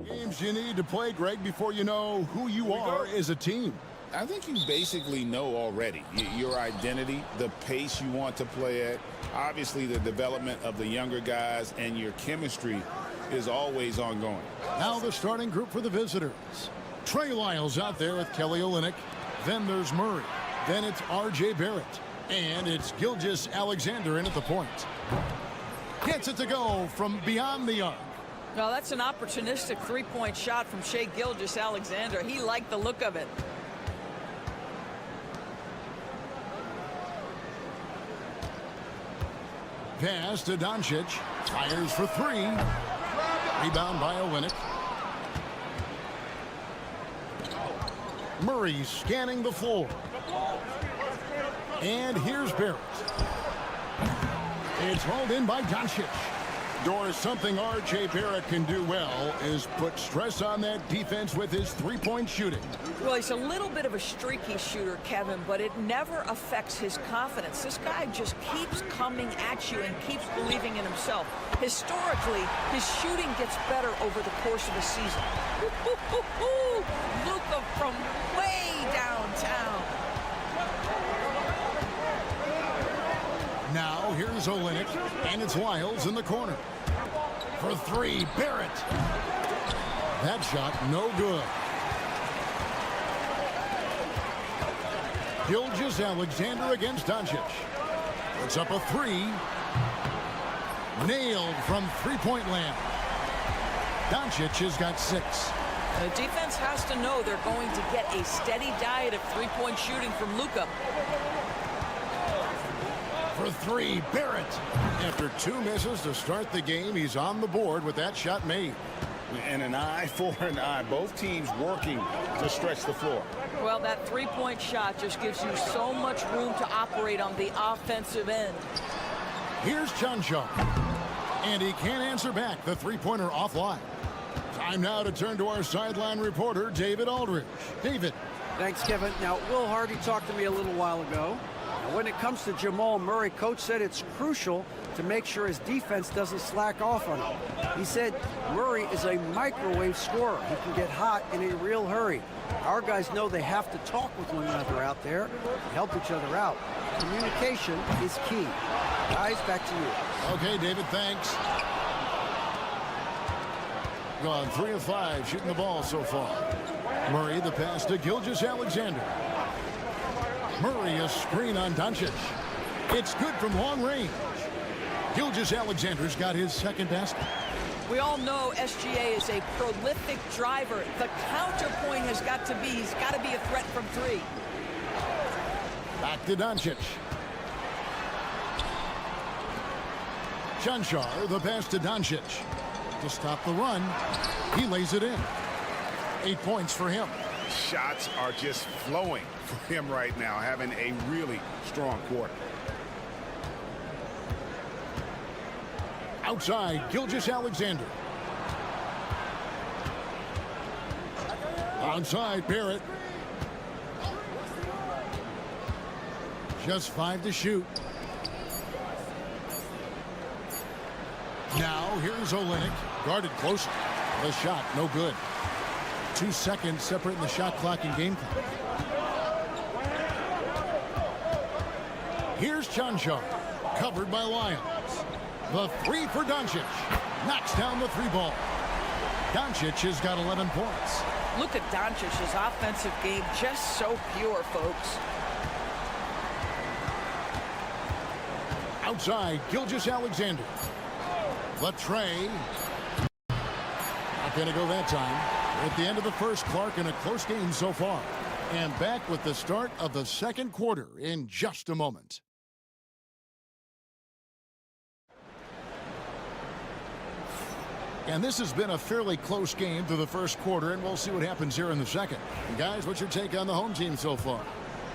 Games you need to play, Greg, before you know who you are as a team. I think you basically know already your identity, the pace you want to play at, obviously the development of the younger guys, and your chemistry is always ongoing. Now the starting group for the visitors. Trey Lyles out there with Kelly Olynyk. Then there's Murray. Then it's R.J. Barrett. And it's Gilgeous-Alexander in at the point. Gets it to go from beyond the arc. Well, that's an opportunistic three-point shot from Shai Gilgeous-Alexander. He liked the look of it. Pass to Doncic. Fires for three. Rebound by Olynyk. Murray scanning the floor. And here's Barrett. It's hauled in by Doncic. Doris, something R.J. Barrett can do well is put stress on that defense with his three-point shooting. Well, he's a little bit of a streaky shooter, Kevin, but it never affects his confidence. This guy just keeps coming at you and keeps believing in himself. Historically, his shooting gets better over the course of a season. Luka from way downtown. Now here's Olynyk, and it's Lyles in the corner. For three, Barrett. That shot, no good. Gilgeous-Alexander against Doncic. Puts up a three. Nailed from three-point land. Doncic has got 6. The defense has to know they're going to get a steady diet of three-point shooting from Luka. For three, Barrett. After 2 misses to start the game, he's on the board with that shot made. And an eye for an eye. Both teams working to stretch the floor. Well, that three-point shot just gives you so much room to operate on the offensive end. Here's Chanchan. And he can't answer back. The three-pointer offline. Time now to turn to our sideline reporter, David Aldridge. David. Thanks, Kevin. Now, Will Hardy talked to me a little while ago. When it comes to Jamal Murray, Coach said it's crucial to make sure his defense doesn't slack off on him. He said Murray is a microwave scorer. He can get hot in a real hurry. Our guys know they have to talk with one another out there and help each other out. Communication is key. Guys, back to you. Okay, David, thanks. Gone 3 of 5 shooting the ball so far. Murray, the pass to Gilgeous-Alexander. Murray, a screen on Doncic. It's good from long range. Gilgeous-Alexander's got his second basket. We all know SGA is a prolific driver. The counterpoint has got to be, he's got to be a threat from 3. Back to Doncic. Chanchan, the pass to Doncic. To stop the run, he lays it in. 8 points for him. Shots are just flowing for him right now, having a really strong quarter. Outside, Gilgeous-Alexander. Outside, Barrett. Just 5 to shoot. Now, here's Olynyk. Guarded closer. The shot, no good. 2 seconds separating the shot clock and game clock. Here's Chanchan. Covered by Lyles. The 3 for Doncic. Knocks down the 3 ball. Doncic has got 11 points. Look at Doncic's offensive game, just so pure, folks. Outside, Gilgeous-Alexander. Latrey. Not going to go that time. At the end of the first, Clark in a close game so far. And back with the start of the second quarter in just a moment. And this has been a fairly close game through the first quarter, and we'll see what happens here in the second. And guys, what's your take on the home team so far?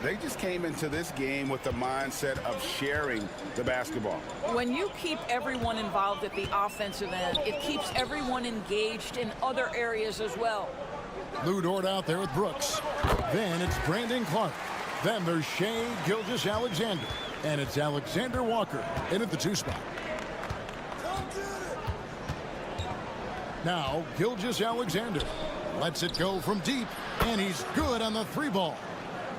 They just came into this game with the mindset of sharing the basketball. When you keep everyone involved at the offensive end, it keeps everyone engaged in other areas as well. Lou Dort out there with Brooks. Then it's Brandon Clark. Then there's Shai Gilgeous-Alexander. And it's Alexander Walker in at the 2 spot. Now, Gilgeous-Alexander lets it go from deep, and he's good on the 3 ball.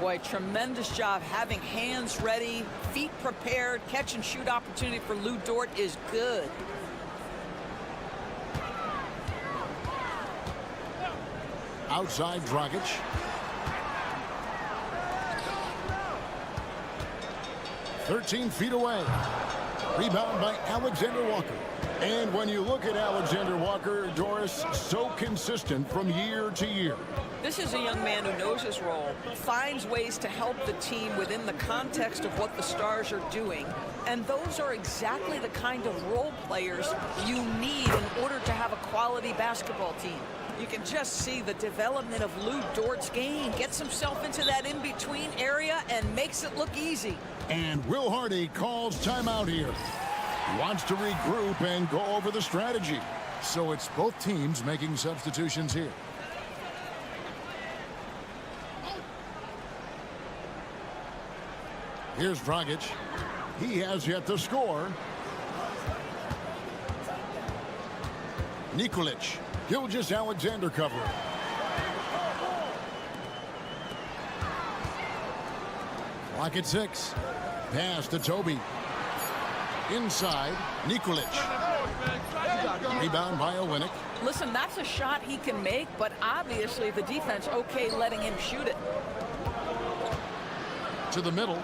Boy, tremendous job having hands ready, feet prepared. Catch and shoot opportunity for Lou Dort is good. Outside, Dragic. "13 feet away." Rebound by Alexander Walker. And when you look at Alexander Walker, Doris, so consistent from year to year. This is a young man who knows his role, finds ways to help the team within the context of what the Stars are doing. And those are exactly the kind of role players you need in order to have a quality basketball team. You can just see the development of Lou Dort's game. Gets himself into that in-between area and makes it look easy. And Will Hardy calls timeout here. Wants to regroup and go over the strategy. So it's both teams making substitutions here. Here's Dragic. He has yet to score. Nikolic. Gilgeous-Alexander covering. Clock at 6. Pass to Toby. Inside, Nikolic. Rebound by Olynyk. Listen, that's a shot he can make, but obviously the defense okay letting him shoot it. To the middle.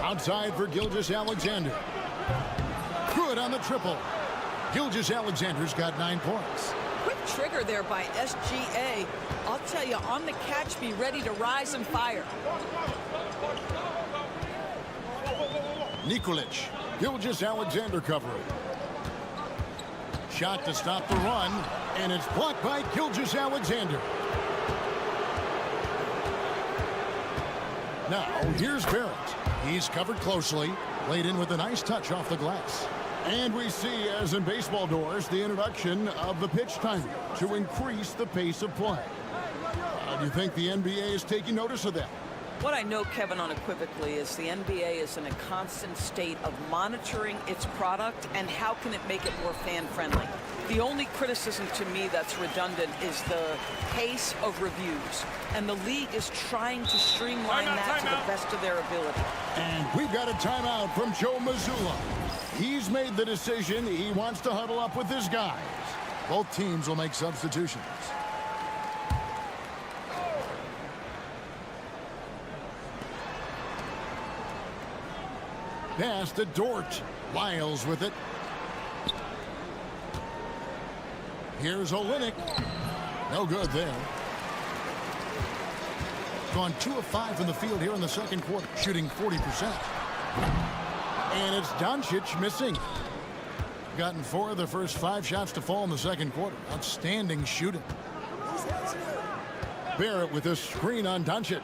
Outside for Gilgeous-Alexander. Good on the triple. Gilgeous-Alexander's got 9 points. Quick trigger there by SGA. I'll tell you, on the catch, be ready to rise and fire. Nikolic. Gilgeous-Alexander covering. Shot to stop the run, and it's blocked by Gilgeous-Alexander. Now, here's Barrett. He's covered closely, laid in with a nice touch off the glass. And we see, as in baseball doors, the introduction of the pitch timer to increase the pace of play. Do you think the NBA is taking notice of that? What I know, Kevin, unequivocally is the NBA is in a constant state of monitoring its product and how can it make it more fan-friendly. The only criticism to me that's redundant is the pace of reviews. And the league is trying to streamline that to the best of their ability. And we've got a timeout from Joe Mazzulla. He's made the decision. He wants to huddle up with his guys. Both teams will make substitutions. Pass to Dort. Lyles with it. Here's Olynyk. No good there. Gone 2 of 5 from the field here in the second quarter, shooting 40%. And it's Doncic missing. Gotten 4 of the first 5 shots to fall in the second quarter. Outstanding shooting. Barrett with a screen on Doncic.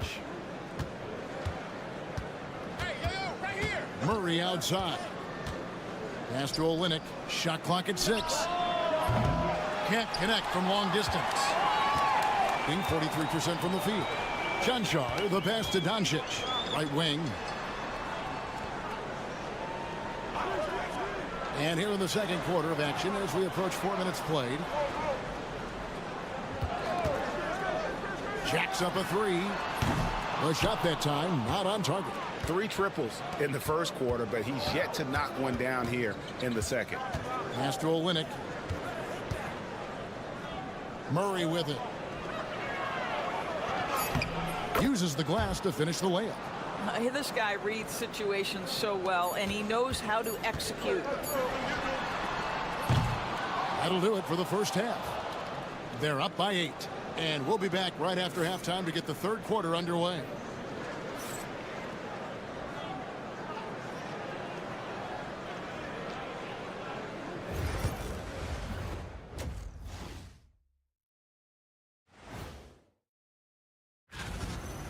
Murray outside. Pass to Olynyk. Shot clock at 6. Can't connect from long distance. Being 43% from the field. Chanchar, the pass to Doncic. Right wing. And here in the second quarter of action as we approach 4 minutes played. Jacks up a 3. The shot that time not on target. 3 triples in the first quarter, but he's yet to knock one down here in the second. Pass to Olynyk. Murray with it. Uses the glass to finish the layup. This guy reads situations so well, and he knows how to execute. That'll do it for the first half. They're up by 8. And we'll be back right after halftime to get the third quarter underway.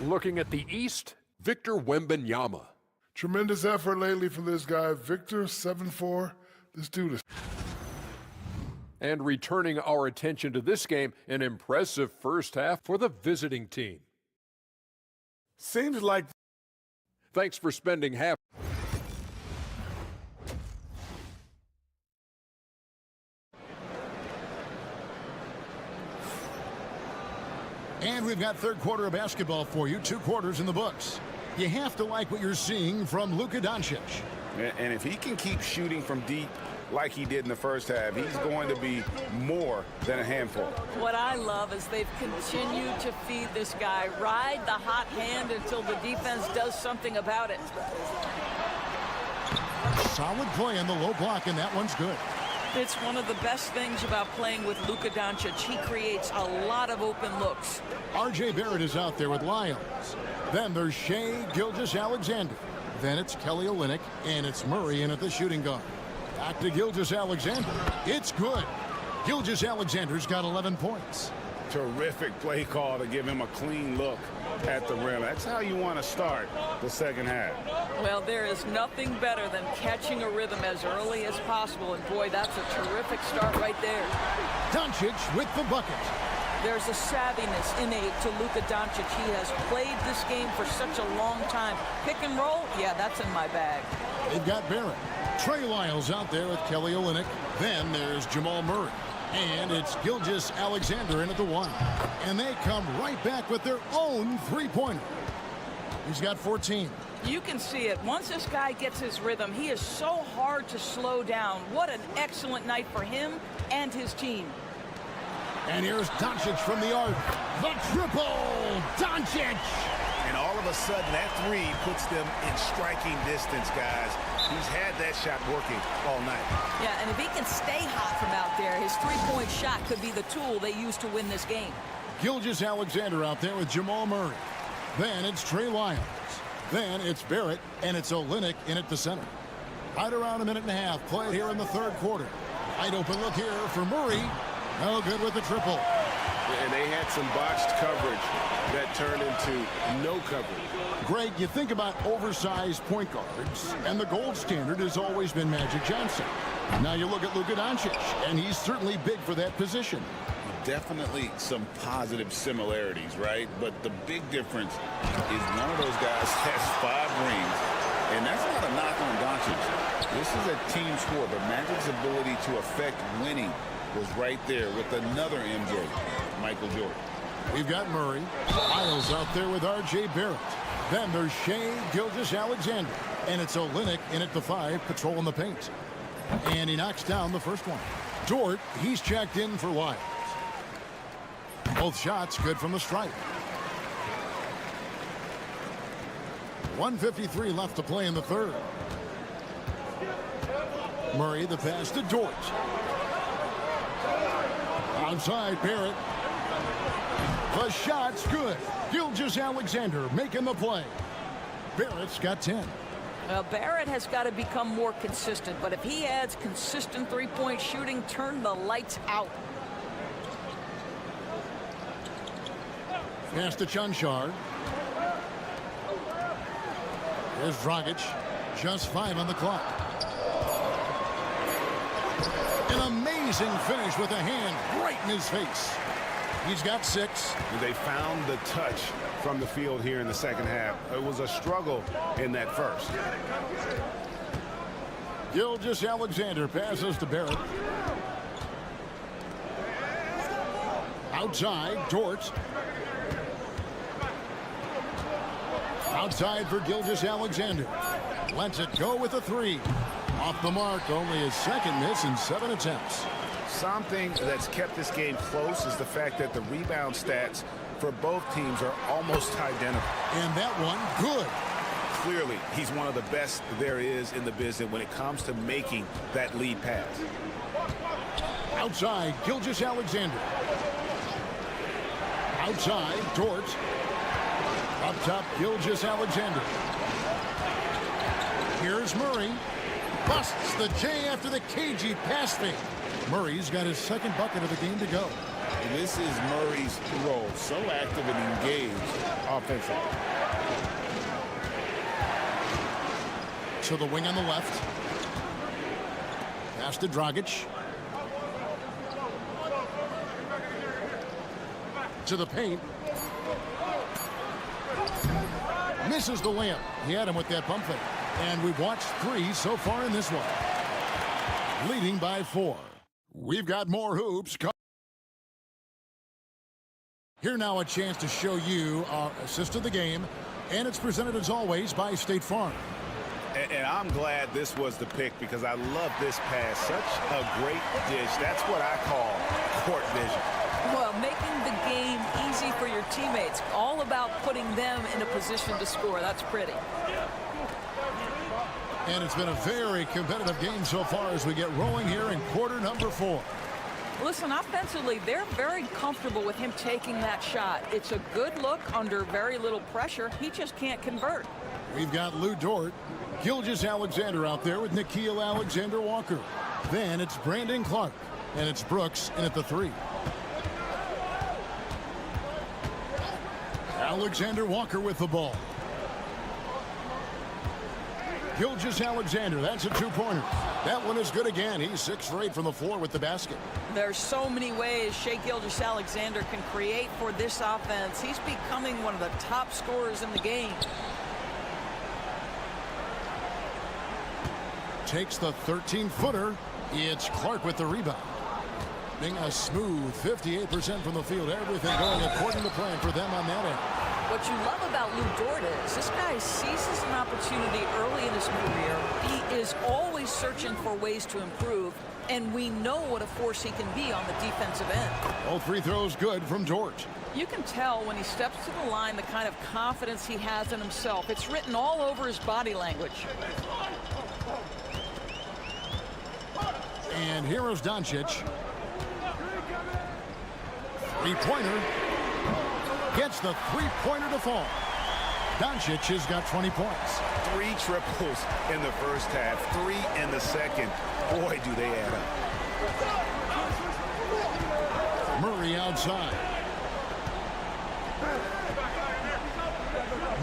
Looking at the East, Victor Wembanyama. Tremendous effort lately for this guy, Victor, 7'4". This dude is... And returning our attention to this game, an impressive first half for the visiting team. Seems like... Thanks for spending half... And we've got third quarter of basketball for you. 2 quarters in the books. You have to like what you're seeing from Luka Doncic. And if he can keep shooting from deep like he did in the first half, he's going to be more than a handful. What I love is they've continued to feed this guy, ride the hot hand until the defense does something about it. Solid play on the low block, and that one's good. It's one of the best things about playing with Luka Doncic. He creates a lot of open looks. RJ Barrett is out there with Lyons. Then there's Shai Gilgeous-Alexander. Then it's Kelly Olynyk, and it's Murray in at the shooting guard. Back to Gilgeous-Alexander. It's good. Gilgeous-Alexander's got 11 points. Terrific play call to give him a clean look at the rim. That's how you want to start the second half. Well, there is nothing better than catching a rhythm as early as possible. And boy, that's a terrific start right there. Doncic with the bucket. There's a savviness innate to Luka Doncic. He has played this game for such a long time. Pick and roll, yeah, that's in my bag. They've got Barrett. Trey Lyles out there with Kelly Olynyk. Then there's Jamal Murray. And it's Gilgeous-Alexander in at the 1. And they come right back with their own three-pointer. He's got 14. You can see it. Once this guy gets his rhythm, he is so hard to slow down. What an excellent night for him and his team. And here's Doncic from the arc. The triple! Doncic! And all of a sudden, that three puts them in striking distance, guys. He's had that shot working all night. Yeah, and if he can stay hot from out there, his three-point shot could be the tool they use to win this game. Gilgeous-Alexander out there with Jamal Murray. Then it's Trey Lyons. Then it's Barrett, and it's Olynyk in at the center. Right around a minute and a half. Play here in the third quarter. Wide open look here for Murray. No good with the triple. And they had some botched coverage that turned into no coverage. Greg, you think about oversized point guards, and the gold standard has always been Magic Johnson. Now you look at Luka Doncic, and he's certainly big for that position. Definitely some positive similarities, right? But the big difference is one of those guys has 5 rings, and that's not a knock on Doncic. This is a team sport, but Magic's ability to affect winning was right there with another MJ, Michael Jordan. We've got Murray. Lyles out there with RJ Barrett. Then there's Shai Gilgeous-Alexander. And it's Olynyk in at the 5, patrolling the paint. And he knocks down the first one. Dort, he's checked in for Lyles. Both shots good from the stripe. 1:53 left to play in the third. Murray, the pass to Dort. Outside, Barrett. The shot's good. Gilgeous-Alexander making the play. Barrett's got 10. Well, Barrett has got to become more consistent, but if he adds consistent three-point shooting, turn the lights out. Pass to Chunchard. Here's Dragic. Just 5 on the clock. An amazing finish with a hand right in his face. He's got 6. They found the touch from the field here in the second half. It was a struggle in that first. Gilgeous-Alexander passes to Barrett. Outside, Dort. Outside for Gilgeous-Alexander. Lets it go with a 3. Off the mark, only his second miss in 7 attempts. Something that's kept this game close is the fact that the rebound stats for both teams are almost identical. And that one, good. Clearly, he's one of the best there is in the business when it comes to making that lead pass. Outside, Gilgeous-Alexander. Outside, Dort. Up top, Gilgeous-Alexander. Here's Murray. Busts the J after the cagey pass fake. Murray's got his second bucket of the game to go. And this is Murray's role, so active and engaged offensively. To the wing on the left. Pass to Dragic. To the paint. Misses the layup. He had him with that pump fake. And we've watched 3 so far in this one. Leading by 4. We've got more hoops. Here now a chance to show you our assist of the game. And it's presented as always by State Farm. And I'm glad this was the pick because I love this pass. Such a great dish. That's what I call court vision. Well, making the game easy for your teammates. All about putting them in a position to score. That's pretty. And it's been a very competitive game so far as we get rolling here in quarter number 4. Listen, offensively, they're very comfortable with him taking that shot. It's a good look under very little pressure. He just can't convert. We've got Lou Dort, Gilgeous-Alexander out there with Nickeil Alexander-Walker. Then it's Brandon Clark, and it's Brooks in at the 3. Alexander-Walker with the ball. Gilgeous-Alexander, that's a 2-pointer. That one is good again. He's 6 for 8 from the floor with the basket. There's so many ways Shai Gilgeous-Alexander can create for this offense. He's becoming one of the top scorers in the game. Takes the 13-footer. It's Clark with the rebound. Being a smooth 58% from the field. Everything going according to plan for them on that end. What you love about Lou Dort is this guy seizes an opportunity early in his career. He is always searching for ways to improve, and we know what a force he can be on the defensive end. All free throws good from Dort. You can tell when he steps to the line the kind of confidence he has in himself. It's written all over his body language. And here is Doncic. Three-pointer. Gets the three-pointer to fall. Doncic has got 20 points. 3 triples in the first half, 3 in the second. Boy, do they add up. Murray outside.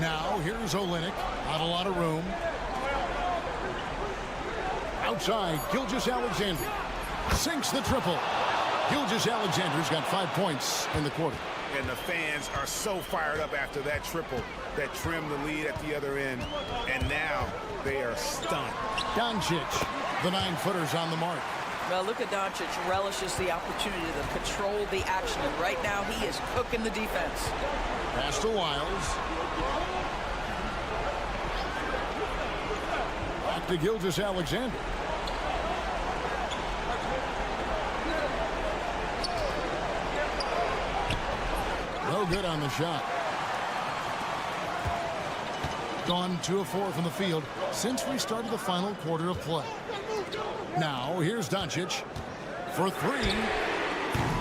Now here's Olynyk. Not a lot of room. Outside, Gilgeous-Alexander. Sinks the triple. Gilgeous-Alexander's got 5 points in the quarter. And the fans are so fired up after that triple that trimmed the lead at the other end. And now they are stunned. Doncic, the 9-footer's on the mark. Well, Luka Doncic relishes the opportunity to control the action. And right now he is cooking the defense. Pass to Wiles. Back to Gilgeous-Alexander. No good on the shot. Gone 2 of 4 from the field since we started the final quarter of play. Now here's Doncic for 3.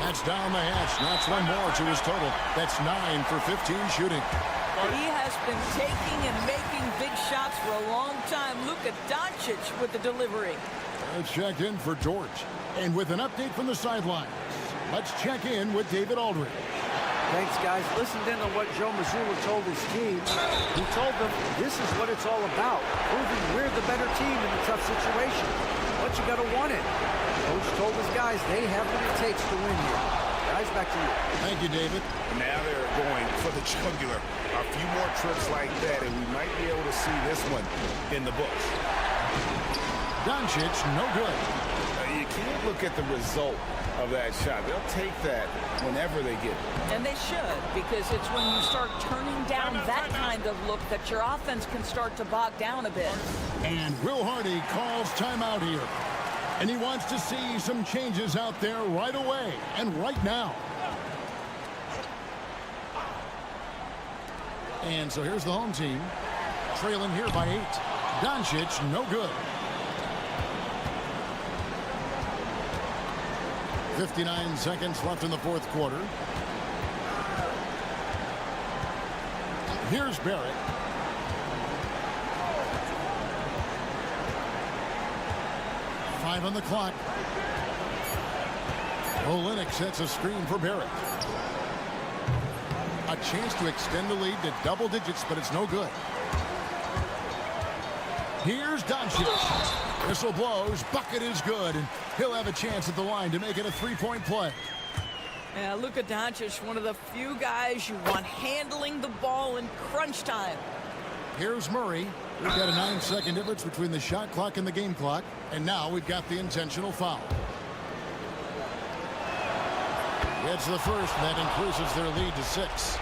That's down the hatch. Knocks one more to his total. That's 9 for 15 shooting. Well, he has been taking and making big shots for a long time. Luka Doncic with the delivery. Let's check in for Dort. And with an update from the sidelines, let's check in with David Aldridge. Thanks, guys. Listened in on what Joe Mazzulla told his team. He told them this is what it's all about, proving we're the better team in a tough situation. But you got to want it. Coach told his guys they have what it takes to win here. Guys, back to you. Thank you, David. Now they're going for the jugular. A few more trips like that, and we might be able to see this one in the books. Doncic, no good. You can't look at the result of that shot. They'll take that whenever they get it. And they should, because it's when you start turning down that kind of look that your offense can start to bog down a bit. And Will Hardy calls timeout here. And he wants to see some changes out there right away and right now. And so here's the home team, trailing here by 8. Doncic, no good. 59 seconds left in the fourth quarter. Here's Barrett. Five on the clock. Olynyk sets a screen for Barrett. A chance to extend the lead to double digits, but it's no good. Here's Doncic. Whistle blows. Bucket is good, and he'll have a chance at the line to make it a three-point play. Yeah, Luka Doncic, one of the few guys you want handling the ball in crunch time. Here's Murray. We've got a 9-second difference between the shot clock and the game clock, and now we've got the intentional foul. It's the first, and that increases their lead to 6.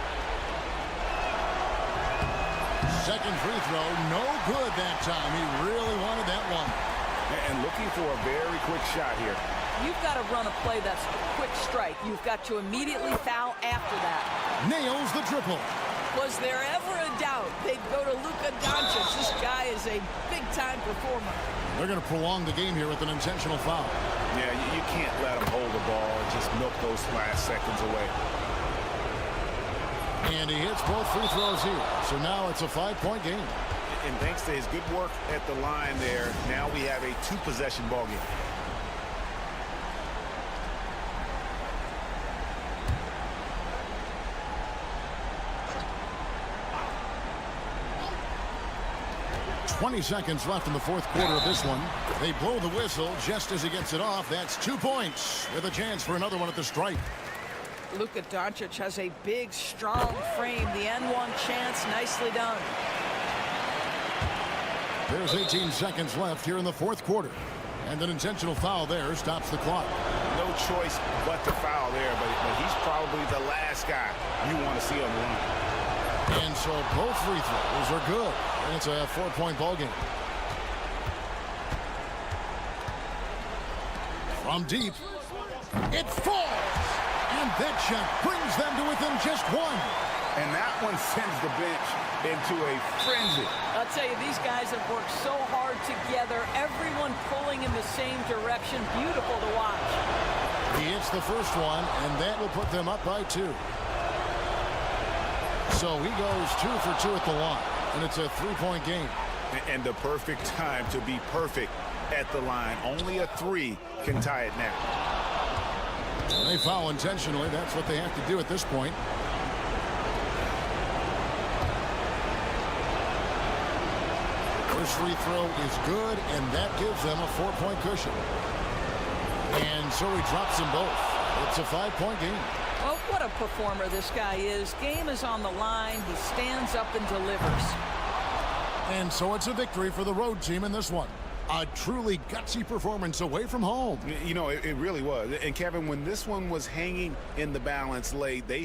Second free throw, no good that time. He really wanted that one. And looking for a very quick shot here. You've got to run a play that's a quick strike. You've got to immediately foul after that. Nails the triple. Was there ever a doubt they'd go to Luka Doncic? This guy is a big-time performer. They're going to prolong the game here with an intentional foul. Yeah, you can't let him hold the ball and just milk those last seconds away. And he hits both free throws here. So now it's a 5-point game. And thanks to his good work at the line there, now we have a 2-possession ball game. .20 seconds left in the fourth quarter of this one. They blow the whistle just as he gets it off. That's 2 points with a chance for another one at the stripe. Luka Doncic has a big, strong frame. The N1 chance, nicely done. There's 18 seconds left here in the fourth quarter. And an intentional foul there stops the clock. No choice but to foul there, but he's probably the last guy you want to see on the line. And so both free throws are good. And it's a 4-point ball game. From deep, it falls. And that shot brings them to within just 1. And that one sends the bench into a frenzy. I'll tell you, these guys have worked so hard together. Everyone pulling in the same direction. Beautiful to watch. He hits the first one, and that will put them up by 2. So he goes 2 for 2 at the line, and it's a 3-point game. And the perfect time to be perfect at the line. Only a 3 can tie it now. And they foul intentionally. That's what they have to do at this point. First free throw is good, and that gives them a 4-point cushion. And so he drops them both. It's a 5-point game. Well, what a performer this guy is. Game is on the line. He stands up and delivers. And so it's a victory for the road team in this one. A truly gutsy performance away from home. You know, it really was. And Kevin, when this one was hanging in the balance late, they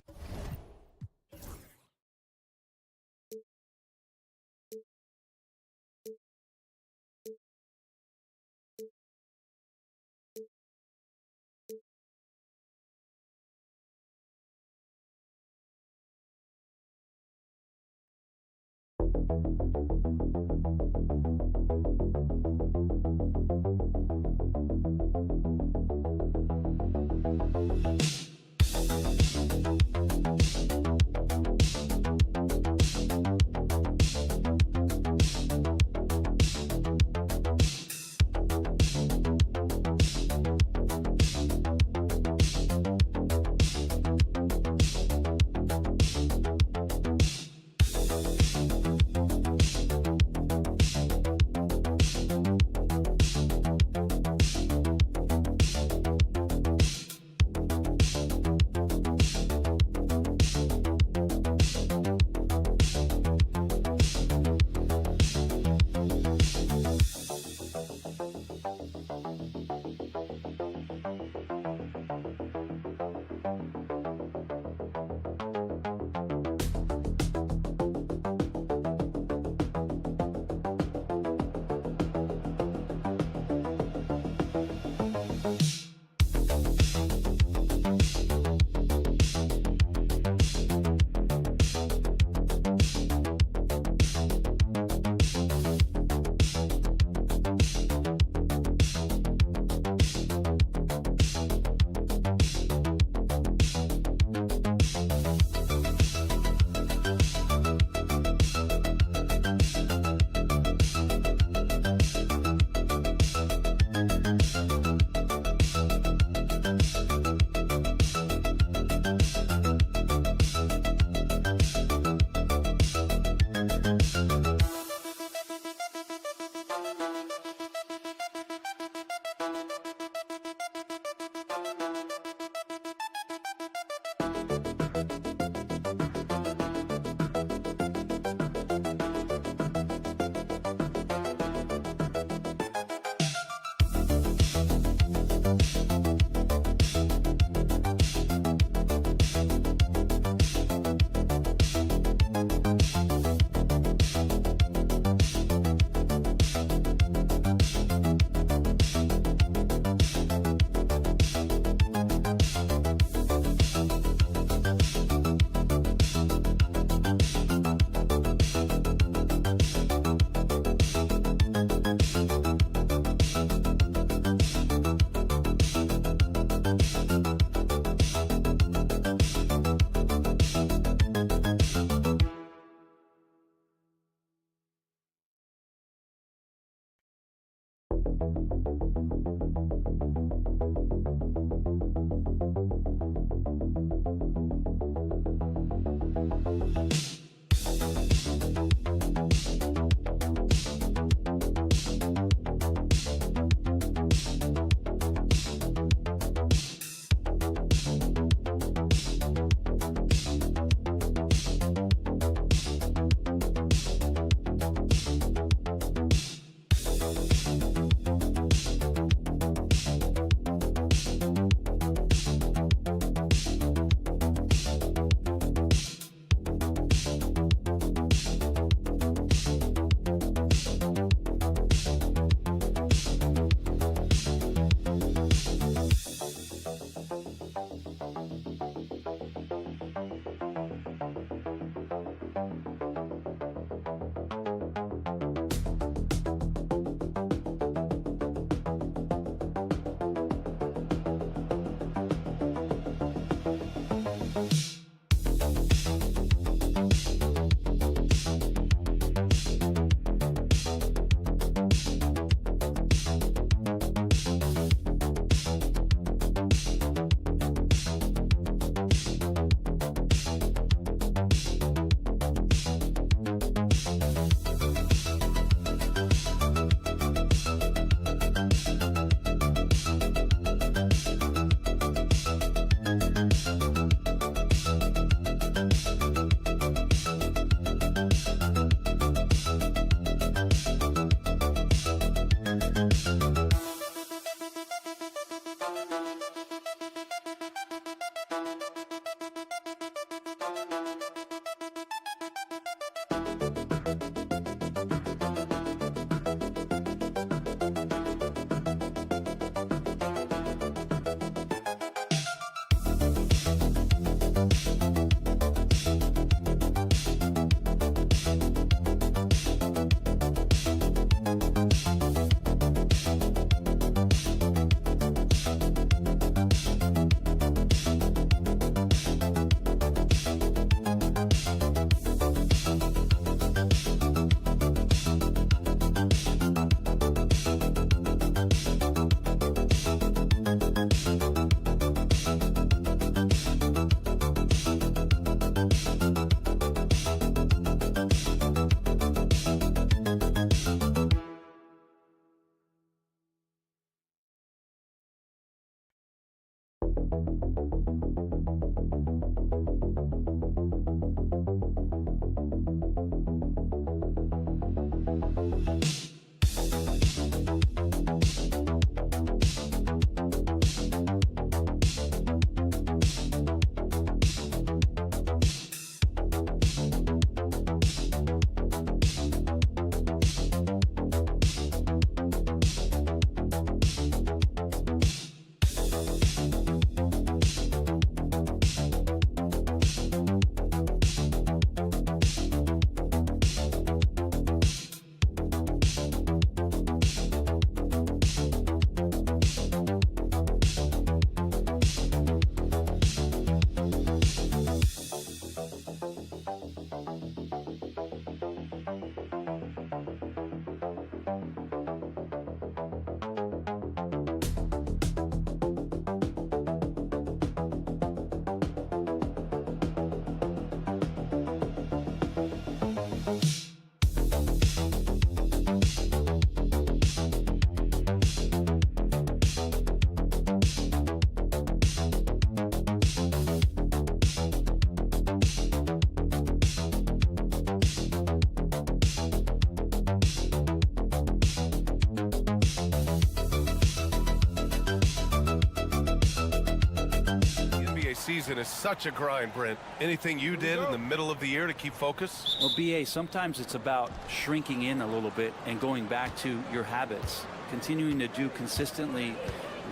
season is such a grind, Brent. Anything you did in the middle of the year to keep focus? Well, BA, sometimes it's about shrinking in a little bit and going back to your habits, continuing to do consistently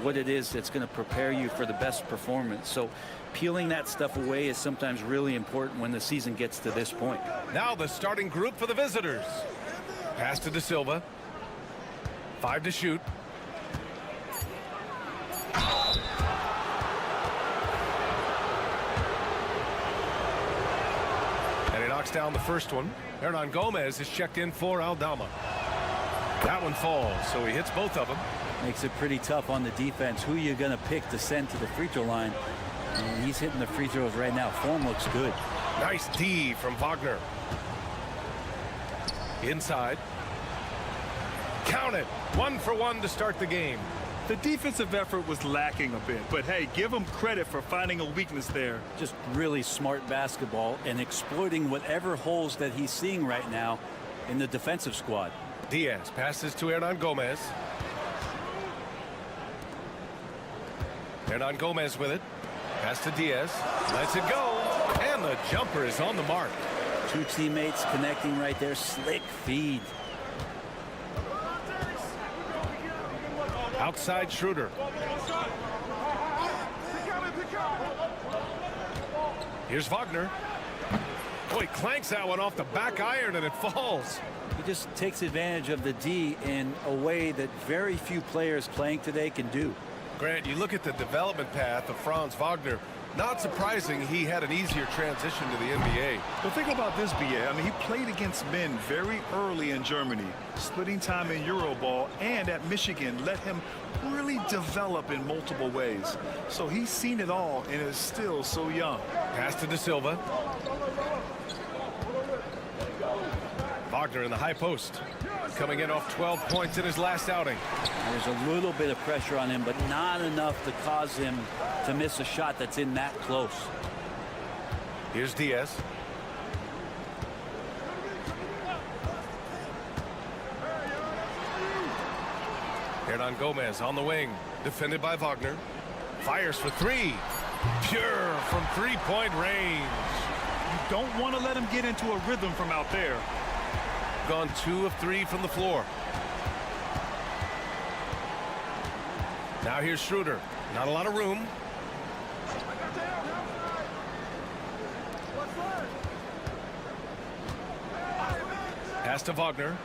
what it is that's going to prepare you for the best performance. So peeling that stuff away is sometimes really important when the season gets to this point. Now the starting group for the visitors. Pass to De Silva. 5 to shoot. And he knocks down the first one. Hernan Gomez is checked in for Aldama. That one falls, so he hits both of them. Makes it pretty tough on the defense. Who are you going to pick to send to the free throw line? And he's hitting the free throws right now. Form looks good. Nice D from Wagner. Inside. Count it. 1 for 1 to start the game. The defensive effort was lacking a bit, but hey, give him credit for finding a weakness there. Just really smart basketball and exploiting whatever holes that he's seeing right now in the defensive squad. Diaz passes to Hernan Gomez. Hernan Gomez with it. Pass to Diaz. Lets it go. And the jumper is on the mark. Two teammates connecting right there. Slick feed. Outside Schroeder. Here's Wagner. Oh, he clanks that one off the back iron and it falls. He just takes advantage of the D in a way that very few players playing today can do. Grant, you look at the development path of Franz Wagner. Not surprising he had an easier transition to the NBA. But think about this, B.A. I mean, he played against men very early in Germany, splitting time in Euroball, and at Michigan let him really develop in multiple ways. So he's seen it all and is still so young. Pass to De Silva. Wagner in the high post. Coming in off 12 points in his last outing. There's a little bit of pressure on him, but not enough to cause him to miss a shot that's in that close. Here's Diaz. Hernan Gomez on the wing. Defended by Wagner. Fires for three. Pure from three-point range. You don't want to let him get into a rhythm from out there. Gone 2 of 3 from the floor. Now here's Schroeder. Not a lot of room. Pass to Wagner.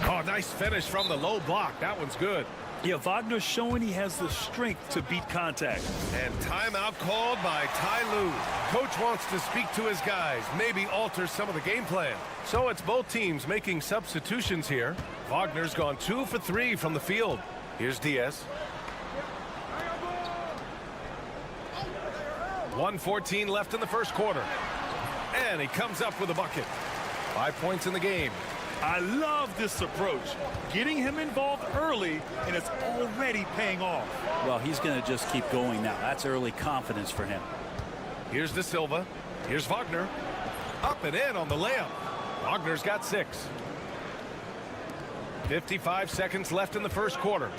Oh, nice finish from the low block. That one's good. Yeah, Wagner's showing he has the strength to beat contact. And timeout called by Ty Lue. Coach wants to speak to his guys, maybe alter some of the game plan. So it's both teams making substitutions here. Wagner's gone 2 for 3 from the field. Here's Diaz. 1:14 left in the first quarter. And he comes up with a bucket. 5 points in the game. I love this approach. Getting him involved early, and it's already paying off. Well, he's going to just keep going now. That's early confidence for him. Here's De Silva. Here's Wagner. Up and in on the layup. Wagner's got 6. 55 seconds left in the first quarter.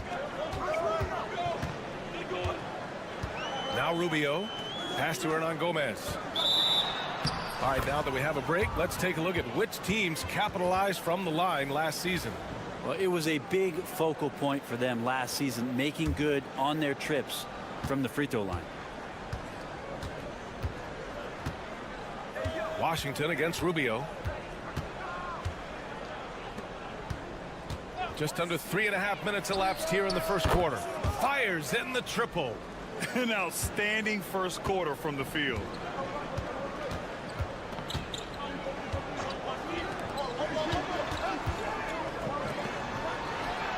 Now Rubio. Pass to Hernan Gomez. All right, now that we have a break, let's take a look at which teams capitalized from the line last season. Well, it was a big focal point for them last season, making good on their trips from the free throw line. Washington against Rubio. Just under 3.5 minutes elapsed here in the first quarter. Fires in the triple. An outstanding first quarter from the field.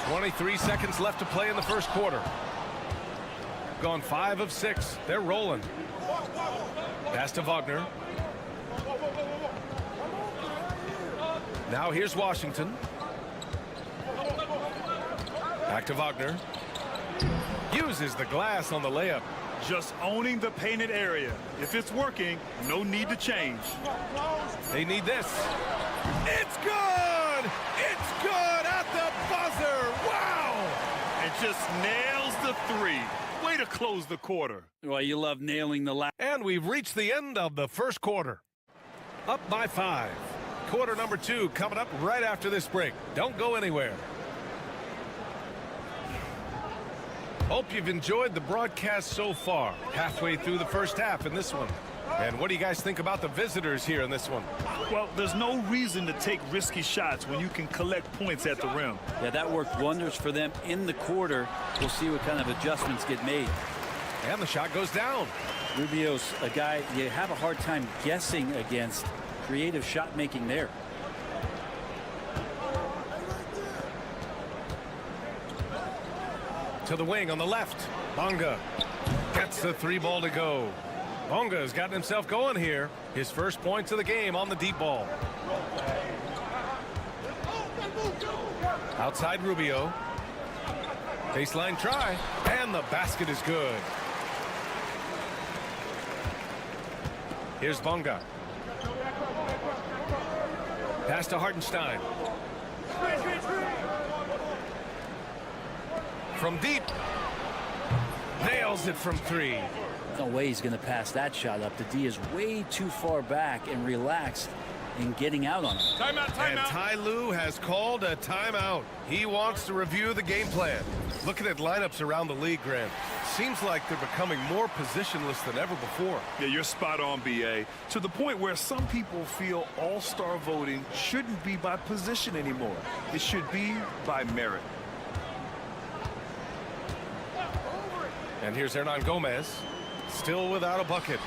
23 seconds left to play in the first quarter. Gone 5 of 6. They're rolling. Pass to Wagner. Now here's Washington. Back to Wagner. Uses the glass on the layup. Just owning the painted area. If it's working, no need to change. They need this. It's good! It's good at the buzzer! Wow! And just nails the three. Way to close the quarter. Well, you love nailing the last. And we've reached the end of the first quarter. Up by 5. Quarter number 2 coming up right after this break. Don't go anywhere. Hope you've enjoyed the broadcast so far. Halfway through the first half in this one. And what do you guys think about the visitors here in this one? Well, there's no reason to take risky shots when you can collect points at the rim. Yeah, that worked wonders for them in the quarter. We'll see what kind of adjustments get made. And the shot goes down. Rubio's a guy you have a hard time guessing against. Creative shot making there. To the wing on the left. Bonga gets the 3 ball to go. Bonga has gotten himself going here. His first points of the game on the deep ball. Outside Rubio. Baseline try. And the basket is good. Here's Bonga. Pass to Hartenstein. From deep. Nails it from 3. No way he's going to pass that shot up. The D is way too far back and relaxed in getting out on him. Timeout. And Ty Lue has called a timeout. He wants to review the game plan. Looking at lineups around the league, Grant, seems like they're becoming more positionless than ever before. Yeah, you're spot on, B.A. To the point where some people feel all-star voting shouldn't be by position anymore. It should be by merit. And here's Hernan Gomez, still without a bucket.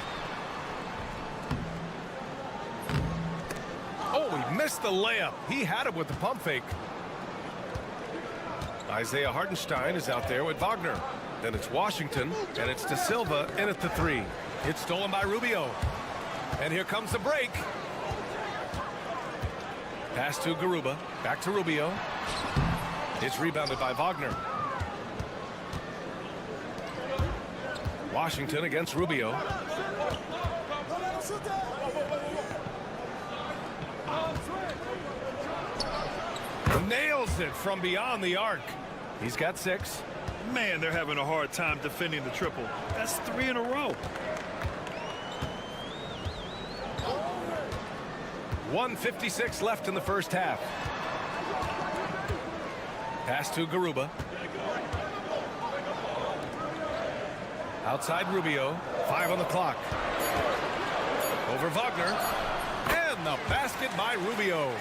Oh, he missed the layup. He had it with the pump fake. Isaiah Hartenstein is out there with Wagner. Then it's Washington, and it's De Silva in at the 3. It's stolen by Rubio. And here comes the break. Pass to Garuba. Back to Rubio. It's rebounded by Wagner. Washington against Rubio. Nails it from beyond the arc. He's got 6. Man, they're having a hard time defending the triple. That's 3 in a row. 1:56 left in the first half. Pass to Garuba. Outside Rubio. 5 on the clock. Over Wagner. And the basket by Rubio.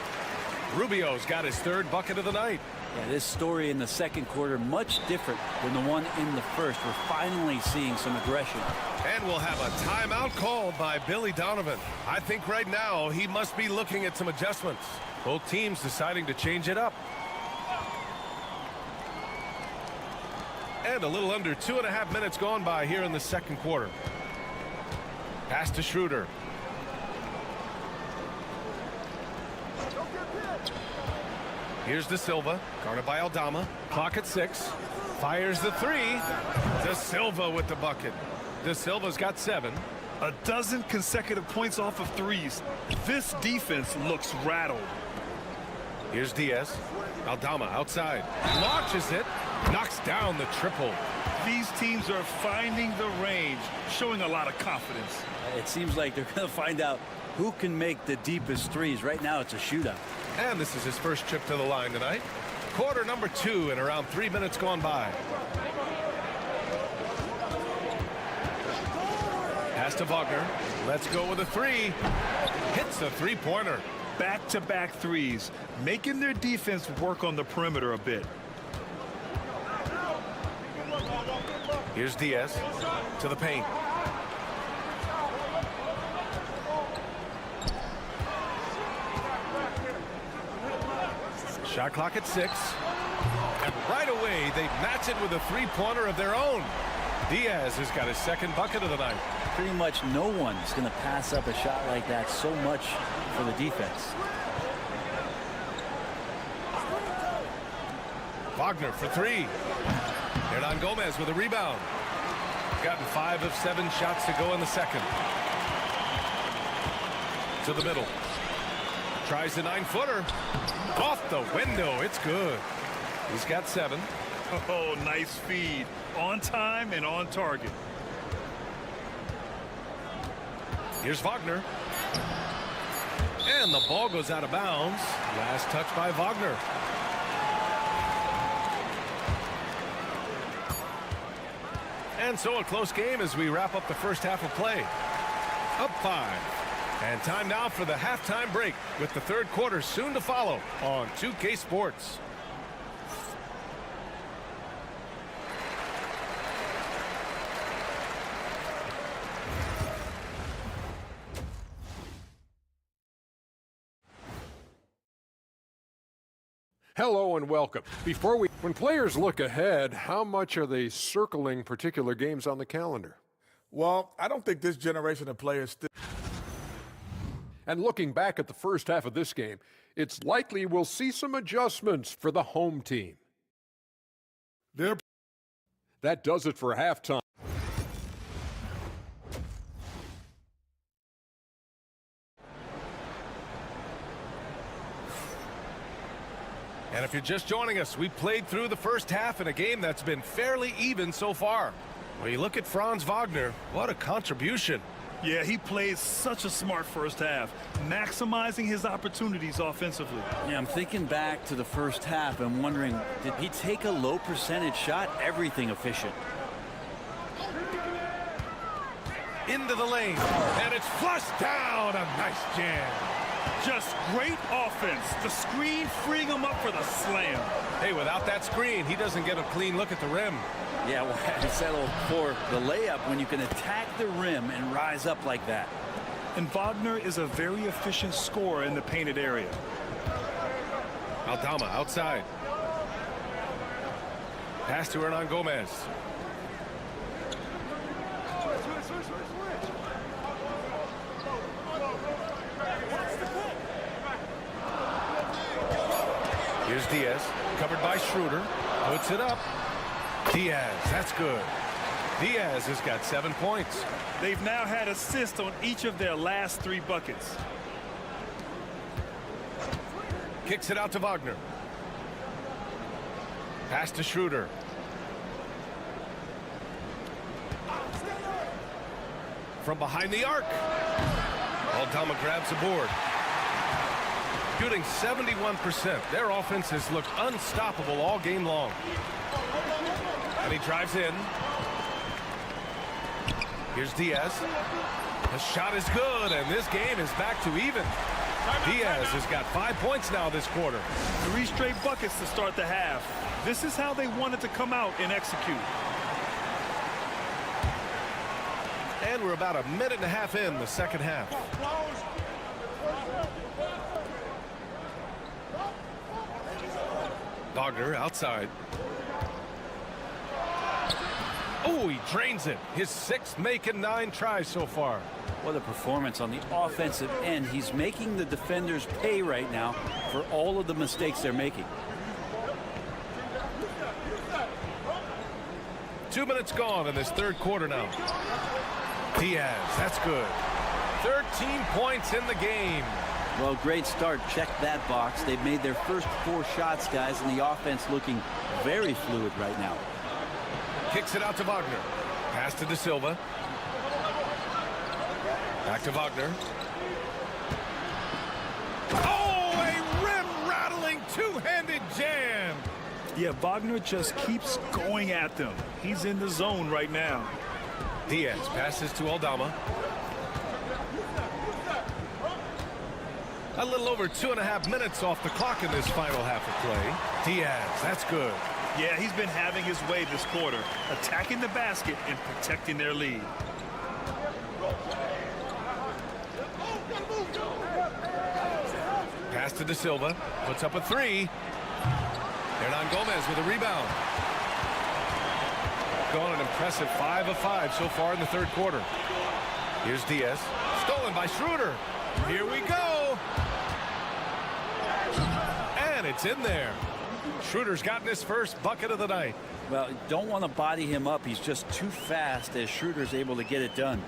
Rubio's got his 3rd bucket of the night. Yeah, this story in the second quarter much different than the one in the first. We're finally seeing some aggression. And we'll have a timeout called by Billy Donovan. I think right now he must be looking at some adjustments. Both teams deciding to change it up. And a little under 2.5 minutes gone by here in the second quarter. Pass to Schroeder. Here's De Silva, guarded by Aldama. Clock at 6. Fires the 3. De Silva with the bucket. De Silva's got 7. A dozen consecutive points off of 3s. This defense looks rattled. Here's Diaz. Aldama outside. Launches it. Knocks down the triple. These teams are finding the range, showing a lot of confidence. It seems like they're going to find out who can make the deepest 3s. Right now it's a shootout. And this is his first trip to the line tonight. Quarter number 2 and around 3 minutes gone by. Pass to Wagner. Let's go with a 3. Hits a 3-pointer. Back-to-back 3s, making their defense work on the perimeter a bit. Here's Diaz to the paint. Shot clock at 6. And right away, they match it with a 3-pointer of their own. Diaz has got his 2nd bucket of the night. Pretty much no one is going to pass up a shot like that so much for the defense. Wagner for 3. Hernan Gomez with a rebound. Gotten 5 of 7 shots to go in the second. To the middle. Tries the 9-footer. Off the window. It's good. He's got 7. Oh, nice feed. On time and on target. Here's Wagner. And the ball goes out of bounds. Last touch by Wagner. And so a close game as we wrap up the first half of play. Up 5. And time now for the halftime break with the third quarter soon to follow on 2K Sports. Hello and welcome. When players look ahead, how much are they circling particular games on the calendar? Well, I don't think this generation of players still. And looking back at the first half of this game, it's likely we'll see some adjustments for the home team. That does it for halftime. And if you're just joining us, we played through the first half in a game that's been fairly even so far. When you look at Franz Wagner, what a contribution. Yeah, he played such a smart first half, maximizing his opportunities offensively. Yeah, I'm thinking back to the first half and wondering, did he take a low percentage shot? Everything efficient. Into the lane, and it's flushed down. A nice jam. Just great offense. The screen freeing him up for the slam. Hey, without that screen, he doesn't get a clean look at the rim. Yeah, well, I settle for the layup when you can attack the rim and rise up like that. And Wagner is a very efficient scorer in the painted area. Aldama outside. Pass to Hernan Gomez. Here's Diaz, covered by Schroeder, puts it up. Diaz, that's good. Diaz has got 7 points. They've now had assists on each of their last 3 buckets. Kicks it out to Wagner. Pass to Schroeder. From behind the arc. Aldama grabs the board. Shooting 71%. Their offense has looked unstoppable all game long. And he drives in. Here's Diaz. The shot is good, and this game is back to even. Diaz has got 5 points now this quarter. 3 straight buckets to start the half. This is how they wanted to come out and execute. And we're about a minute and a half in the second half. Wagner outside. Oh, he drains it. His 6th make and 9 tries so far. What a performance on the offensive end. He's making the defenders pay right now for all of the mistakes they're making. 2 minutes gone in this third quarter now. Diaz, that's good. 13 points in the game. Well, great start. Check that box. They've made their first 4 shots, guys, and the offense looking very fluid right now. Kicks it out to Wagner. Pass to De Silva. Back to Wagner. Oh, a rim-rattling two-handed jam. Yeah, Wagner just keeps going at them. He's in the zone right now. Diaz passes to Aldama. A little over 2.5 minutes off the clock in this final half of play. Diaz, that's good. Yeah, he's been having his way this quarter, attacking the basket and protecting their lead. Pass to De Silva, puts up a 3. Hernan Gomez with a rebound. Gone an impressive 5 of 5 so far in the third quarter. Here's Diaz, stolen by Schroeder. Here we go. And it's in there. Schroeder's gotten his first bucket of the night. Well, don't want to body him up. He's just too fast as Schroeder's able to get it done.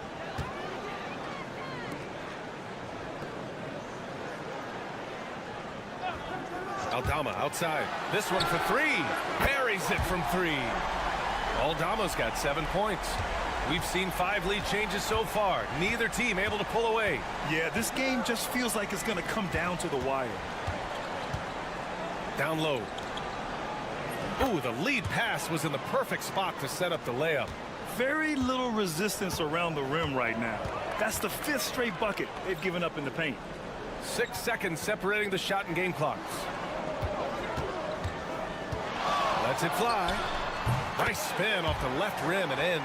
Aldama outside. This one for 3. Buries it from 3. Aldama's got 7 points. We've seen 5 lead changes so far. Neither team able to pull away. Yeah, this game just feels like it's going to come down to the wire. Down low. Ooh, the lead pass was in the perfect spot to set up the layup. Very little resistance around the rim right now. That's the 5th straight bucket they've given up in the paint. 6 seconds separating the shot and game clocks. Lets it fly. Nice spin off the left rim and in.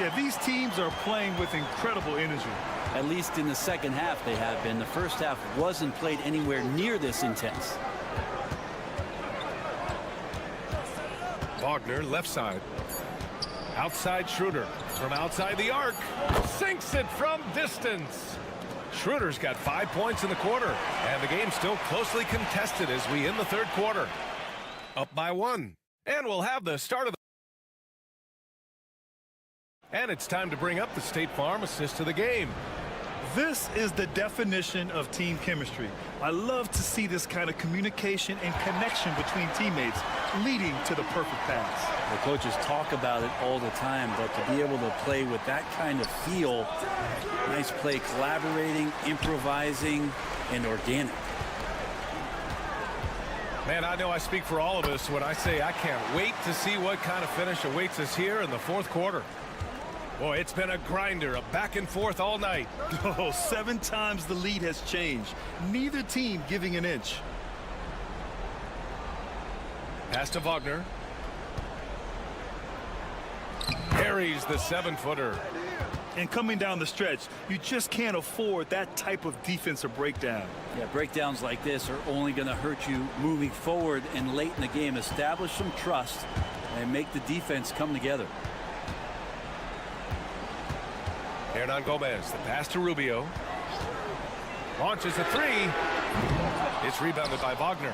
Yeah, these teams are playing with incredible energy. At least in the second half they have been. The first half wasn't played anywhere near this intense. Wagner, left side. Outside Schroeder. From outside the arc. Sinks it from distance. Schroeder's got 5 points in the quarter. And the game's still closely contested as we end the third quarter. Up by 1. And we'll have the start of the... And it's time to bring up the State Farm assist to the game. This is the definition of team chemistry. I love to see this kind of communication and connection between teammates leading to the perfect pass. The coaches talk about it all the time, but to be able to play with that kind of feel, nice play, collaborating, improvising, and organic. Man, I know I speak for all of us when I say I can't wait to see what kind of finish awaits us here in the fourth quarter. Boy, it's been a grinder, a back and forth all night. Oh, 7 times the lead has changed. Neither team giving an inch. Pass to Wagner. Carries the 7-footer. And coming down the stretch, you just can't afford that type of defensive breakdown. Yeah, breakdowns like this are only going to hurt you moving forward and late in the game. Establish some trust and make the defense come together. Hernan Gomez, the pass to Rubio. Launches a 3. It's rebounded by Wagner.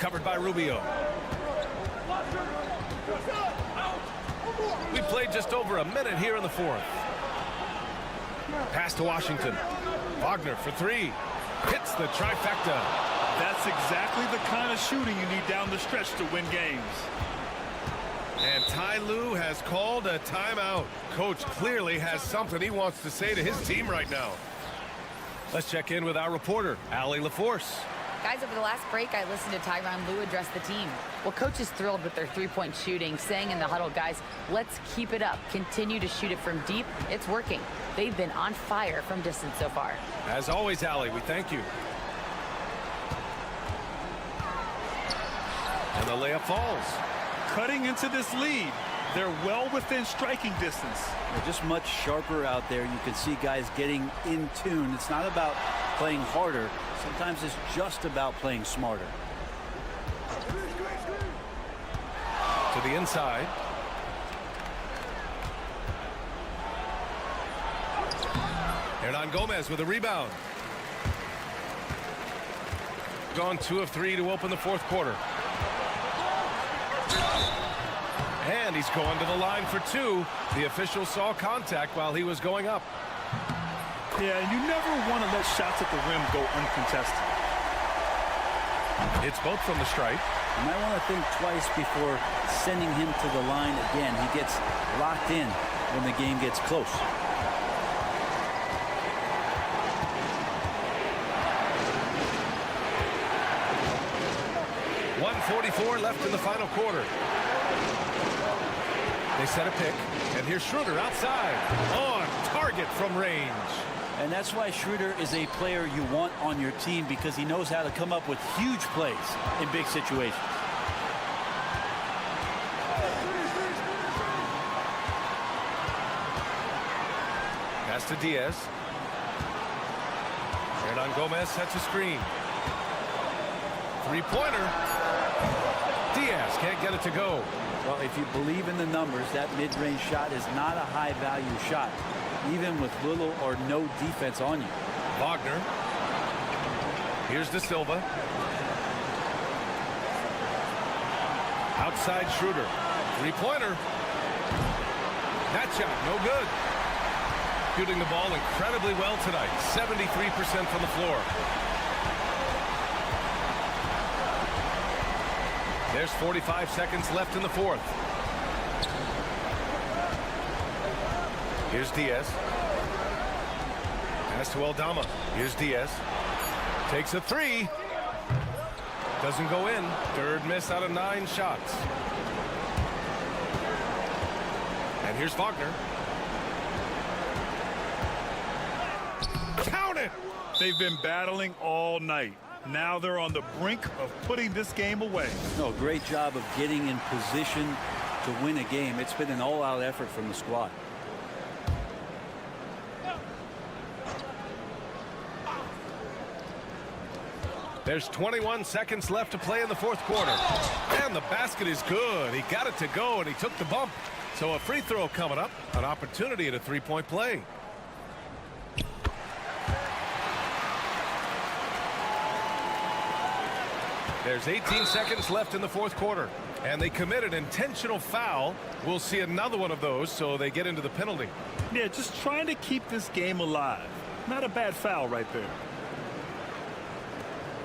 Covered by Rubio. We played just over a minute here in the fourth. Pass to Washington. Wagner for 3. Hits the trifecta. That's exactly the kind of shooting you need down the stretch to win games. And Ty Lue has called a timeout. Coach clearly has something he wants to say to his team right now. Let's check in with our reporter, Allie LaForce. Guys, over the last break, I listened to Tyronn Lue address the team. Well, coach is thrilled with their three-point shooting, saying in the huddle, guys, let's keep it up. Continue to shoot it from deep. It's working. They've been on fire from distance so far. As always, Allie, we thank you. And the layup falls. Cutting into this lead. They're well within striking distance. They're just much sharper out there. You can see guys getting in tune. It's not about playing harder. Sometimes it's just about playing smarter. To the inside. Hernan Gomez with a rebound. Gone 2 of 3 to open the fourth quarter. And he's going to the line for 2. The official saw contact while he was going up. Yeah, and you never want to let shots at the rim go uncontested. It's both from the stripe. You might want to think twice before sending him to the line again. He gets locked in when the game gets close. .144 left in the final quarter. They set a pick, and here's Schroeder outside. On target from range. And that's why Schroeder is a player you want on your team, because he knows how to come up with huge plays in big situations. Pass to Diaz. Hernan Gomez sets a screen. Three-pointer. Diaz can't get it to go. Well, if you believe in the numbers, that mid-range shot is not a high-value shot, even with little or no defense on you. Wagner. Here's De Silva. Outside Schroeder. Three-pointer. That shot, no good. Shooting the ball incredibly well tonight. 73% from the floor. There's 45 seconds left in the fourth. Here's Diaz. Pass to Aldama. Here's Diaz. Takes a 3. Doesn't go in. Third miss out of 9 shots. And here's Wagner. Count it! They've been battling all night. Now they're on the brink of putting this game away. No, great job of getting in position to win a game. It's been an all-out effort from the squad. There's 21 seconds left to play in the fourth quarter. And the basket is good. He got it to go, and he took the bump. So a free throw coming up, an opportunity at a three-point play. There's 18 seconds left in the fourth quarter, and they commit an intentional foul. We'll see another one of those, so they get into the penalty. Yeah, just trying to keep this game alive. Not a bad foul right there.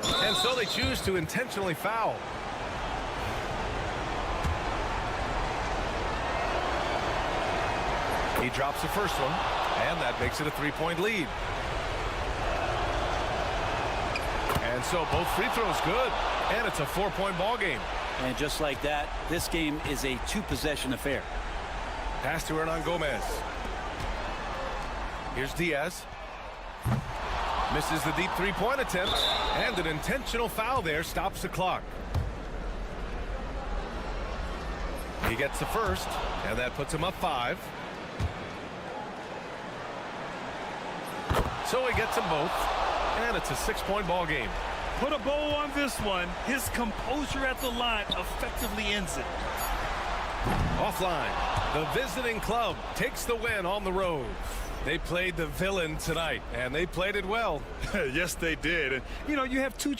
And so they choose to intentionally foul. He drops the first one, and that makes it a three-point lead. And so both free throws good, and it's a four-point ball game. And just like that, this game is a two-possession affair. Pass to Hernan Gomez. Here's Diaz. Misses the deep three-point attempt, and an intentional foul there stops the clock. He gets the first, and that puts him up 5. So he gets them both, and it's a 6-point ball game. Put a bow on this one. His composure at the line effectively ends it. Offline, the visiting club takes the win on the road. They played the villain tonight, and they played it well. Yes, they did. And, you know, you have two...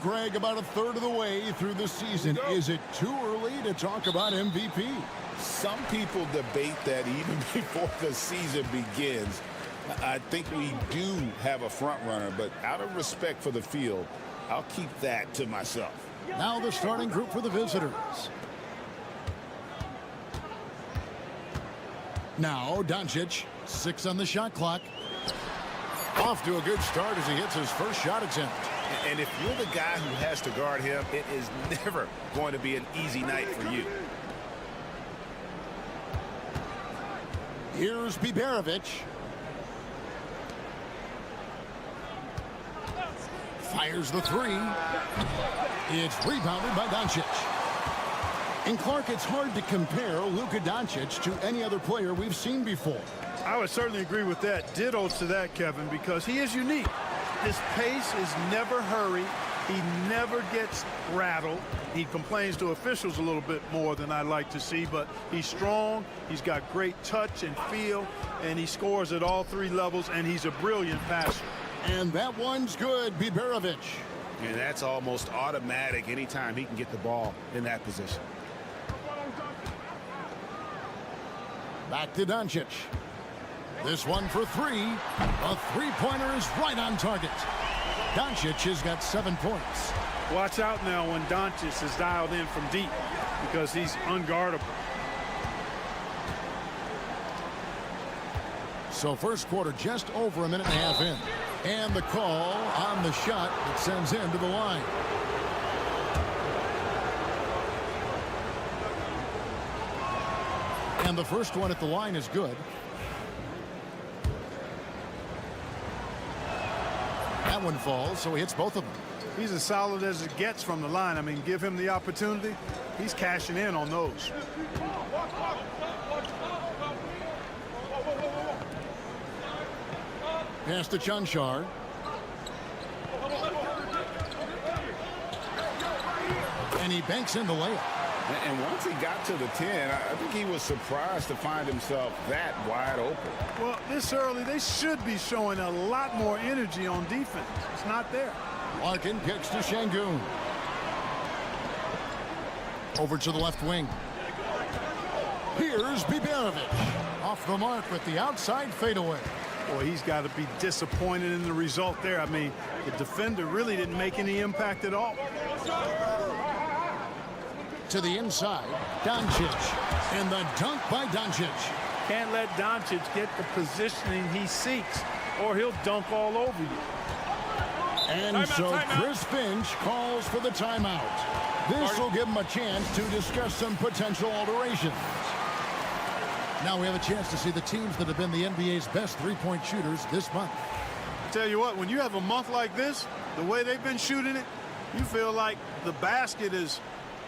Greg, about a third of the way through the season. Is it too early to talk about MVP? Some people debate that even before the season begins. I think we do have a front runner, but out of respect for the field, I'll keep that to myself. Now the starting group for the visitors. Now Doncic, 6 on the shot clock. Off to a good start as he hits his first shot attempt. And if you're the guy who has to guard him, it is never going to be an easy night for you. Here's Biberovic. Fires the three. It's rebounded by Doncic. And Clark, it's hard to compare Luka Doncic to any other player we've seen before. I would certainly agree with that. Ditto to that, Kevin, because he is unique. His pace is never hurried. He never gets rattled. He complains to officials a little bit more than I'd like to see, but he's strong. He's got great touch and feel, and he scores at all three levels, and he's a brilliant passer. And that one's good, Biberovic. And that's almost automatic anytime he can get the ball in that position. Back to Doncic. This one for three. A three-pointer is right on target. Doncic has got 7 points. Watch out now when Doncic is dialed in from deep because he's unguardable. So first quarter just over a minute and a half in. And the call on the shot that sends him to the line. And the first one at the line is good. That one falls, so he hits both of them. He's as solid as it gets from the line. I mean, give him the opportunity. He's cashing in on those. Pass to Chanchar. And he banks in the layup. And once he got to the 10, I think he was surprised to find himself that wide open. Well, this early, they should be showing a lot more energy on defense. It's not there. Larkin kicks to Şengün. Over to the left wing. Here's Biberovic. Off the mark with the outside fadeaway. Boy, he's got to be disappointed in the result there. I mean, the defender really didn't make any impact at all. To the inside, Doncic. And the dunk by Doncic. Can't let Doncic get the positioning he seeks, or he'll dunk all over you. And so Chris Finch calls for the timeout. This will give him a chance to discuss some potential alterations. Now we have a chance to see the teams that have been the NBA's best three-point shooters this month. I tell you what, when you have a month like this, the way they've been shooting it, you feel like the basket is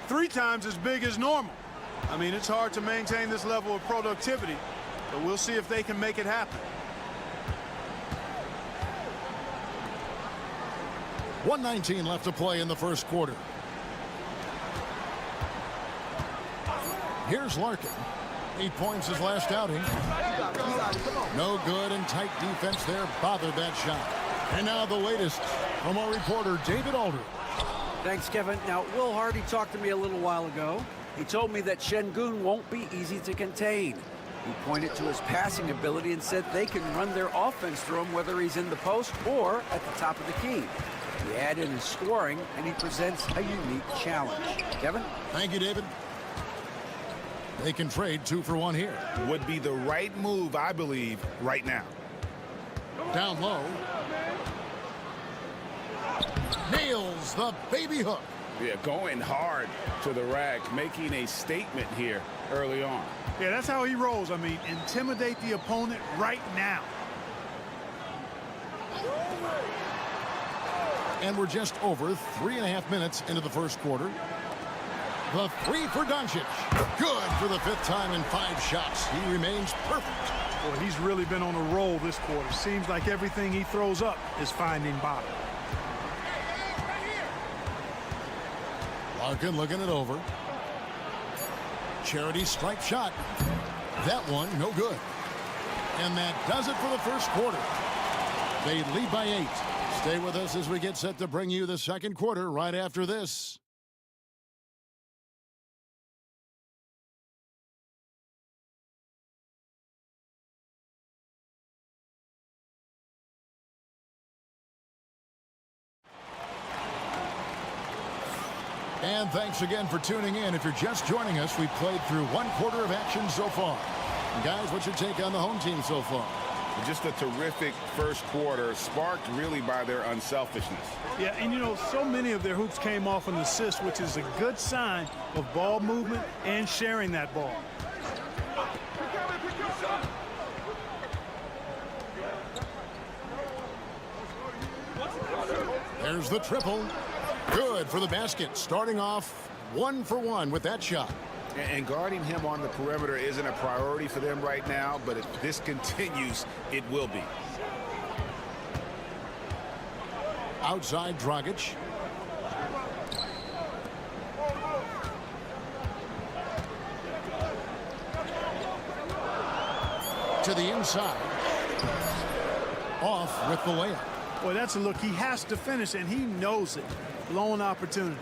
3 times as big as normal. I mean, it's hard to maintain this level of productivity, but we'll see if they can make it happen. 1:19 left to play in the first quarter. Here's Larkin. 8 points his last outing. No good, and tight defense there bothered that shot. And now the latest from our reporter, David Aldridge. Thanks, Kevin. Now, Will Hardy talked to me a little while ago. He told me that Şengün won't be easy to contain. He pointed to his passing ability and said they can run their offense through him whether he's in the post or at the top of the key. He added his scoring, and he presents a unique challenge. Kevin? Thank you, David. They can trade 2 for 1 here. Would be the right move, I believe, right now. Down low. Nails the baby hook. Yeah, going hard to the rack, making a statement here early on. Yeah, that's how he rolls. I mean, intimidate the opponent right now. And we're just over 3.5 minutes into the first quarter. The 3 for Doncic. Good for the 5th time in 5 shots. He remains perfect. Well, he's really been on a roll this quarter. Seems like everything he throws up is finding bottom. Larkin looking it over. Charity stripe shot. That one no good. And that does it for the first quarter. They lead by 8. Stay with us as we get set to bring you the second quarter right after this. And thanks again for tuning in. If you're just joining us, we played through one quarter of action so far. And guys, what's your take on the home team so far? Just a terrific first quarter, sparked really by their unselfishness. Yeah, and you know, so many of their hoops came off an assist, which is a good sign of ball movement and sharing that ball. There's the triple. Good for the basket. Starting off 1 for 1 with that shot. And guarding him on the perimeter isn't a priority for them right now, but if this continues, it will be. Outside Dragic. To the inside. Off with the layup. Boy, that's a look he has to finish, and he knows it. Lone opportunity.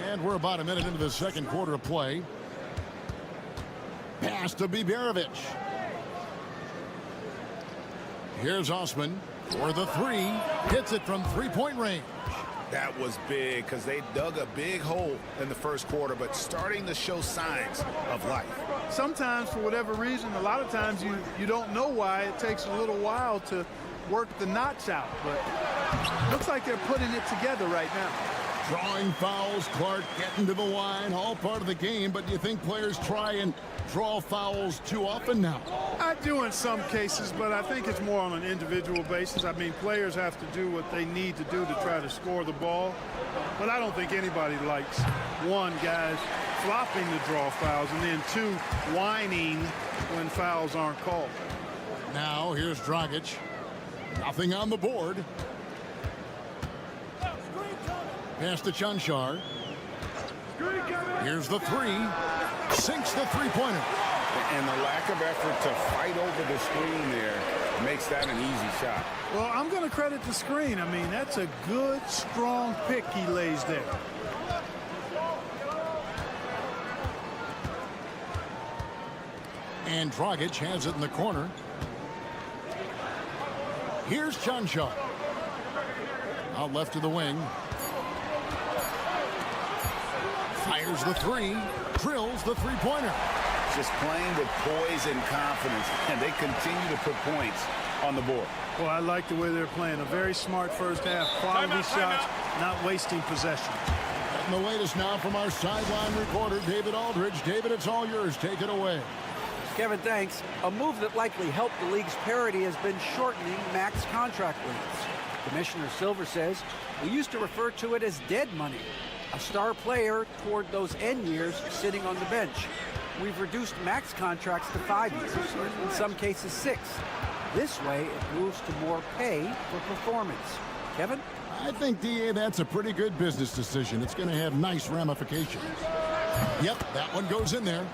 And we're about a minute into the second quarter of play. Pass to Biberovic. Here's Osman for the three. Hits it from three-point range. That was big because they dug a big hole in the first quarter, but starting to show signs of life. Sometimes, for whatever reason, a lot of times you don't know why. It takes a little while to work the knots out, but looks like they're putting it together right now. Drawing fouls, Clark getting to the line, all part of the game, but do you think players try and draw fouls too often now? I do in some cases, but I think it's more on an individual basis. I mean, players have to do what they need to do to try to score the ball, but I don't think anybody likes, one, guys flopping to draw fouls, and then two, whining when fouls aren't called. Now here's Dragic. Nothing on the board. Pass to Chanchar. Here's the three. Sinks the three-pointer. And the lack of effort to fight over the screen there makes that an easy shot. Well, I'm going to credit the screen. I mean, that's a good, strong pick he lays there. And Dragic has it in the corner. Here's Chanchar. Out left to the wing. Fires the three. Drills the three-pointer. Just playing with poise and confidence, and they continue to put points on the board. Well, I like the way they're playing. A very smart first half. Quality shots, not wasting possession. And the latest now from our sideline reporter, David Aldridge. David, it's all yours. Take it away. Kevin, thanks. A move that likely helped the league's parity has been shortening max contract lengths. Commissioner Silver says we used to refer to it as dead money, a star player toward those end years sitting on the bench. We've reduced max contracts to 5 years, in some cases 6. This way, it moves to more pay for performance. Kevin? I think, DA, that's a pretty good business decision. It's going to have nice ramifications. Yep, that one goes in there.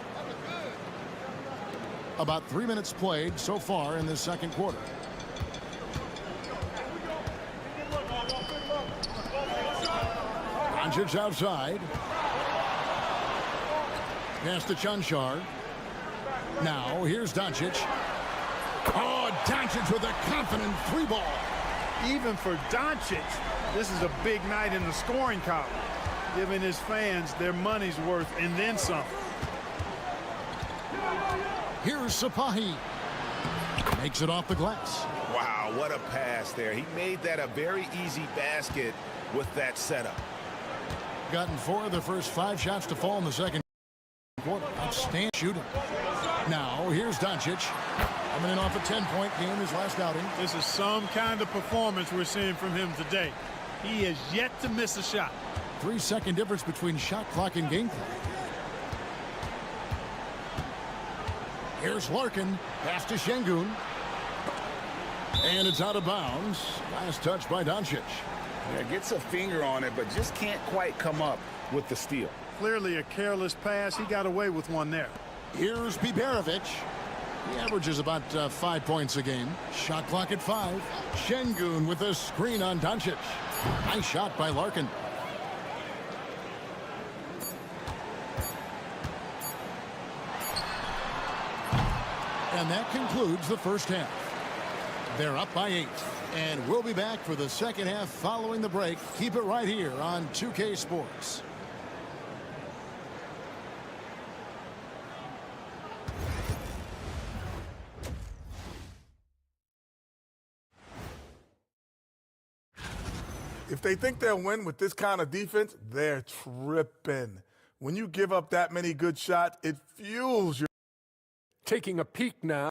About 3 minutes played so far in this second quarter. Doncic outside. Pass to Chanchar. Now, here's Doncic. Oh, Doncic with a confident three ball. Even for Doncic, this is a big night in the scoring column, giving his fans their money's worth and then some. Here's Sapahi. Makes it off the glass. Wow, what a pass there. He made that a very easy basket with that setup. Gotten 4 of the first 5 shots to fall in the second quarter. Outstanding shooting. Now, here's Doncic. Coming in off a 10-point game his last outing. This is some kind of performance we're seeing from him today. He has yet to miss a shot. 3-second difference between shot clock and game clock. Here's Larkin. Pass to Şengün. And it's out of bounds. Last touch by Doncic. Yeah, gets a finger on it, but just can't quite come up with the steal. Clearly a careless pass. He got away with one there. Here's Biberovic. He averages about 5 points a game. Shot clock at 5. Şengün with a screen on Doncic. Nice shot by Larkin. And that concludes the first half. They're up by 8. And we'll be back for the second half following the break. Keep it right here on 2K Sports. If they think they'll win with this kind of defense, they're tripping. When you give up that many good shots, it fuels your... Taking a peek now.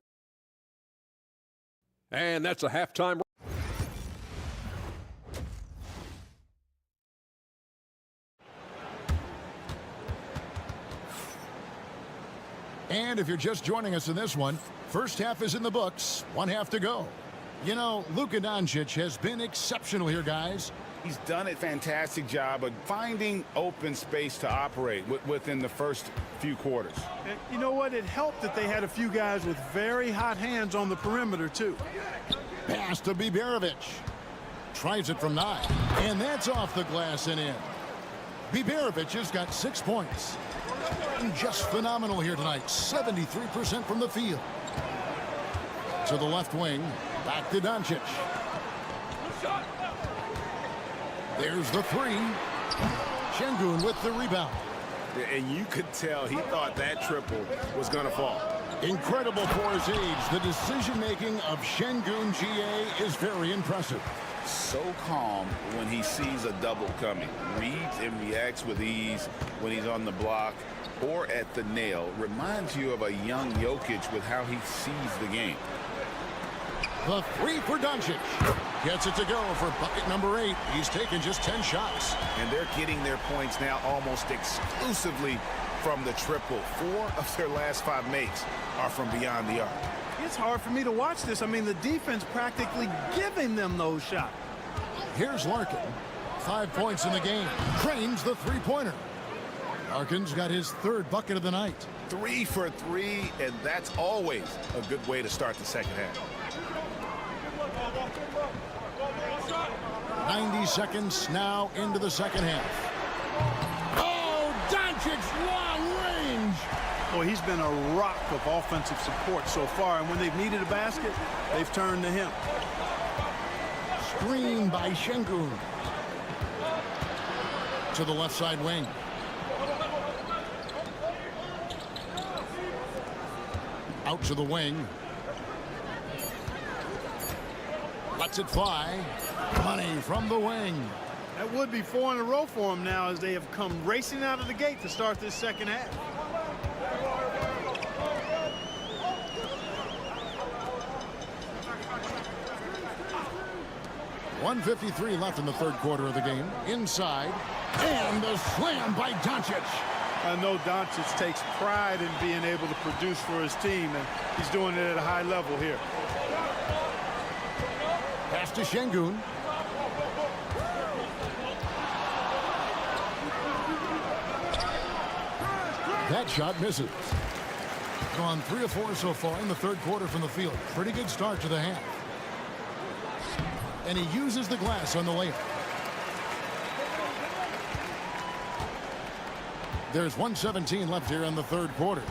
And that's a halftime. And if you're just joining us in this one, first half is in the books. 1 half to go. You know, Luka Doncic has been exceptional here, guys. He's done a fantastic job of finding open space to operate within the first few quarters. And you know what? It helped that they had a few guys with very hot hands on the perimeter, too. Pass to Biberovic. Tries it from 9. And that's off the glass and in. Biberovic has got 6 points. Just phenomenal here tonight. 73% from the field. To the left wing. Back to Doncic. There's the 3. Şengün with the rebound. And you could tell he thought that triple was going to fall. Incredible for his age. The decision-making of Şengün GA is very impressive. So calm when he sees a double coming. Reads and reacts with ease when he's on the block or at the nail. Reminds you of a young Jokic with how he sees the game. The 3 for Doncic. Gets it to go for bucket number 8. He's taken just 10 shots. And they're getting their points now almost exclusively from the triple. 4 of their last 5 makes are from beyond the arc. It's hard for me to watch this. I mean, the defense practically giving them those shots. Here's Larkin. 5 points in the game. Cranes the three-pointer. Larkin's got his 3rd bucket of the night. 3 for 3, and that's always a good way to start the second half. 90 seconds now into the second half. Oh, Doncic's long range. Boy, he's been a rock of offensive support so far, and when they've needed a basket, they've turned to him. Screen by Şengün. To the left side wing. Out to the wing. Lets it fly. Money from the wing. That would be 4 in a row for him now as they have come racing out of the gate to start this second half. .153 left in the 3rd quarter of the game. Inside. And the slam by Doncic. I know Doncic takes pride in being able to produce for his team, and he's doing it at a high level here. Pass to Şengün. That shot misses. Gone 3 of 4 so far in the 3rd quarter from the field. Pretty good start to the half. And he uses the glass on the layup. There's 1:17 left here in the 3rd quarter.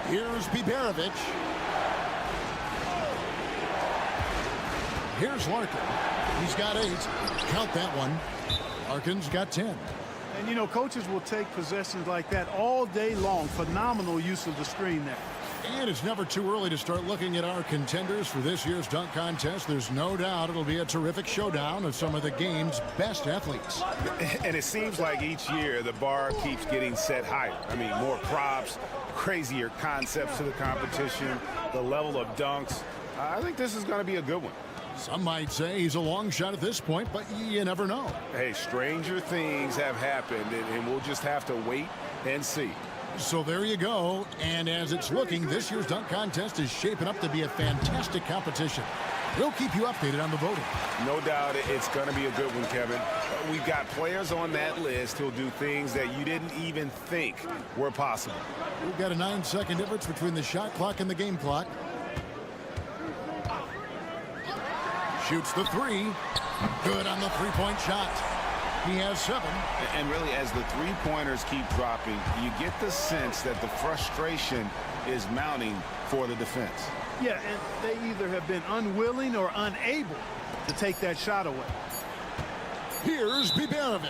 Here's Biberovic. Here's Larkin. He's got 8. Count that one. Larkin's got 10. And, you know, coaches will take possessions like that all day long. Phenomenal use of the screen there. And it's never too early to start looking at our contenders for this year's dunk contest. There's no doubt it'll be a terrific showdown of some of the game's best athletes. And it seems like each year the bar keeps getting set higher. I mean, more props, crazier concepts to the competition, the level of dunks. I think this is going to be a good one. Some might say he's a long shot at this point, but you never know. Hey, stranger things have happened, and we'll just have to wait and see. So there you go. And as it's looking, this year's dunk contest is shaping up to be a fantastic competition. We'll keep you updated on the voting. No doubt it's going to be a good one, Kevin. We've got players on that list who'll do things that you didn't even think were possible. We've got a 9-second difference between the shot clock and the game clock. Shoots the three. Good on the three-point shot. He has 7. And really, as the three-pointers keep dropping, you get the sense that the frustration is mounting for the defense. Yeah, and they either have been unwilling or unable to take that shot away. Here's Biberovic.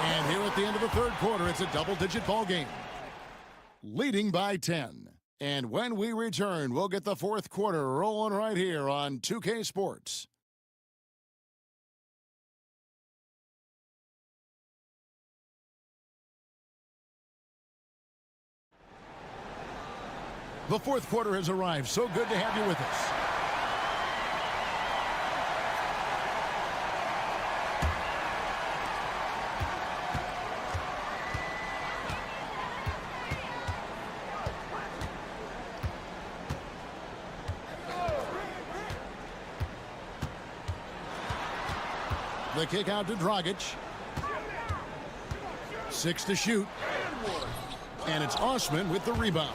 And here at the end of the third quarter, it's a double-digit ball game. Leading by 10. And when we return, we'll get the fourth quarter rolling right here on 2K Sports. The fourth quarter has arrived. So good to have you with us. The kick out to Dragic. 6 to shoot. And it's Osman with the rebound.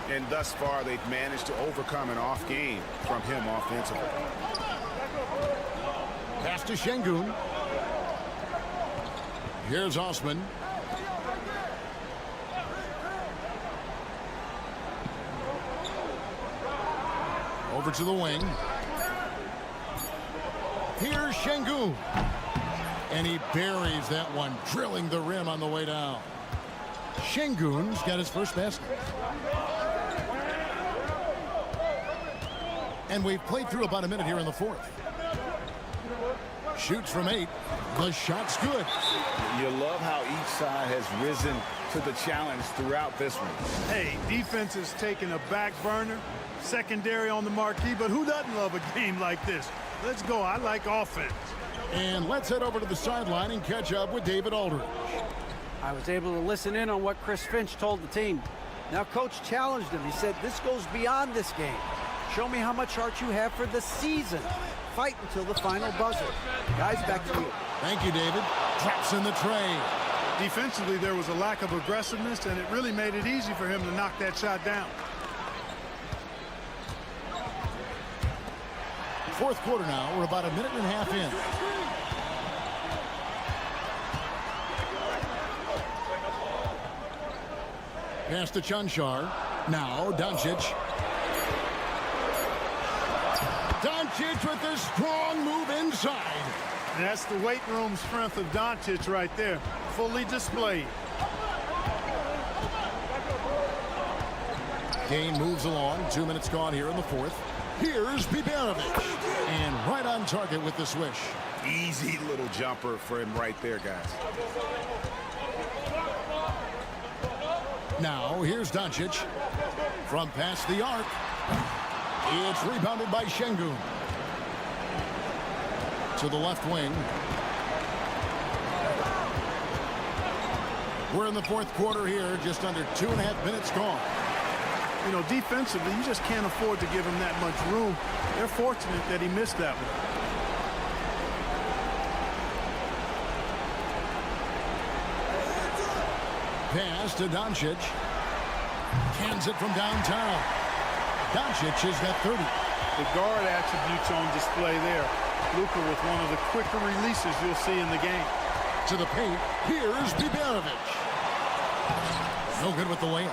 And thus far, they've managed to overcome an off game from him offensively. Pass to Şengün. Here's Osman. Over to the wing. Here's Şengün. And he buries that one, drilling the rim on the way down. Şengün's got his first basket. And we've played through about a minute here in the fourth. Shoots from 8. The shot's good. You love how each side has risen to the challenge throughout this one. Hey, defense is taking a back burner, secondary on the marquee, but who doesn't love a game like this? Let's go. I like offense. And let's head over to the sideline and catch up with David Aldridge. I was able to listen in on what Chris Finch told the team. Now, Coach challenged him. He said, this goes beyond this game. Show me how much heart you have for the season. Fight until the final buzzer. Guys, back to you. Thank you, David. Drops in the tray. Defensively, there was a lack of aggressiveness, and it really made it easy for him to knock that shot down. Fourth quarter now. We're about a minute and a half in. Pass to Cancar. Now Doncic. Doncic with a strong move inside. And that's the weight room strength of Doncic right there. Fully displayed. Game moves along. 2 minutes gone here in the fourth. Here's Biberovic. And right on target with the swish. Easy little jumper for him right there, guys. Now, here's Doncic. From past the arc. It's rebounded by Şengün. To the left wing. We're in the fourth quarter here. Just under 2.5 minutes gone. You know, defensively, you just can't afford to give him that much room. They're fortunate that he missed that one. Pass to Doncic. Cans it from downtown. Doncic has got 30. The guard attributes on display there. Luka with one of the quicker releases you'll see in the game. To the paint. Here's Biberovic. No good with the layup.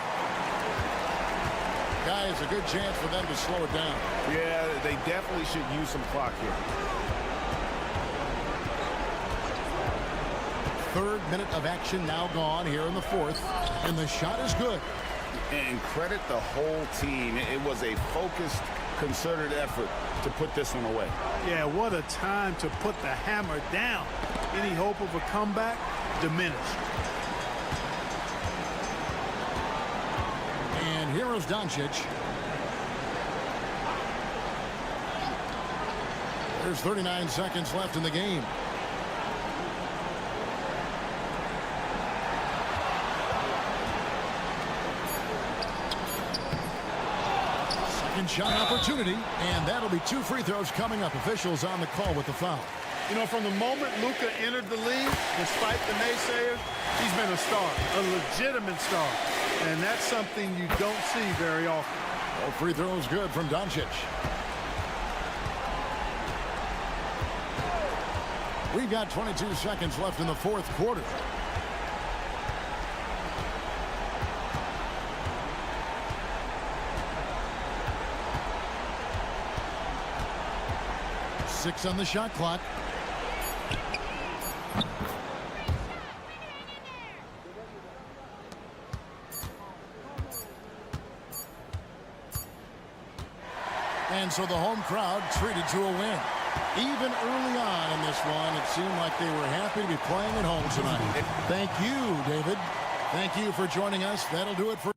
Guys, a good chance for them to slow it down. Yeah, they definitely should use some clock here. Third minute of action now gone here in the fourth. And the shot is good. And credit the whole team. It was a focused, concerted effort to put this one away. Yeah, what a time to put the hammer down. Any hope of a comeback? Diminished. Here is Doncic. There's 39 seconds left in the game. Second shot opportunity, and that'll be 2 free throws coming up. Officials on the call with the foul. You know, from the moment Luka entered the league, despite the naysayers, he's been a star, a legitimate star. And that's something you don't see very often. All free throws good from Doncic. We've got 22 seconds left in the fourth quarter. Six on the shot clock. And so the home crowd treated to a win. Even early on in this one, it seemed like they were happy to be playing at home tonight. Thank you, David. Thank you for joining us. That'll do it for...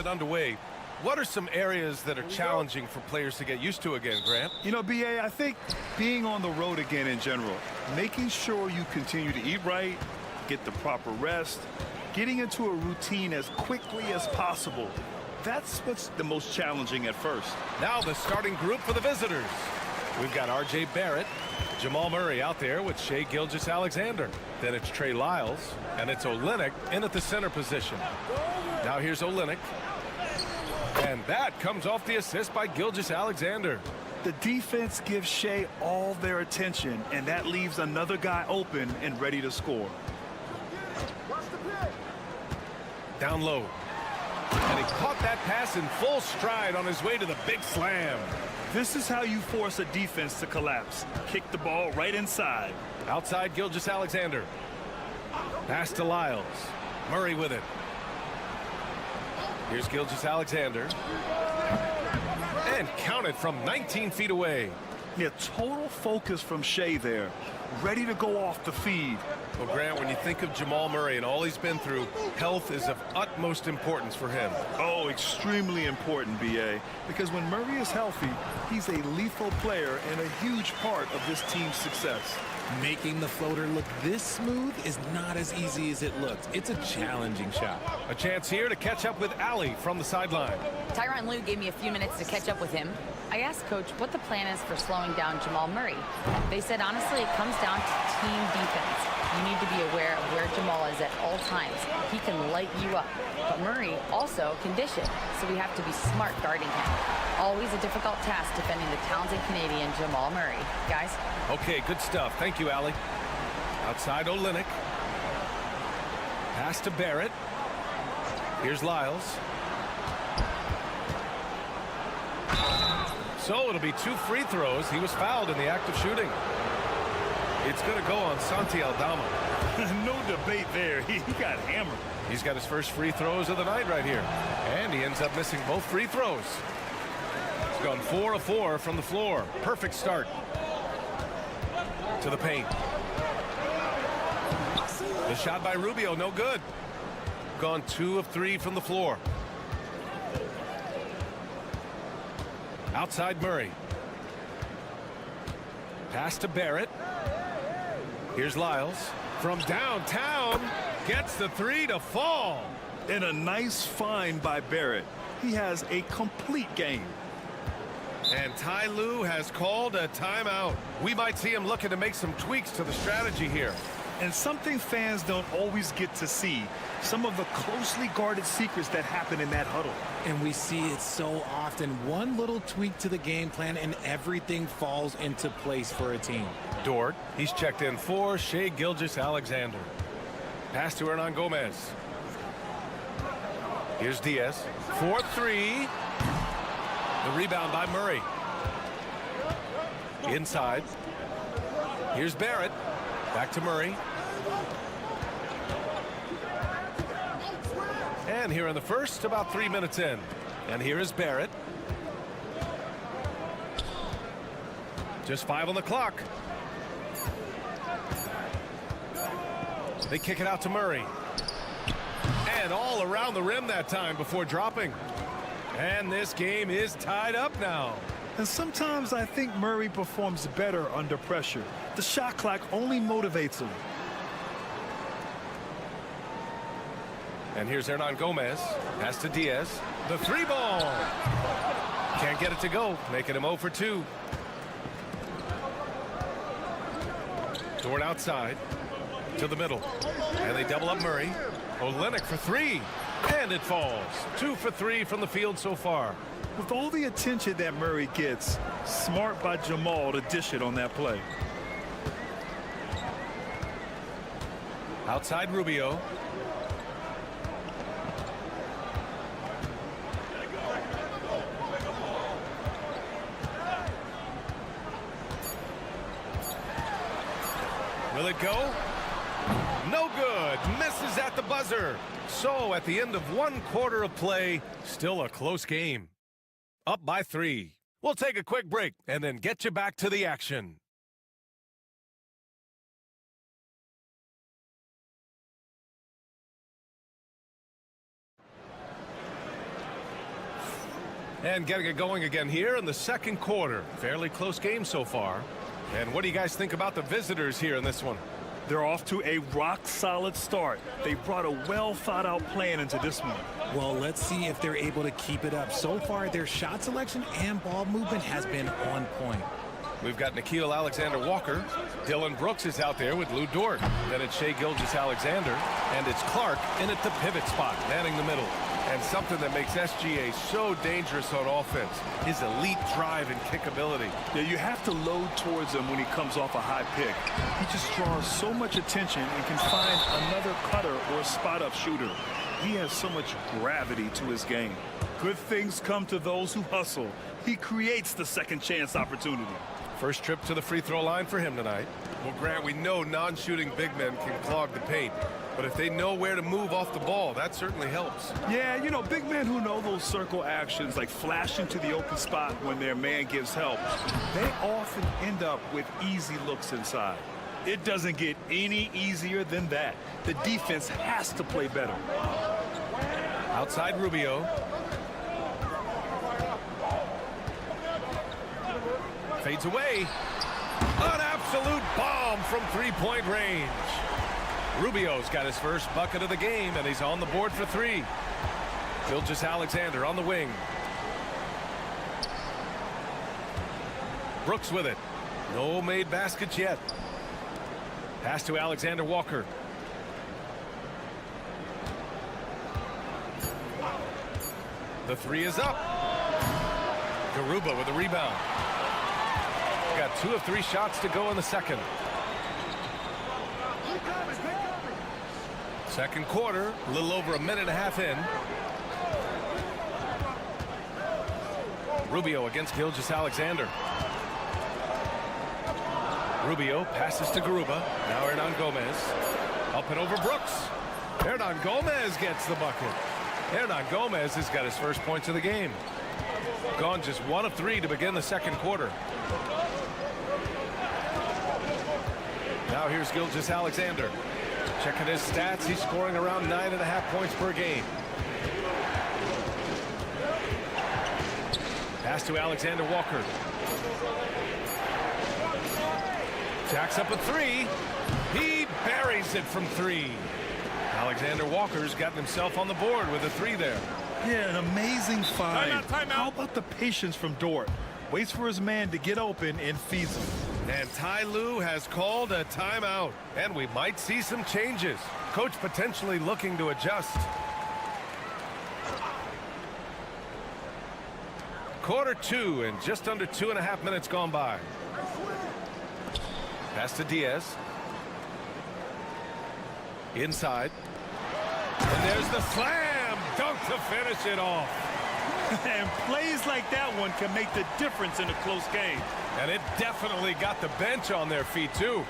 Underway. What are some areas that are challenging for players to get used to again, Grant? You know, BA, I think being on the road again in general, making sure you continue to eat right, get the proper rest, getting into a routine as quickly as possible. That's what's the most challenging at first. Now the starting group for the visitors. We've got R.J. Barrett, Jamal Murray out there with Shai Gilgeous-Alexander. Then it's Trey Lyles, and it's Olynyk in at the center position. Now here's Olynyk. And that comes off the assist by Gilgeous-Alexander. The defense gives Shai all their attention, and that leaves another guy open and ready to score. Down low. And he caught that pass in full stride on his way to the big slam. This is how you force a defense to collapse. Kick the ball right inside. Outside Gilgeous-Alexander. Pass to Lyles. Murray with it. Here's Gilgeous-Alexander. And counted from 19 feet away. Yeah, total focus from Shai there. Ready to go off the feed. Well, Grant, when you think of Jamal Murray and all he's been through, health is of utmost importance for him. Oh, extremely important, BA. Because when Murray is healthy, he's a lethal player and a huge part of this team's success. Making the floater look this smooth is not as easy as it looks. It's a challenging shot. A chance here to catch up with Ali from the sideline. Tyronn Lue gave me a few minutes to catch up with him. I asked Coach what the plan is for slowing down Jamal Murray. They said, honestly, it comes down to team defense. You need to be aware of where Jamal is at all times. He can light you up. But Murray also can dish it, so we have to be smart guarding him. Always a difficult task defending the talented Canadian Jamal Murray. Guys? Okay, good stuff. Thank you, Allie. Outside Olynyk. Pass to Barrett. Here's Lyles. So it'll be 2 free throws. He was fouled in the act of shooting. It's going to go on Santi Aldama. No debate there. He got hammered. He's got his first free throws of the night right here. And he ends up missing both free throws. He's gone 4 of 4 from the floor. Perfect start. To the paint. The shot by Rubio, no good. Gone 2 of 3 from the floor. Outside Murray. Pass to Barrett. Here's Lyles. From downtown, gets the 3 to fall. And a nice find by Barrett. He has a complete game. And Ty Lue has called a timeout. We might see him looking to make some tweaks to the strategy here. And something fans don't always get to see, some of the closely guarded secrets that happen in that huddle. And we see it so often. One little tweak to the game plan and everything falls into place for a team. Dort, he's checked in for Shai Gilgeous-Alexander. Pass to Hernan Gomez. Here's Diaz. 4-3. The rebound by Murray. Inside. Here's Barrett. Back to Murray. And here in the first, about 3 minutes in. And here is Barrett. Just 5 on the clock. They kick it out to Murray. And all around the rim that time before dropping. And this game is tied up now. And sometimes I think Murray performs better under pressure. The shot clock only motivates him. And here's Hernan Gomez. Pass to Diaz. The 3 ball. Can't get it to go. Making him 0 for 2. Dort outside. To the middle. And they double up Murray. Olynyk for 3. And it falls. 2 for 3 from the field so far. With all the attention that Murray gets, smart by Jamal to dish it on that play. Outside Rubio. Will it go? No good. Misses at the buzzer. So at the end of 1 quarter of play, still a close game. Up by 3. We'll take a quick break and then get you back to the action. And getting it going again here in the second quarter. Fairly close game so far. And what do you guys think about the visitors here in this one? They're off to a rock-solid start. They brought a well-thought-out plan into this one. Well, let's see if they're able to keep it up. So far, their shot selection and ball movement has been on point. We've got Nickeil Alexander-Walker. Dillon Brooks is out there with Lou Dort. Then it's Shai Gilgeous-Alexander. And it's Clark in at the pivot spot, manning the middle. And something that makes SGA so dangerous on offense, his elite drive and kickability. Yeah, you have to load towards him when he comes off a high pick. He just draws so much attention and can find another cutter or spot-up shooter. He has so much gravity to his game. Good things come to those who hustle. He creates the second chance opportunity. First trip to the free throw line for him tonight. Well, Grant, we know non-shooting big men can clog the paint. But if they know where to move off the ball, that certainly helps. Yeah, you know, big men who know those circle actions, like flashing to the open spot when their man gives help, they often end up with easy looks inside. It doesn't get any easier than that. The defense has to play better. Outside Rubio. Fades away. An absolute bomb from three-point range. Rubio's got his first bucket of the game, and he's on the board for 3. Gilgeous-Alexander on the wing. Brooks with it. No made baskets yet. Pass to Alexander Walker. The three is up. Garuba with a rebound. Got 2 of 3 shots to go in the second. Second quarter, a little over a minute and a half in. Rubio against Gilgeous-Alexander. Rubio passes to Garuba. Now Hernan Gomez. Up and over Brooks. Hernan Gomez gets the bucket. Hernan Gomez has got his first points of the game. Gone just 1 of 3 to begin the second quarter. Now here's Gilgeous-Alexander. Checking his stats, he's scoring around 9.5 points per game. Pass to Alexander Walker. Jacks up a 3. He buries it from 3. Alexander Walker's gotten himself on the board with a 3 there. Yeah, an amazing find. Timeout. How about the patience from Dort? Waits for his man to get open and feeds him. And Ty Lue has called a timeout. And we might see some changes. Coach potentially looking to adjust. Quarter 2 and just under 2.5 minutes gone by. Pass to Diaz. Inside. And there's the slam dunk to finish it off. And plays like that one can make the difference in a close game. And it definitely got the bench on their feet, too.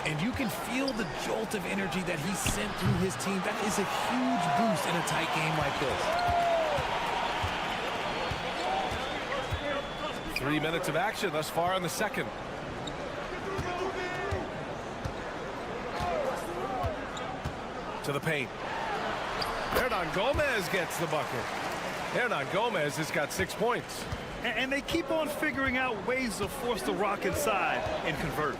And you can feel the jolt of energy that he sent through his team. That is a huge boost in a tight game like this. 3 minutes of action thus far in the second. To the paint. Hernan Gomez gets the bucket. Hernan Gomez has got 6 points. And they keep on figuring out ways to force the Rock inside and convert.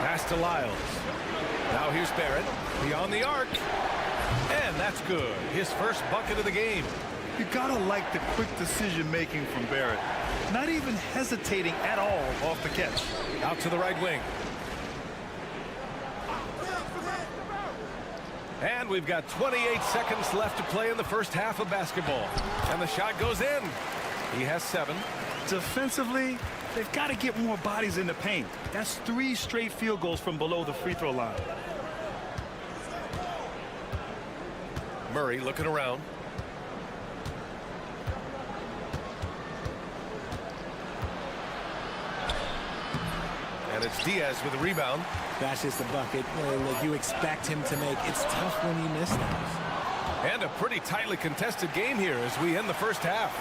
Pass to Lyles. Now here's Barrett. Beyond the arc. And that's good. His first bucket of the game. You gotta like the quick decision making from Barrett. Not even hesitating at all off the catch. Out to the right wing. And we've got 28 seconds left to play in the first half of basketball. And the shot goes in. He has 7. Defensively, they've got to get more bodies in the paint. That's 3 straight field goals from below the free throw line. Murray looking around. And it's Diaz with the rebound. That's just a bucket like you expect him to make. It's tough when you miss those. And a pretty tightly contested game here as we end the first half.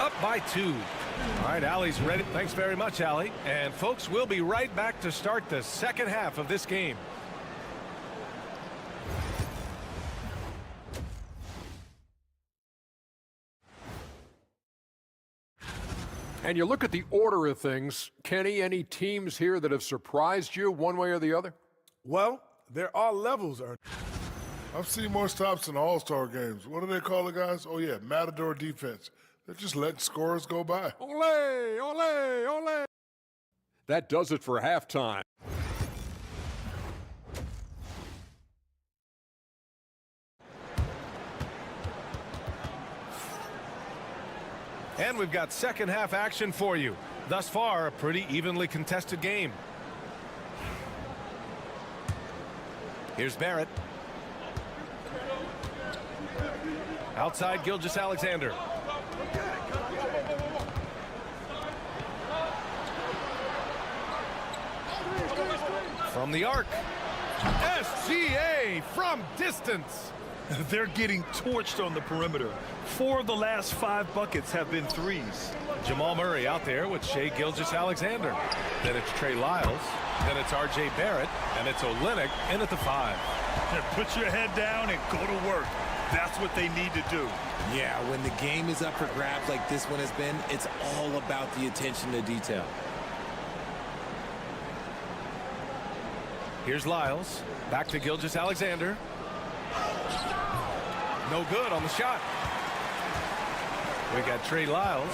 Up by 2. All right, Allie's ready. Thanks very much, Allie. And folks, we'll be right back to start the second half of this game. And you look at the order of things, Kenny, any teams here that have surprised you one way or the other? Well, there are levels. I've seen more stops in All-Star games. What do they call it, guys? Oh, yeah, Matador defense. They're just letting scorers go by. Ole, ole, ole. That does it for halftime. And we've got second half action for you. Thus far, a pretty evenly contested game. Here's Barrett. Outside Gilgeous-Alexander. From the arc. SGA from distance. They're getting torched on the perimeter. 4 of the last 5 buckets have been threes. Jamal Murray out there with Shai Gilgeous-Alexander. Then it's Trey Lyles. Then it's R.J. Barrett. And it's Olynyk in at the 5. Put your head down and go to work. That's what they need to do. Yeah, when the game is up for grabs like this one has been, it's all about the attention to detail. Here's Lyles. Back to Gilgeous-Alexander. No good on the shot. We got Trey Lyles.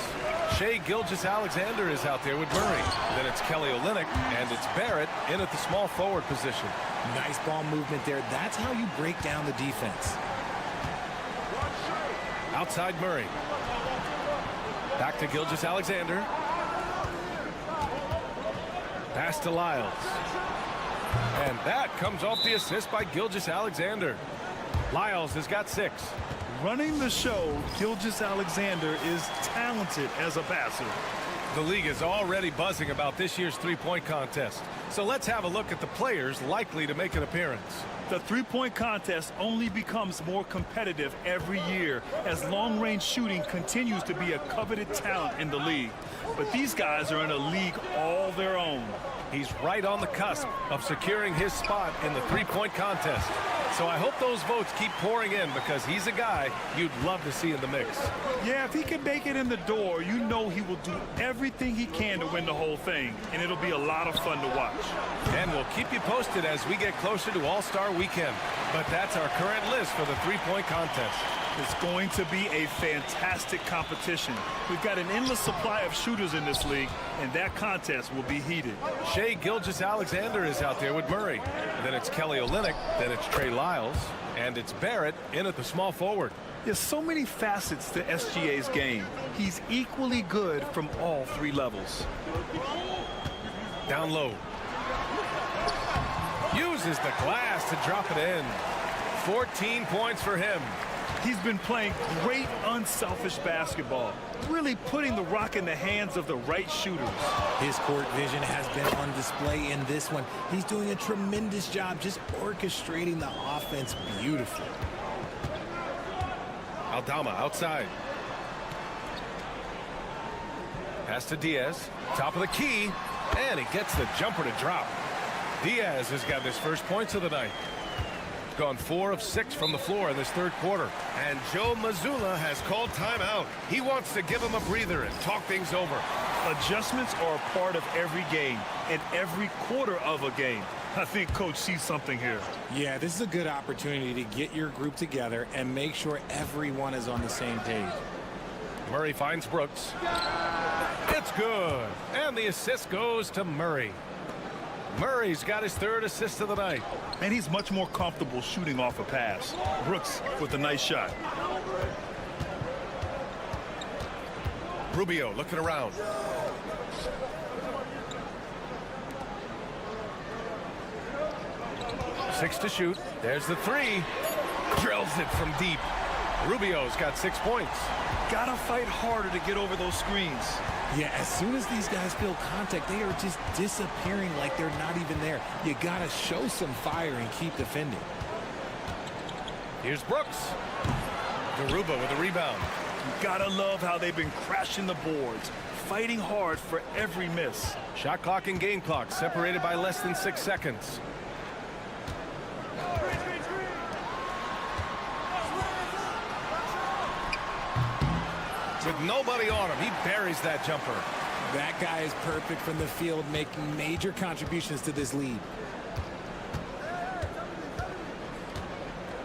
Shai Gilgeous-Alexander is out there with Murray. Then it's Kelly Olynyk, and it's Barrett in at the small forward position. Nice ball movement there. That's how you break down the defense. Outside Murray. Back to Gilgeous-Alexander. Pass to Lyles. And that comes off the assist by Gilgeous-Alexander. Lyles has got 6. Running the show, Gilgeous-Alexander is talented as a passer. The league is already buzzing about this year's three-point contest. So let's have a look at the players likely to make an appearance. The three-point contest only becomes more competitive every year as long-range shooting continues to be a coveted talent in the league. But these guys are in a league all their own. He's right on the cusp of securing his spot in the three-point contest. So I hope those votes keep pouring in because he's a guy you'd love to see in the mix. Yeah, if he can make it in the door, you know he will do everything he can to win the whole thing, and it'll be a lot of fun to watch. And we'll keep you posted as we get closer to All-Star Weekend. But that's our current list for the three-point contest. It's going to be a fantastic competition. We've got an endless supply of shooters in this league, and that contest will be heated. Shai Gilgeous-Alexander is out there with Murray. Then it's Kelly Olynyk. Then it's Trey Lyles. And it's Barrett in at the small forward. There's so many facets to SGA's game. He's equally good from all 3 levels. Down low. Uses the glass to drop it in. 14 points for him. He's been playing great unselfish basketball, really putting the rock in the hands of the right shooters. His court vision has been on display in this one. He's doing a tremendous job just orchestrating the offense beautifully. Aldama outside. Pass to Diaz. Top of the key. And he gets the jumper to drop. Diaz has got his first points of the night. Gone 4 of 6 from the floor in this third quarter. And Joe Mazzulla has called timeout. He wants to give him a breather and talk things over. Adjustments are a part of every game and every quarter of a game. I think Coach sees something here. Yeah, this is a good opportunity to get your group together and make sure everyone is on the same page. Murray finds Brooks. It's good. And the assist goes to Murray. Murray's got his 3rd assist of the night. And he's much more comfortable shooting off a pass. Brooks with a nice shot. Rubio looking around. Six to shoot. There's the 3. Drills it from deep. Rubio's got 6 points. Gotta fight harder to get over those screens. Yeah, as soon as these guys feel contact, they are just disappearing like they're not even there. You gotta show some fire and keep defending. Here's Brooks. Garuba with a rebound. You gotta love how they've been crashing the boards, fighting hard for every miss. Shot clock and game clock separated by less than 6 seconds. With nobody on him, he buries that jumper. That guy is perfect from the field, making major contributions to this lead.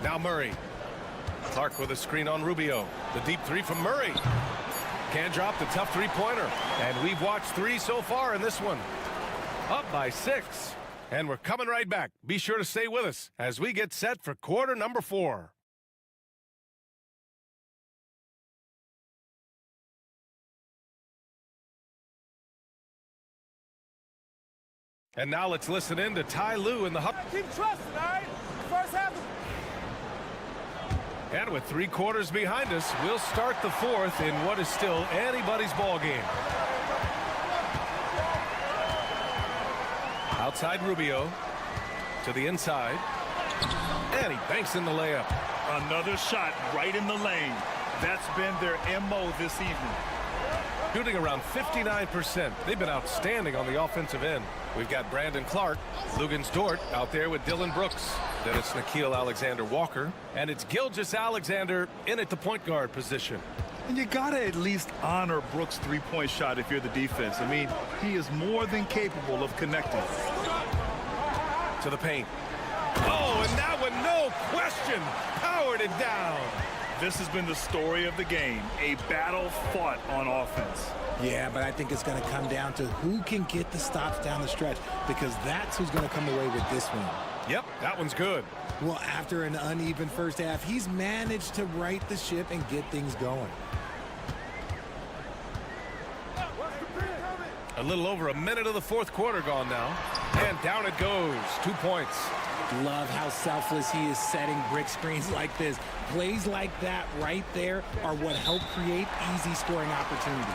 Now Murray. Clark with a screen on Rubio. The deep 3 from Murray. Can't drop the tough three-pointer. And we've watched 3 so far in this one. Up by 6. And we're coming right back. Be sure to stay with us as we get set for quarter number 4. And now let's listen in to Ty Lue in the hub. Keep trusting, all right? First half. And with 3 quarters behind us, we'll start the 4th in what is still anybody's ball game. Outside Rubio to the inside. And he banks in the layup. Another shot right in the lane. That's been their MO this evening. Shooting around 59%. They've been outstanding on the offensive end. We've got Brandon Clark, Lugens Dort out there with Dylan Brooks. Then it's Nickeil Alexander-Walker. And it's Gilgeous-Alexander in at the point guard position. And you got to at least honor Brooks' three-point shot if you're the defense. I mean, he is more than capable of connecting. To the paint. Oh, and that one, no question, powered it down. This has been the story of the game, a battle fought on offense. Yeah, but I think it's going to come down to who can get the stops down the stretch, because that's who's going to come away with this one. Yep, that one's good. Well, after an uneven first half, he's managed to right the ship and get things going. A little over a minute of the fourth quarter gone now. And down it goes. 2 points. Love how selfless he is setting brick screens like this. Plays like that right there are what help create easy scoring opportunities.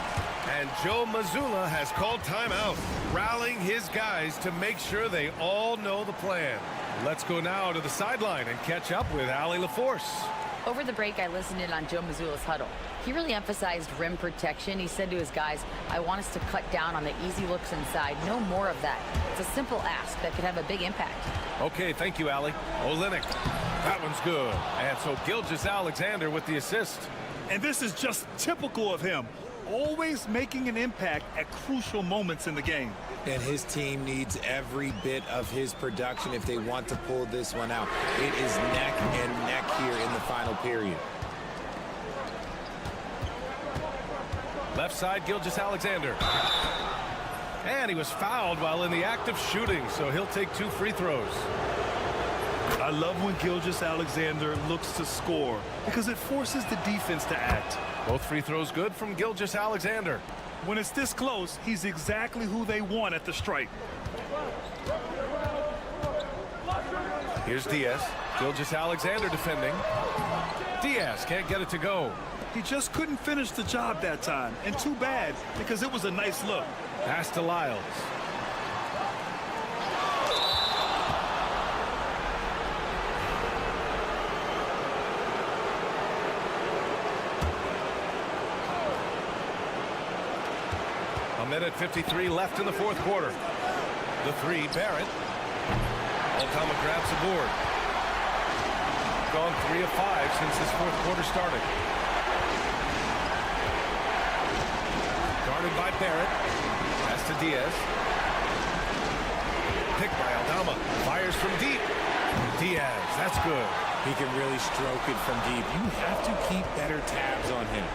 And Joe Mazzulla has called timeout, rallying his guys to make sure they all know the plan. Let's go now to the sideline and catch up with Allie LaForce. Over the break, I listened in on Joe Mazzulla's huddle. He really emphasized rim protection. He said to his guys, I want us to cut down on the easy looks inside. No more of that. It's a simple ask that could have a big impact. Okay, thank you, Allie. Olynyk. That one's good. And so Gilgeous-Alexander with the assist. And this is just typical of him. Always making an impact at crucial moments in the game. And his team needs every bit of his production if they want to pull this one out. It is neck and neck here in the final period. Left side, Gilgeous-Alexander. And he was fouled while in the act of shooting, so he'll take 2 free throws. I love when Gilgeous-Alexander looks to score because it forces the defense to act. Both free throws good from Gilgeous-Alexander. When it's this close, he's exactly who they want at the stripe. Here's Diaz. Gilgeous-Alexander defending. Diaz can't get it to go. He just couldn't finish the job that time, and too bad because it was a nice look. Pass to Lyles. Minute 53 left in the fourth quarter. The three, Barrett. Altama grabs the board. Gone 3 of 5 since this fourth quarter started. Guarded by Barrett. Pass to Diaz. Picked by Aldama. Fires from deep. Diaz, that's good. He can really stroke it from deep. You have to keep better tabs on him.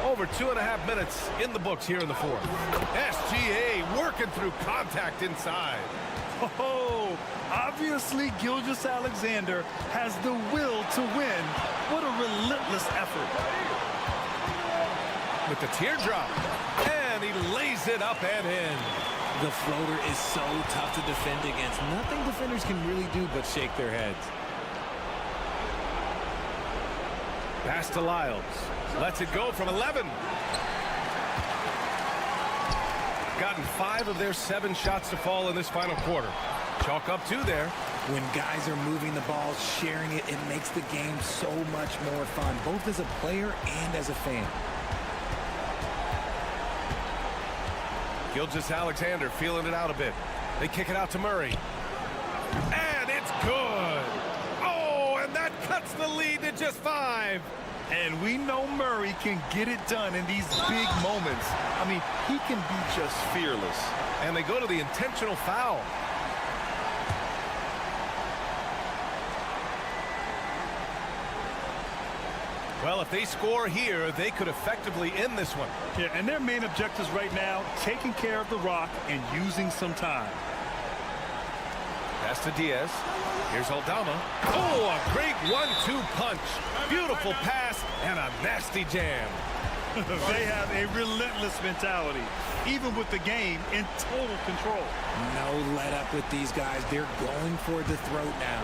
Over 2.5 minutes in the books here in the fourth. SGA working through contact inside. Oh, obviously Gilgeous-Alexander has the will to win. What a relentless effort. With the teardrop. And he lays it up and in. The floater is so tough to defend against. Nothing defenders can really do but shake their heads. Pass to Lyles. Lets it go from 11. Gotten 5 of their 7 shots to fall in this final quarter. Chalk up 2 there. When guys are moving the ball, sharing it, it makes the game so much more fun, both as a player and as a fan. Gilgeous-Alexander feeling it out a bit. They kick it out to Murray. And it's good. Oh, and that cuts the lead to just 5. And we know Murray can get it done in these big moments. I mean, he can be just fearless. And they go to the intentional foul. Well, if they score here, they could effectively end this one. Yeah, and their main objectives right now, taking care of the rock and using some time. Pass to Diaz. Here's Aldama. Oh, a great 1-2 punch. Beautiful pass and a nasty jam. They have a relentless mentality, even with the game in total control. No let up with these guys. They're going for the throat now.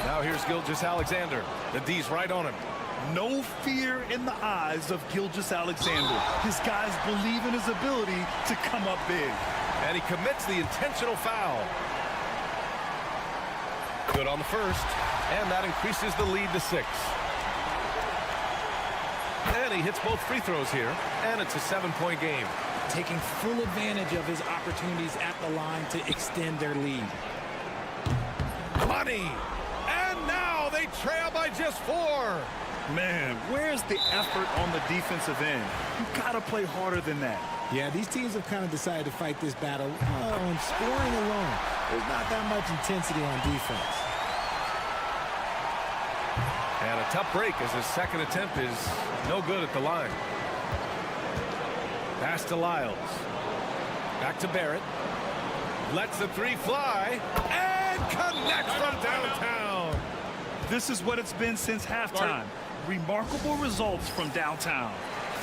Now here's Gilgeous-Alexander. The D's right on him. No fear in the eyes of Gilgeous-Alexander. His guys believe in his ability to come up big. And he commits the intentional foul. Good on the first. And that increases the lead to 6. And he hits both free throws here. And it's a 7-point game. Taking full advantage of his opportunities at the line to extend their lead. Money. And now they trail by just 4. Man, where's the effort on the defensive end? You gotta play harder than that. Yeah, these teams have kind of decided to fight this battle on scoring alone. There's not that much intensity on defense. And a tough break as his second attempt is no good at the line. Pass to Lyles. Back to Barrett. Lets the three fly and connects from downtown. This is what it's been since halftime. Remarkable results from downtown.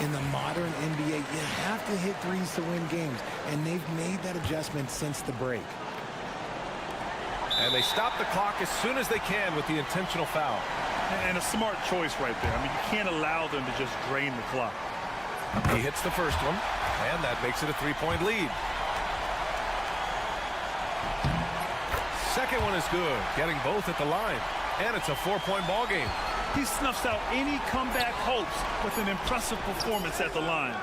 In the modern NBA, you have to hit threes to win games, and they've made that adjustment since the break. And they stop the clock as soon as they can with the intentional foul. And a smart choice right there. I mean, you can't allow them to just drain the clock. He hits the first one, and that makes it a three-point lead. Second one is good, getting both at the line. And it's a 4-point ball game. He snuffs out any comeback hopes with an impressive performance at the line.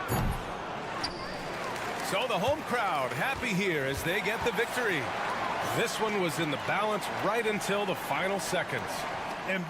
So the home crowd happy here as they get the victory. This one was in the balance right until the final seconds. And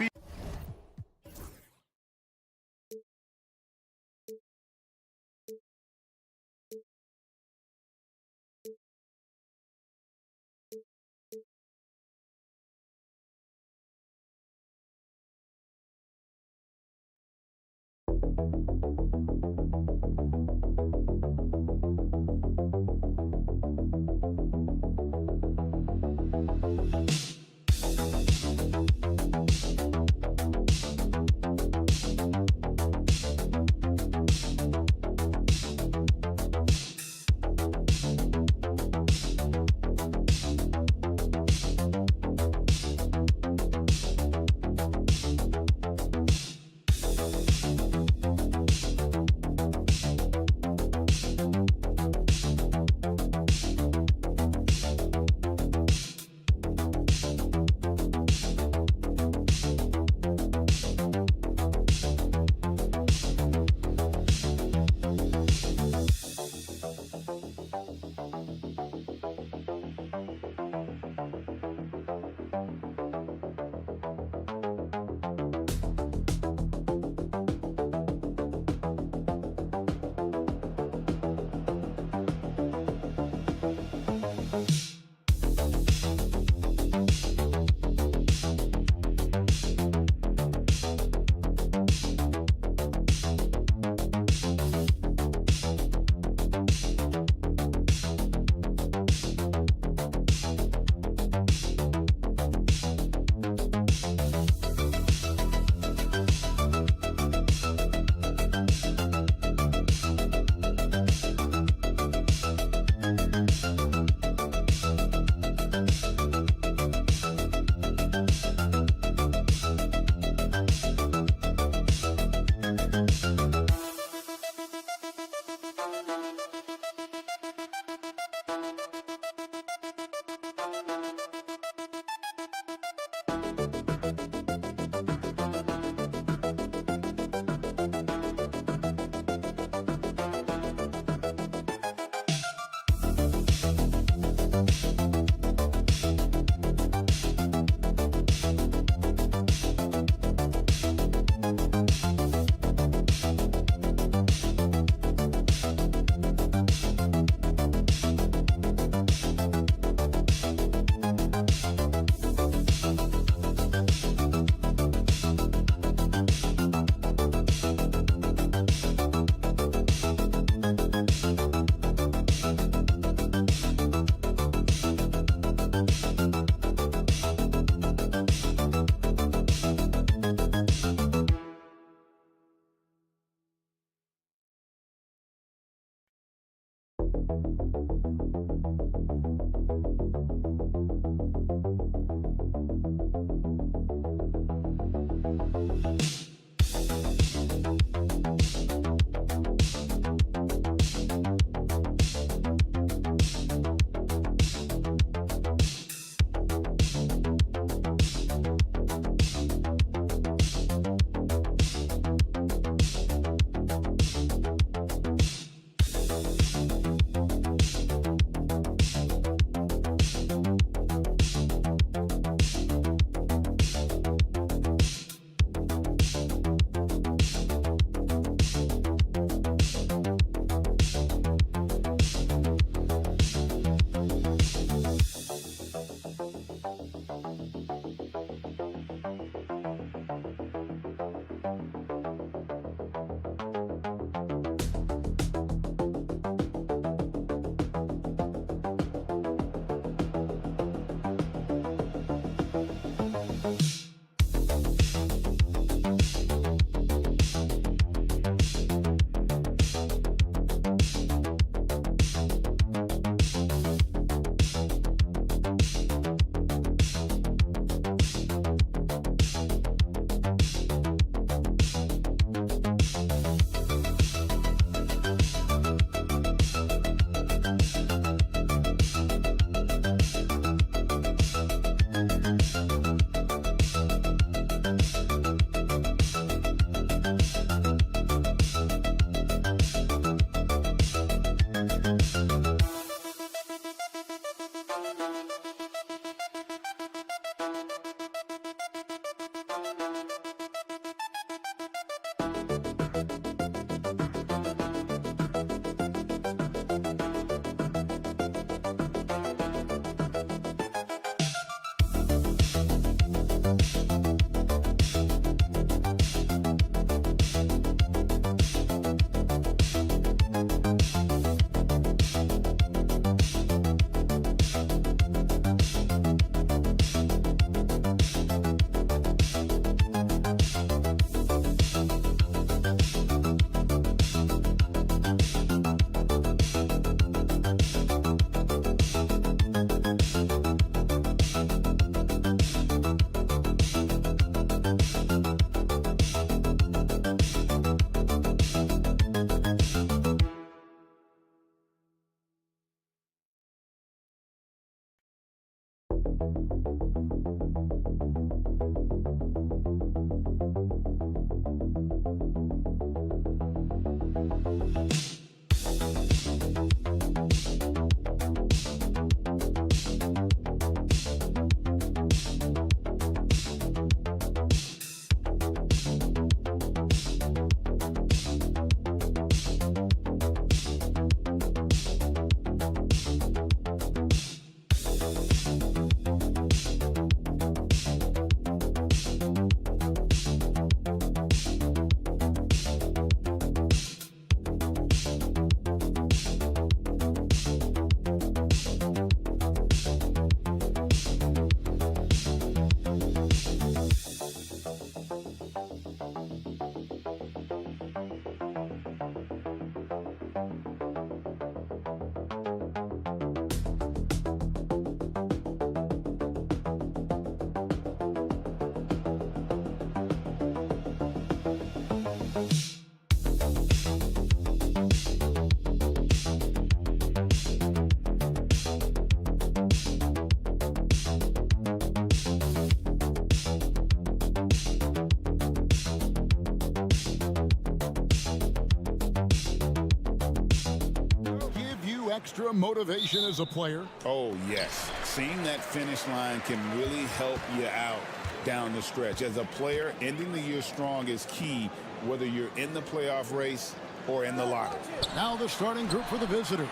Extra motivation as a player? Oh, yes. Seeing that finish line can really help you out down the stretch. As a player, ending the year strong is key, whether you're in the playoff race or in the lottery. Now the starting group for the visitors.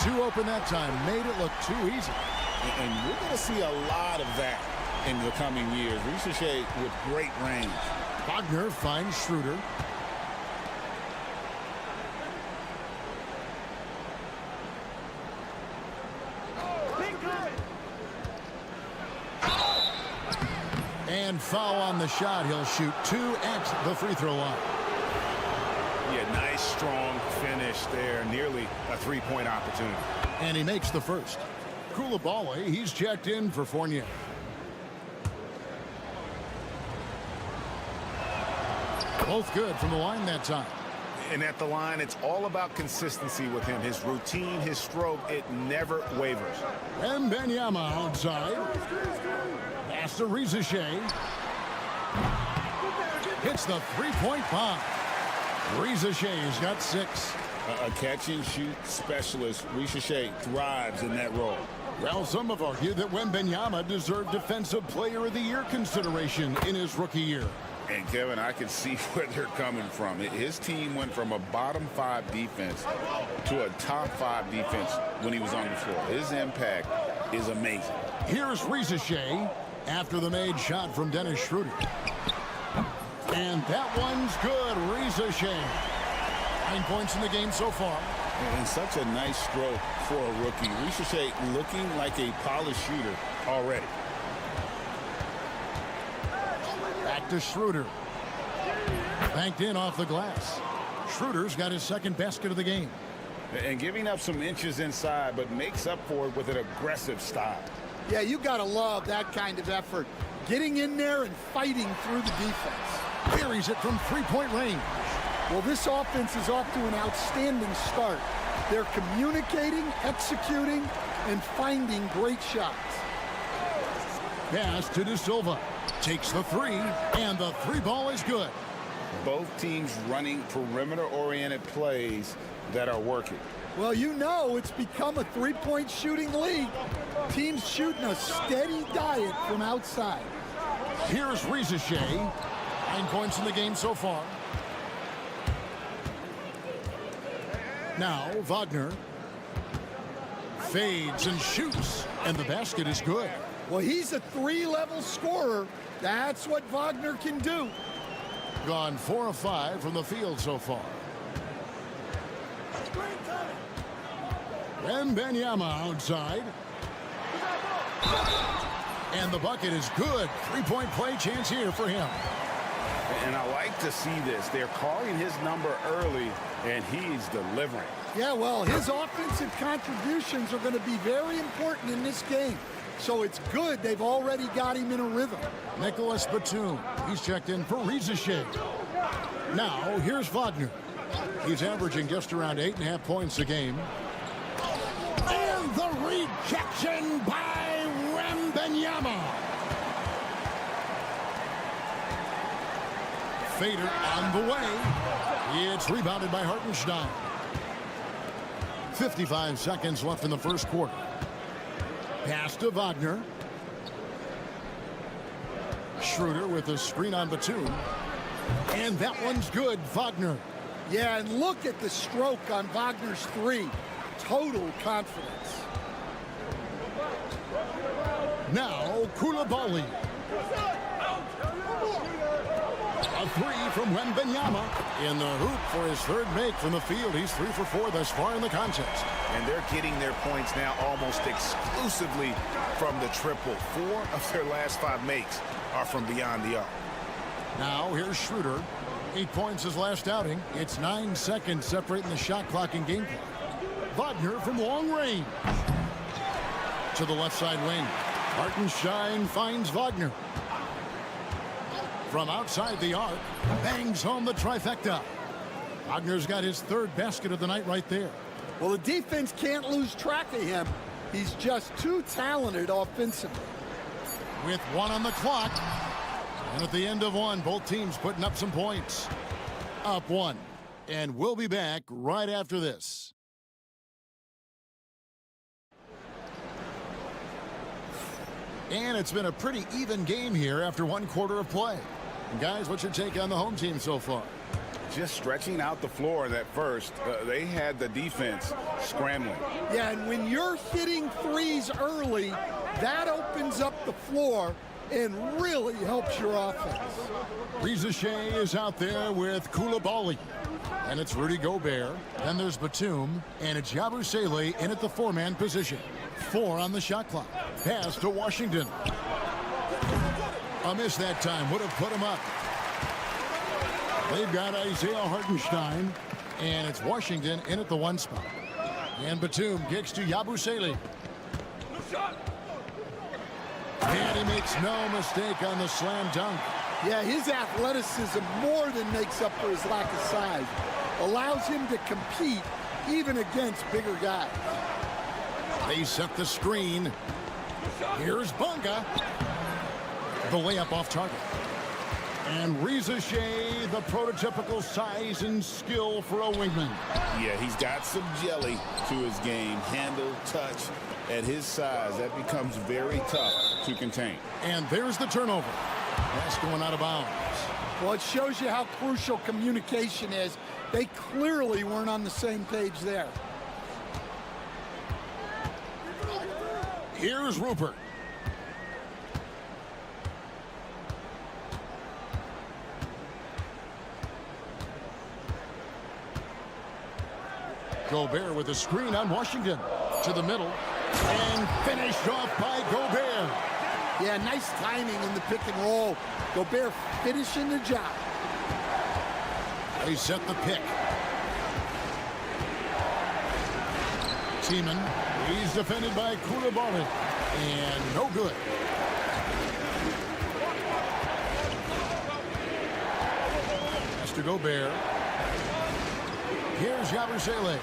Too open that time, made it look too easy. And we're going to see a lot of that in the coming years. Ricochet with great range. Wagner finds Schroeder. And foul on the shot. He'll shoot 2 at the free throw line. Yeah, nice, strong finish there. Nearly a three-point opportunity. And he makes the first. Koulibaly, he's checked in for Fournier. Both good from the line that time. And at the line, it's all about consistency with him. His routine, his stroke, it never wavers. Wembanyama outside. Pass to Ricochet. Hits the three-point bomb. Ricochet's got 6. A catch-and-shoot specialist. Ricochet thrives in that role. Well, some have argued that Wembanyama deserved Defensive Player of the Year consideration in his rookie year. And, Kevin, I can see where they're coming from. His team went from a bottom-5 defense to a top-5 defense when he was on the floor. His impact is amazing. Here's Ricochet after the made shot from Dennis Schroeder. And that one's good. Ricochet. 9 points in the game so far. And such a nice stroke for a rookie. Ricochet looking like a polished shooter already. Back to Schroeder. Banked in off the glass. Schroeder's got his second basket of the game. And giving up some inches inside, but makes up for it with an aggressive style. Yeah, you got to love that kind of effort. Getting in there and fighting through the defense. Buries it from three-point range. Well, this offense is off to an outstanding start. They're communicating, executing, and finding great shots. Pass to De Silva. Takes the 3, and the 3 ball is good. Both teams running perimeter-oriented plays that are working. Well, you know it's become a three-point shooting league. Teams shooting a steady diet from outside. Here's Ricochet. 9 points in the game so far. Now Wagner fades and shoots, and the basket is good. Well, he's a 3-level scorer. That's what Wagner can do. Gone 4 of 5 from the field so far. Wembanyama outside. And the bucket is good. 3-point play chance here for him. And I like to see this. They're calling his number early, and he's delivering. Yeah, well, his offensive contributions are going to be very important in this game. So it's good they've already got him in a rhythm. Nicholas Batum, he's checked in for Ricochet. Now, here's Wagner. He's averaging just around 8.5 points a game. And the rejection by Wembanyama. Wembanyama. Fader on the way. It's rebounded by Hartenstein. 55 seconds left in the first quarter. Pass to Wagner. Schroeder with a screen on Batum. And that one's good, Wagner. Yeah, and look at the stroke on Wagner's three. Total confidence. Now, Koulibaly. A three from Wembanyama. In the hoop for his third make from the field. He's 3 for 4 thus far in the contest. And they're getting their points now almost exclusively from the triple. 4 of their last 5 makes are from beyond the arc. Now, here's Schroeder. 8 points his last outing. It's 9 seconds separating the shot clock and game clock. Wagner from long range. To the left side wing. Hartenstein finds Wagner. From outside the arc, bangs home the trifecta. Wagner's got his third basket of the night right there. Well, the defense can't lose track of him. He's just too talented offensively. With 1 on the clock. And at the end of 1, both teams putting up some points. Up 1. And we'll be back right after this. And it's been a pretty even game here after 1 quarter of play. And guys, what's your take on the home team so far? Just stretching out the floor in that first. They had the defense scrambling. Yeah, and when you're hitting threes early, that opens up the floor and really helps your offense. Rizachet is out there with Koulibaly. And it's Rudy Gobert. Then there's Batum. And it's Yabusele in at the 4-man position. 4 on the shot clock. Pass to Washington. A miss that time. Would have put him up. They've got Isaiah Hartenstein. And it's Washington in at the 1 spot. And Batum kicks to Yabusele. And he makes no mistake on the slam dunk. Yeah, his athleticism more than makes up for his lack of size. Allows him to compete even against bigger guys. They set the screen. Here's Bunga. The layup off target. And Rizachet, the prototypical size and skill for a wingman. Yeah, he's got some jelly to his game. Handle, touch. At his size, that becomes very tough to contain. And there's the turnover. That's going out of bounds. Well, it shows you how crucial communication is. They clearly weren't on the same page there. Here's Rupert. Gobert with a screen on Washington. To the middle. And finished off by Gobert. Yeah, nice timing in the pick and roll. Gobert finishing the job. They set the pick. Tiemann. He's defended by Koulibaly. And no good. Pass to Gobert. Here's Yabusele.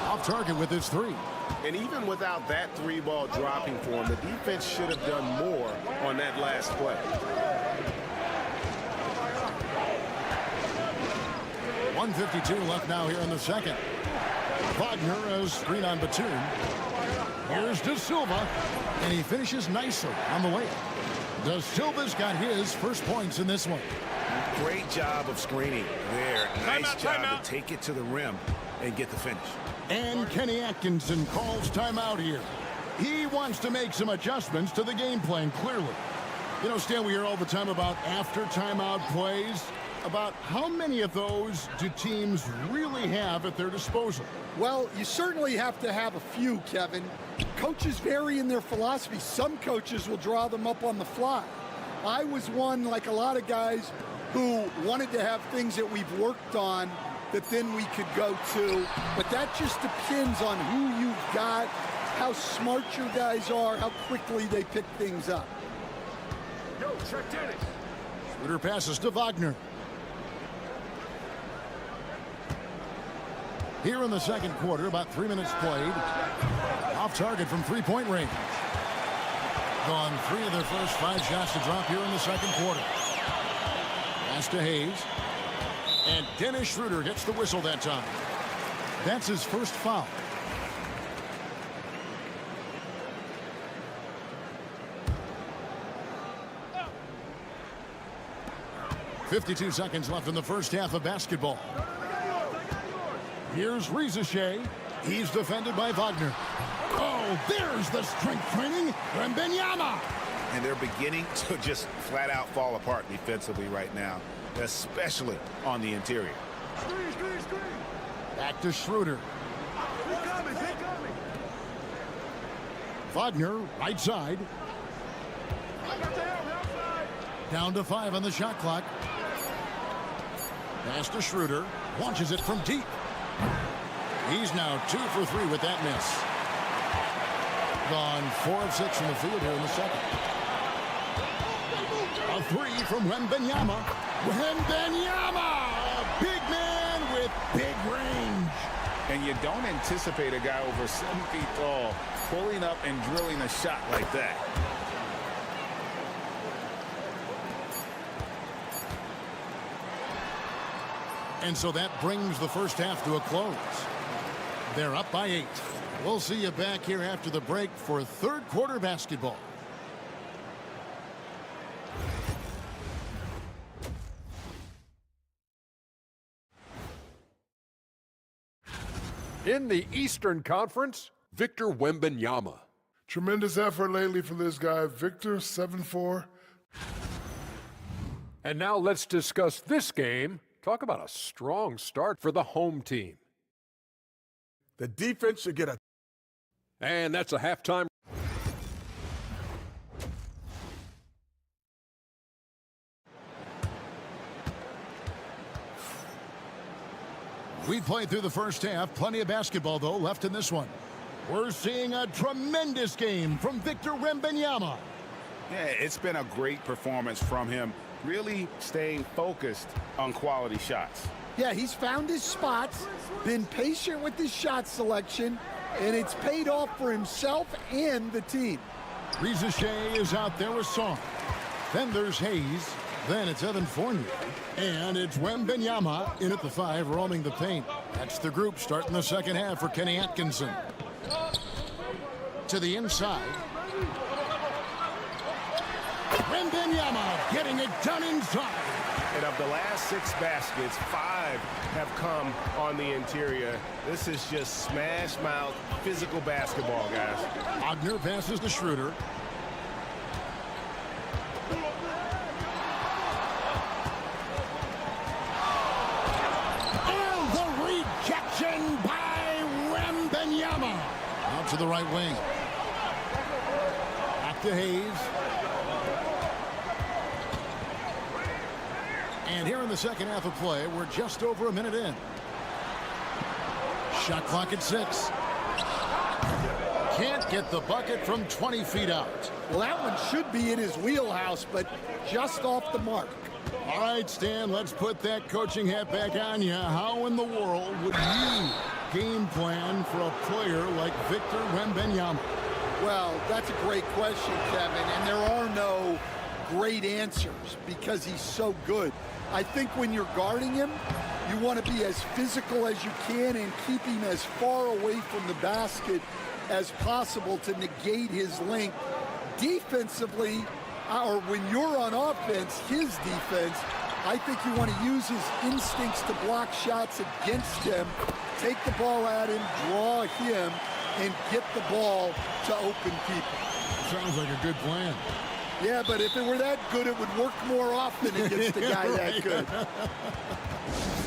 Off target with his 3. And even without that 3-ball dropping for him, the defense should have done more on that last play. .152 left now here in the second. Wagner a screen on Batum. Here's De Silva, and he finishes nicely on the layup. De Silva's got his first points in this one. Great job of screening there. Nice job to take it to the rim and get the finish. And Kenny Atkinson calls timeout here. He wants to make some adjustments to the game plan, clearly. You know, Stan, we hear all the time about after timeout plays. About how many of those do teams really have at their disposal? Well, you certainly have to have a few, Kevin. Coaches vary in their philosophy. Some coaches will draw them up on the fly. I was one, like a lot of guys, who wanted to have things that we've worked on that then we could go to. But that just depends on who you've got, how smart your guys are, how quickly they pick things up. Yo, check Dennis. Schroeder passes to Wagner. Here in the second quarter, about 3 minutes played. Off target from three-point range. Gone 3 of their first 5 shots to drop here in the second quarter. Pass to Hayes. And Dennis Schroeder gets the whistle that time. That's his first foul. .52 seconds left in the first half of basketball. Here's Rizachet. He's defended by Wagner. Oh, there's the strength training from Wembanyama. And they're beginning to just flat out fall apart defensively right now, especially on the interior. Back to Schroeder. Wagner, right side. Down to 5 on the shot clock. Pass to Schroeder. Launches it from deep. He's now 2 for 3 with that miss. Gone 4 of 6 from the field here in the second. A 3 from Wembanyama. Wembanyama! A big man with big range. And you don't anticipate a guy over 7 feet tall pulling up and drilling a shot like that. And so that brings the first half to a close. They're up by 8. We'll see you back here after the break for third quarter basketball. In the Eastern Conference, Victor Wembanyama. Tremendous effort lately for this guy, Victor, 7-4. And now let's discuss this game. Talk about a strong start for the home team. The defense should get a... And that's a halftime. We played through the first half. Plenty of basketball, though, left in this one. We're seeing a tremendous game from Victor Wembanyama. Yeah, it's been a great performance from him, really staying focused on quality shots. Yeah, he's found his spots, been patient with his shot selection, and it's paid off for himself and the team. Rizachet is out there with Song. Then there's Hayes. Then it's Evan Fournier. And it's Wembanyama in at the 5, roaming the paint. That's the group starting the second half for Kenny Atkinson. To the inside. Wembanyama getting it done inside. And of the last 6 baskets, 5 have come on the interior. This is just smash mouth physical basketball, guys. Wagner passes to Schroeder. And the rejection by Wembanyama. Out to the right wing. Back to Hayes. And here in the second half of play, we're just over a minute in. Shot clock at 6. Can't get the bucket from 20 feet out. Well, that one should be in his wheelhouse, but just off the mark. All right, Stan, let's put that coaching hat back on you. How in the world would you game plan for a player like Victor Wembanyama? Well, that's a great question, Kevin, and there are no great answers because he's so good. I think when you're guarding him, you want to be as physical as you can and keep him as far away from the basket as possible to negate his length. Defensively, or when you're on offense, his defense, I think you want to use his instincts to block shots against him, take the ball at him, draw him, and get the ball to open people. Sounds like a good plan. Yeah, but if it were that good, it would work more often against a guy that good.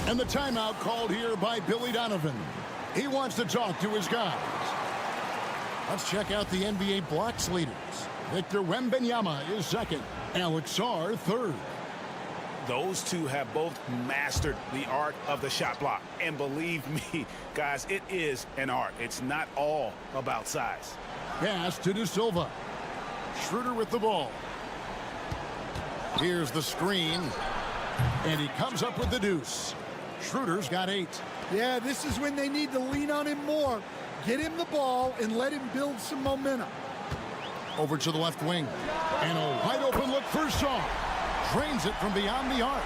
And the timeout called here by Billy Donovan. He wants to talk to his guys. Let's check out the NBA blocks leaders. Victor Wembanyama is second. Alex Sarr third. Those two have both mastered the art of the shot block. And believe me, guys, it is an art. It's not all about size. Pass to De Silva. Schroeder with the ball. Here's the screen. And he comes up with the deuce. Schroeder's got 8. Yeah, this is when they need to lean on him more. Get him the ball and let him build some momentum. Over to the left wing. And a wide open look for Shaw. Drains it from beyond the arc.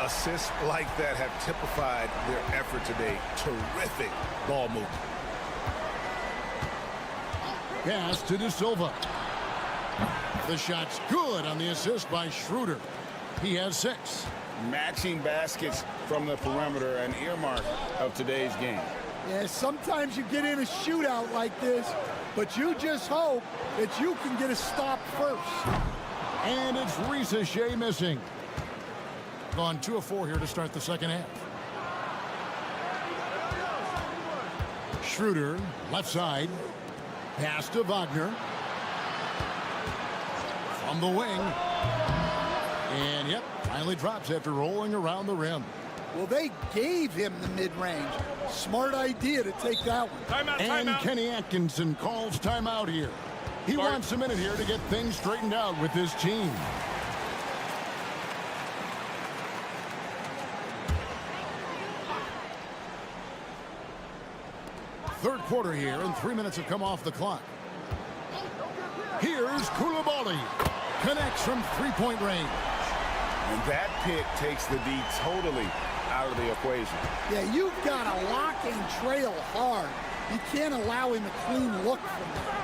Assists like that have typified their effort today. Terrific ball movement. Pass to De Silva. The shot's good on the assist by Schroeder. He has 6. Matching baskets from the perimeter, an earmark of today's game. Yeah, sometimes you get in a shootout like this, but you just hope that you can get a stop first. And it's Risa Shea missing. Gone 2 of 4 here to start the second half. Schroeder, left side. Pass to Wagner. From the wing. And, yep, finally drops after rolling around the rim. Well, they gave him the mid-range. Smart idea to take that one. And Kenny Atkinson calls timeout here. He wants a minute here to get things straightened out with his team. Third quarter here, and 3 minutes have come off the clock. Here's Koulibaly. Connects from three-point range. And that pick takes the D totally out of the equation. Yeah, you've got to lock and trail hard. You can't allow him a clean look from that.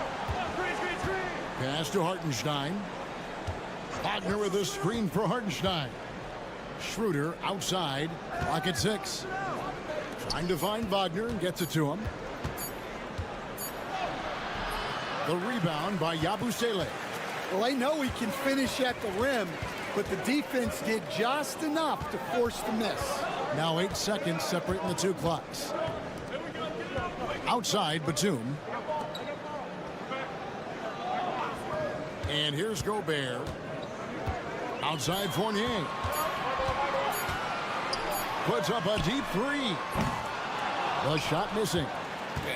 Pass to Hartenstein. Wagner with a screen for Hartenstein. Schroeder outside. Clock at 6. Trying to find Wagner and gets it to him. The rebound by Yabusele. Well, I know he can finish at the rim, but the defense did just enough to force the miss. Now 8 seconds separating the 2 clocks. Outside Batum. And here's Gobert. Outside Fournier. Puts up a deep 3. The shot missing.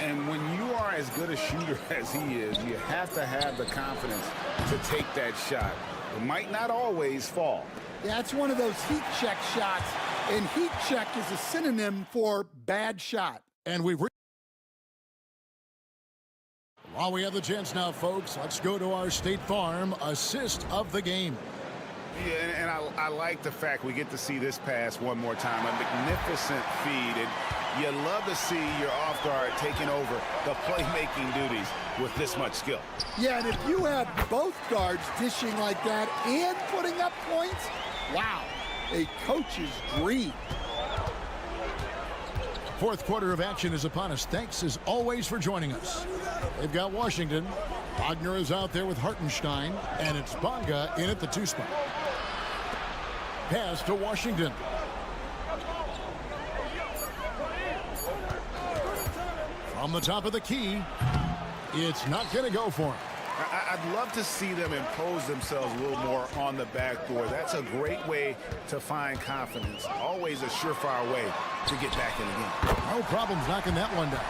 And when you are as good a shooter as he is, you have to have the confidence to take that shot. It might not always fall. Yeah, it's one of those heat check shots, and heat check is a synonym for bad shot. And while we have the chance now, folks, let's go to our State Farm assist of the game. Yeah, and I like the fact we get to see this pass one more time. A magnificent feed, and you love to see your off guard taking over the playmaking duties with this much skill. Yeah, and if you have both guards dishing like that and putting up points, wow, a coach's dream. Fourth quarter of action is upon us. Thanks, as always, for joining us. They've got Washington. Wagner is out there with Hartenstein, and it's Bonga in at the 2 spot. Pass to Washington. From the top of the key, it's not going to go for him. I'd love to see them impose themselves a little more on the backboard. That's a great way to find confidence. Always a surefire way to get back in the game. No problems knocking that one down.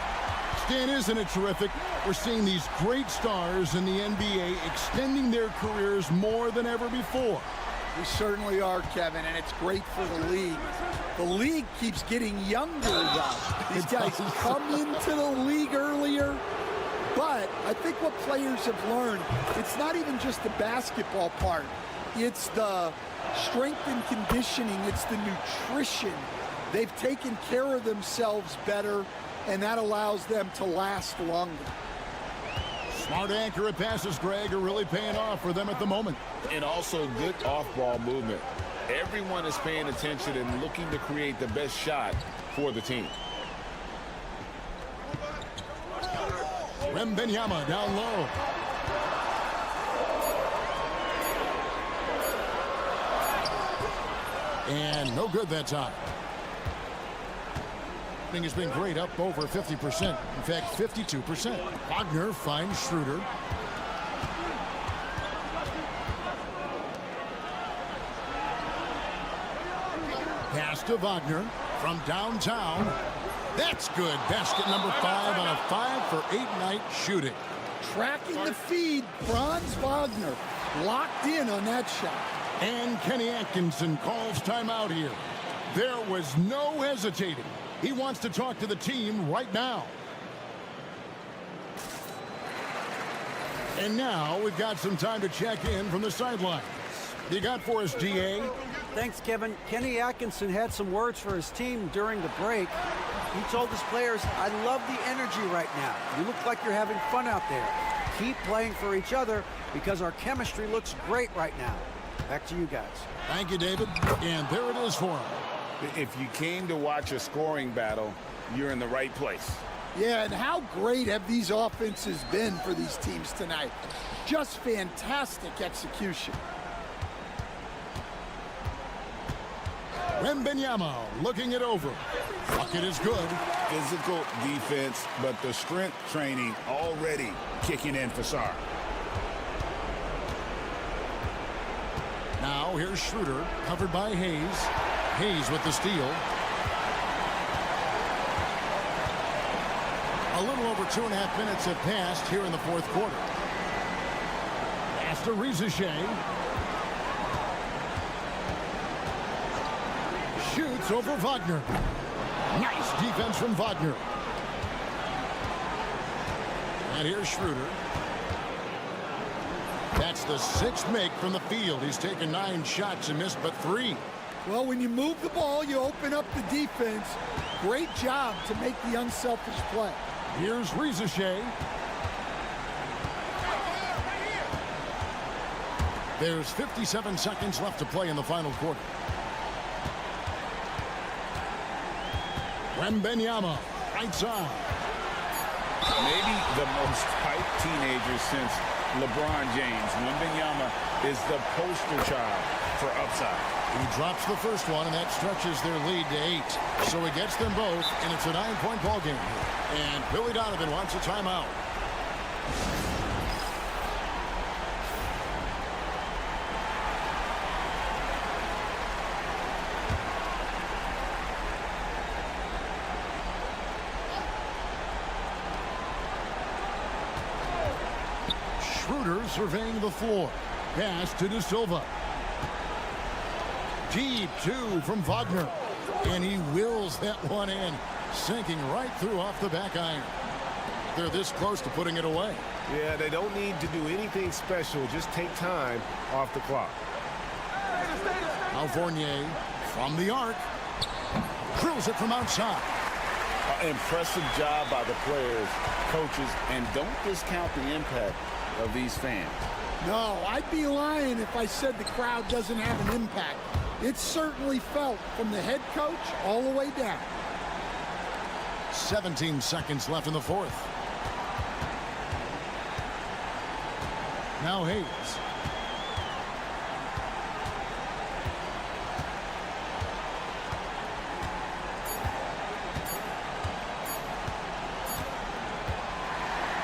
Stan, isn't it terrific? We're seeing these great stars in the NBA extending their careers more than ever before. We certainly are, Kevin, and it's great for the league. The league keeps getting younger, though. These guys come into the league earlier. But I think what players have learned, it's not even just the basketball part. It's the strength and conditioning. It's the nutrition. They've taken care of themselves better, and that allows them to last longer. Smart, accurate passes, Greg, are really paying off for them at the moment. And also good off-ball movement. Everyone is paying attention and looking to create the best shot for the team. Wembanyama down low. And no good that time. Thing has been great, up over 50%. In fact, 52%. Wagner finds Schroeder. Pass to Wagner from downtown. That's good. Basket number 5 on a 5-for-8 night shooting. Tracking the feed, Franz Wagner locked in on that shot. And Kenny Atkinson calls timeout here. There was no hesitating. He wants to talk to the team right now. And now we've got some time to check in from the sidelines. You got for us, DA? Thanks, Kevin. Kenny Atkinson had some words for his team during the break. He told his players, I love the energy right now. You look like you're having fun out there. Keep playing for each other because our chemistry looks great right now. Back to you guys. Thank you, David. And there it is for him. If you came to watch a scoring battle, you're in the right place. Yeah, and how great have these offenses been for these teams tonight? Just fantastic execution. Wembanyama looking it over. Bucket is good. Physical defense, but the strength training already kicking in for Sarr. Now here's Schroeder, covered by Hayes. Hayes with the steal. A little over 2.5 minutes have passed here in the fourth quarter. Pass to Rizichet. Shoots over Wagner. Nice defense from Wagner. And here's Schroeder. That's the 6th make from the field. He's taken 9 shots and missed but 3. Well, when you move the ball, you open up the defense. Great job to make the unselfish play. Here's Rizichet. There's 57 seconds left to play in the final quarter. Wembanyama, right side. Maybe the most hyped teenager since LeBron James. Wembanyama is the poster child for upside. He drops the first one, and that stretches their lead to 8. So he gets them both, and it's a 9-point ball game here. And Billy Donovan wants a timeout. Schroeder surveying the floor. Pass to De Silva. Deep 2 from Wagner. And he wills that one in, sinking right through off the back iron. They're this close to putting it away. Yeah, they don't need to do anything special. Just take time off the clock. Now Fournier from the arc. Drills it from outside. Impressive job by the players, coaches, and don't discount the impact of these fans. No, I'd be lying if I said the crowd doesn't have an impact. It's certainly felt from the head coach all the way down. 17 seconds left in the fourth. Now Hayes.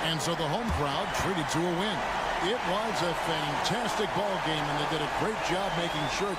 And so the home crowd treated to a win. It was a fantastic ball game, and they did a great job making sure.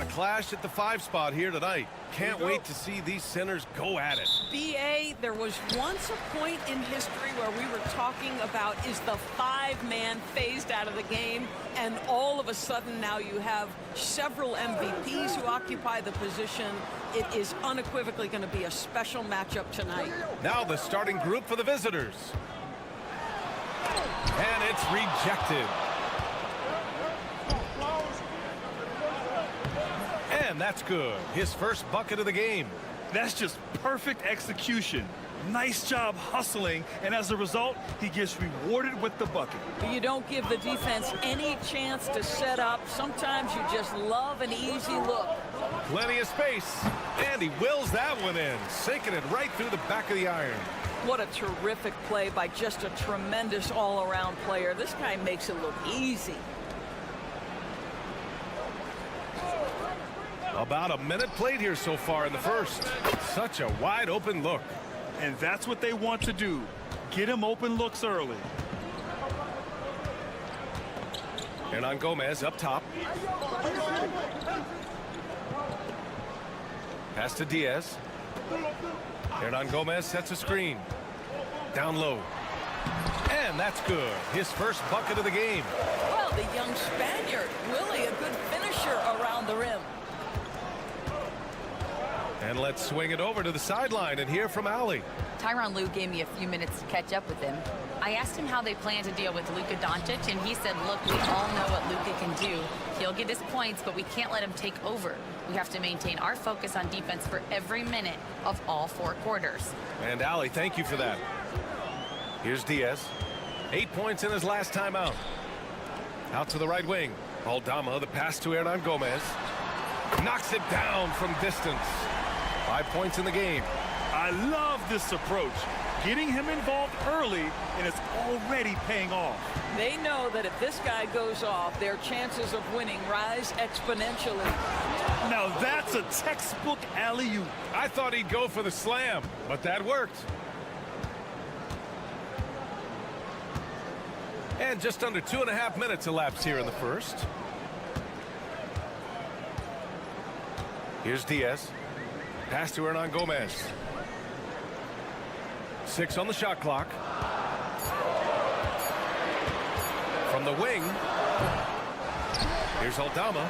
Clash at the 5 spot here tonight. Can't wait to see these centers go at it. BA, there was once a point in history where we were talking about, is the 5-man phased out of the game? And all of a sudden now you have several MVPs who occupy the position. It is unequivocally going to be a special matchup tonight. Now the starting group for the visitors. And it's rejected. And that's good. His first bucket of the game. That's just perfect execution. Nice job hustling, and as a result, he gets rewarded with the bucket. You don't give the defense any chance to set up. Sometimes you just love an easy look. Plenty of space, and he wills that one in, sinking it right through the back of the iron. What a terrific play by just a tremendous all-around player. This guy makes it look easy. About a minute played here so far in the first. Such a wide open look. And that's what they want to do. Get him open looks early. Hernan Gomez up top. Pass to Diaz. Hernan Gomez sets a screen. Down low. And that's good. His first bucket of the game. Well, the young Spaniard, really a good finisher around the rim. And let's swing it over to the sideline and hear from Allie. Tyronn Lue gave me a few minutes to catch up with him. I asked him how they plan to deal with Luka Doncic, and he said, look, we all know what Luka can do. He'll get his points, but we can't let him take over. We have to maintain our focus on defense for every minute of all 4 quarters. And Allie, thank you for that. Here's Diaz. 8 points in his last time out. Out to the right wing. Aldama, the pass to Hernan Gomez. Knocks it down from distance. 5 points in the game. I love this approach. Getting him involved early, and it's already paying off. They know that if this guy goes off, their chances of winning rise exponentially. Now that's a textbook alley-oop. I thought he'd go for the slam, but that worked. And just under 2.5 minutes elapsed here in the first. Here's Diaz. Pass to Hernan Gomez. 6 on the shot clock. From the wing. Here's Aldama.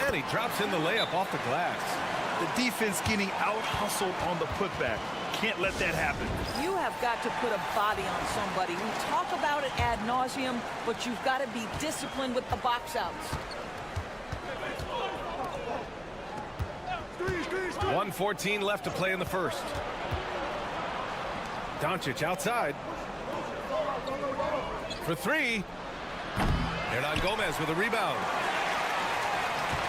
And he drops in the layup off the glass. The defense getting out-hustled on the putback. Can't let that happen. You have got to put a body on somebody. We talk about it ad nauseum, but you've got to be disciplined with the box outs. 1:14 left to play in the first. Doncic outside. For 3. Hernan Gomez with a rebound.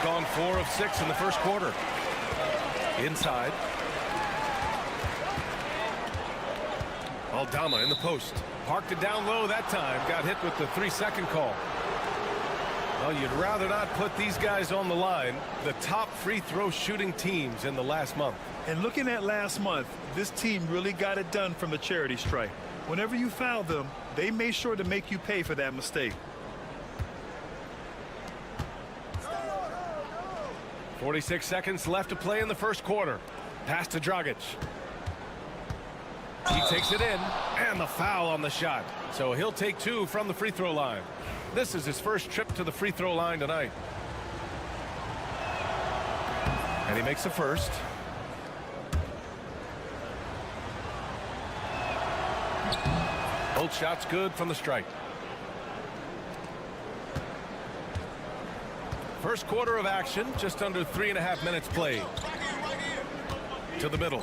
Gone 4 of 6 in the first quarter. Inside. Aldama in the post. Parked it down low that time. Got hit with the 3-second call. Well, you'd rather not put these guys on the line. The top free throw shooting teams in the last month. And looking at last month, this team really got it done from the charity stripe. Whenever you foul them, they made sure to make you pay for that mistake. 46 seconds left to play in the first quarter. Pass to Dragic. He takes it in, and the foul on the shot. So he'll take 2 from the free throw line. This is his first trip to the free throw line tonight. And he makes the first. Both shots good from the stripe. First quarter of action, just under 3.5 minutes played. To the middle.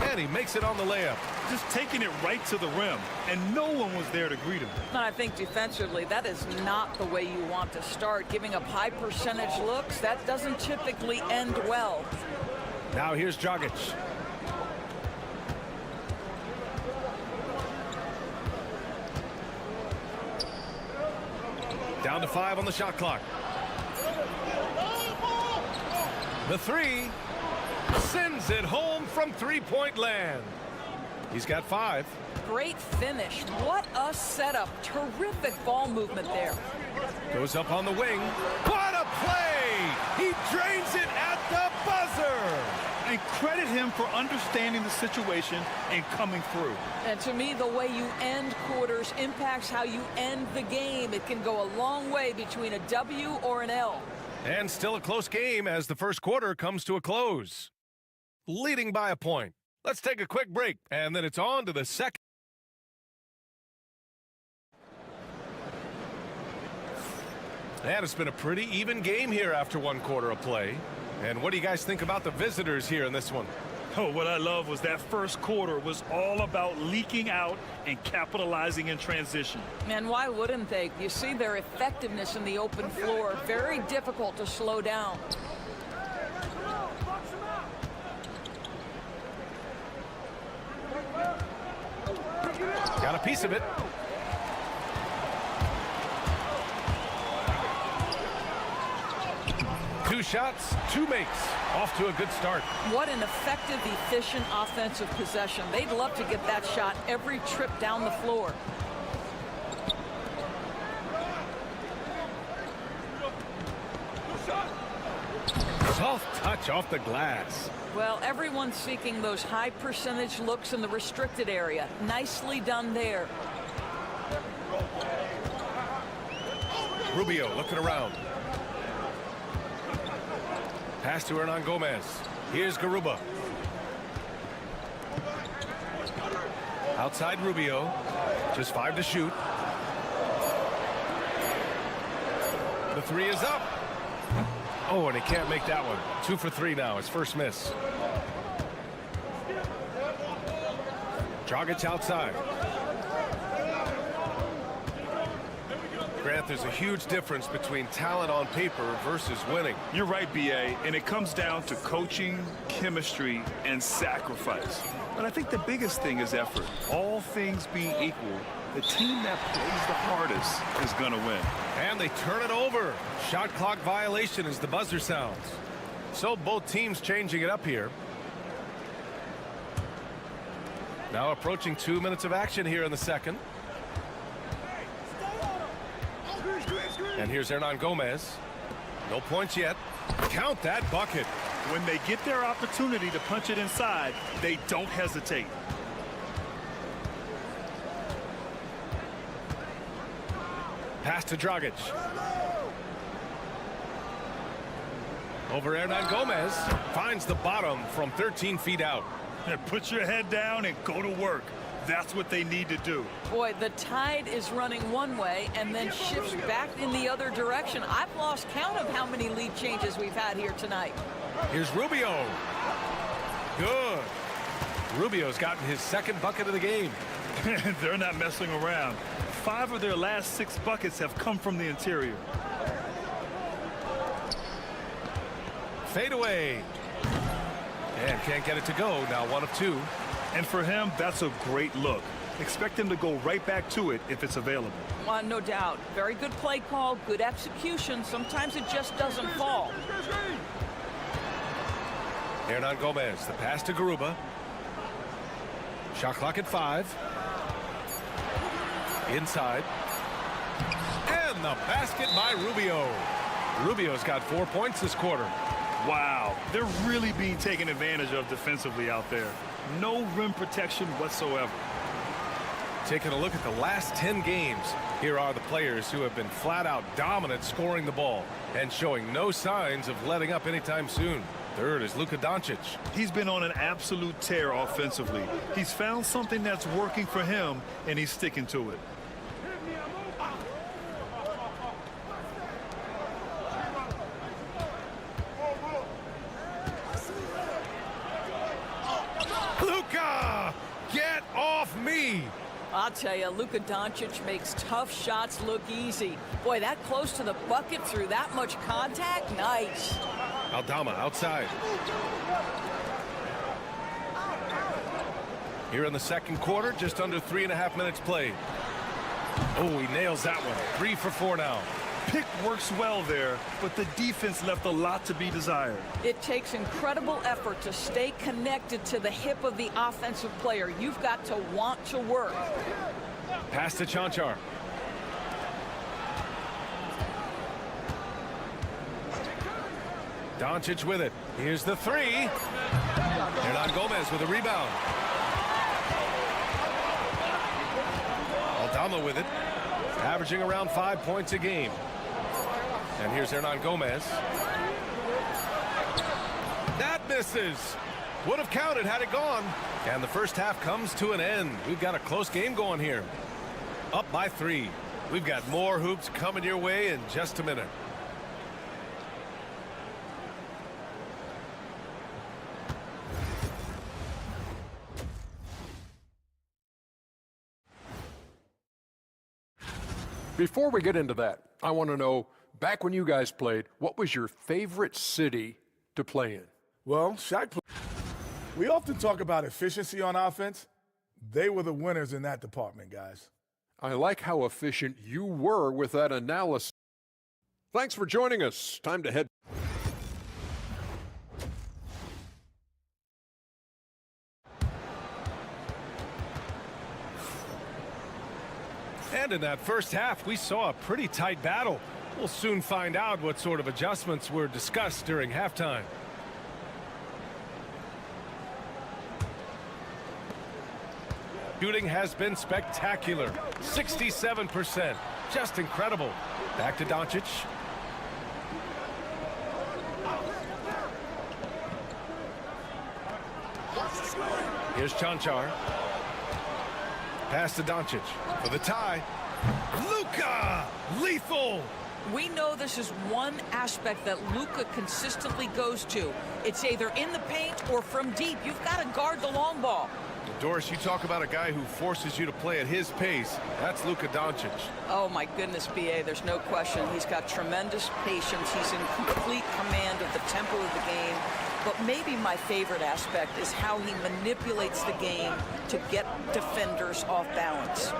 And he makes it on the layup. Just taking it right to the rim, and no one was there to greet him. And I think defensively, that is not the way you want to start. Giving up high percentage looks, that doesn't typically end well. Now here's Dragic. Down to 5 on the shot clock. The three sends it home from three-point land. He's got 5. Great finish. What a setup. Terrific ball movement there. Goes up on the wing. What a play! He drains it at the buzzer! And credit him for understanding the situation and coming through. And to me, the way you end quarters impacts how you end the game. It can go a long way between a W or an L. And still a close game as the first quarter comes to a close. Leading by a point. Let's take a quick break, and then it's on to the second. And it's been a pretty even game here after one quarter of play. And what do you guys think about the visitors here in this one? Oh, what I love was that first quarter was all about leaking out and capitalizing in transition. And why wouldn't they? You see their effectiveness in the open floor. Very difficult to slow down. Got a piece of it. Two shots, 2 makes. Off to a good start. What an effective, efficient offensive possession. They'd love to get that shot every trip down the floor. Soft touch off the glass. Well, everyone's seeking those high percentage looks in the restricted area. Nicely done there. Rubio looking around. Pass to Hernan Gomez. Here's Garuba. Outside Rubio. Just 5 to shoot. The three is up. Oh, and he can't make that one. 2 for 3 now. His first miss. Dragic outside. Grant, there's a huge difference between talent on paper versus winning. You're right, B.A., and it comes down to coaching, chemistry, and sacrifice. But I think the biggest thing is effort. All things being equal, the team that plays the hardest is going to win. And they turn it over. Shot clock violation as the buzzer sounds. So both teams changing it up here. Now approaching 2 minutes of action here in the second. And here's Hernan Gomez. No points yet. Count that bucket. When they get their opportunity to punch it inside, they don't hesitate. Pass to Dragic. Over Hernan Gomez. Finds the bottom from 13 feet out. And put your head down and go to work. That's what they need to do. Boy, the tide is running one way and then shifts back in the other direction. I've lost count of how many lead changes we've had here tonight. Here's Rubio. Good. Rubio's gotten his second bucket of the game. They're not messing around. 5 of their last 6 buckets have come from the interior. Fade away. And can't get it to go. Now 1 of 2. And for him, that's a great look. Expect him to go right back to it if it's available. No doubt. Very good play call, good execution. Sometimes it just doesn't fall. Hernan Gomez, the pass to Garuba. Shot clock at 5. Inside. And the basket by Rubio. Rubio's got 4 points this quarter. Wow, they're really being taken advantage of defensively out there. No rim protection whatsoever. Taking a look at the last 10 games, here are the players who have been flat out dominant scoring the ball and showing no signs of letting up anytime soon. Third is Luka Doncic. He's been on an absolute tear offensively. He's found something that's working for him, and he's sticking to it. Luka, get off me. I'll tell you, Luka Doncic makes tough shots look easy. Boy, that close to the bucket through that much contact, nice. Aldama outside. Here in the second quarter, just under 3.5 minutes played. Oh, he nails that one. 3 for 4 now. pick works well there, but the defense left a lot to be desired. It takes incredible effort to stay connected to the hip of the offensive player. You've got to want to work. Pass to Chanchar. Doncic with it. Here's the three. Hernan Gomez with a rebound. Aldama with it. Averaging around 5 points a game. And here's Hernan Gomez. That misses. Would have counted had it gone. And the first half comes to an end. We've got a close game going here. Up by 3. We've got more hoops coming your way in just a minute. Before we get into that, I want to know, back when you guys played, what was your favorite city to play in? Well, we often talk about efficiency on offense. They were the winners in that department, guys. I like how efficient you were with that analysis. Thanks for joining us. Time to head. And in that first half, we saw a pretty tight battle. We'll soon find out what sort of adjustments were discussed during halftime. Shooting has been spectacular. 67%. Just incredible. Back to Doncic. Here's Chanchar. Pass to Doncic for the tie. Luka! Lethal! We know this is one aspect that Luka consistently goes to. It's either in the paint or from deep. You've got to guard the long ball. Doris, you talk about a guy who forces you to play at his pace. That's Luka Doncic. Oh, my goodness, B.A., there's no question. He's got tremendous patience. He's in complete command of the tempo of the game. But maybe my favorite aspect is how he manipulates the game to get defenders off balance.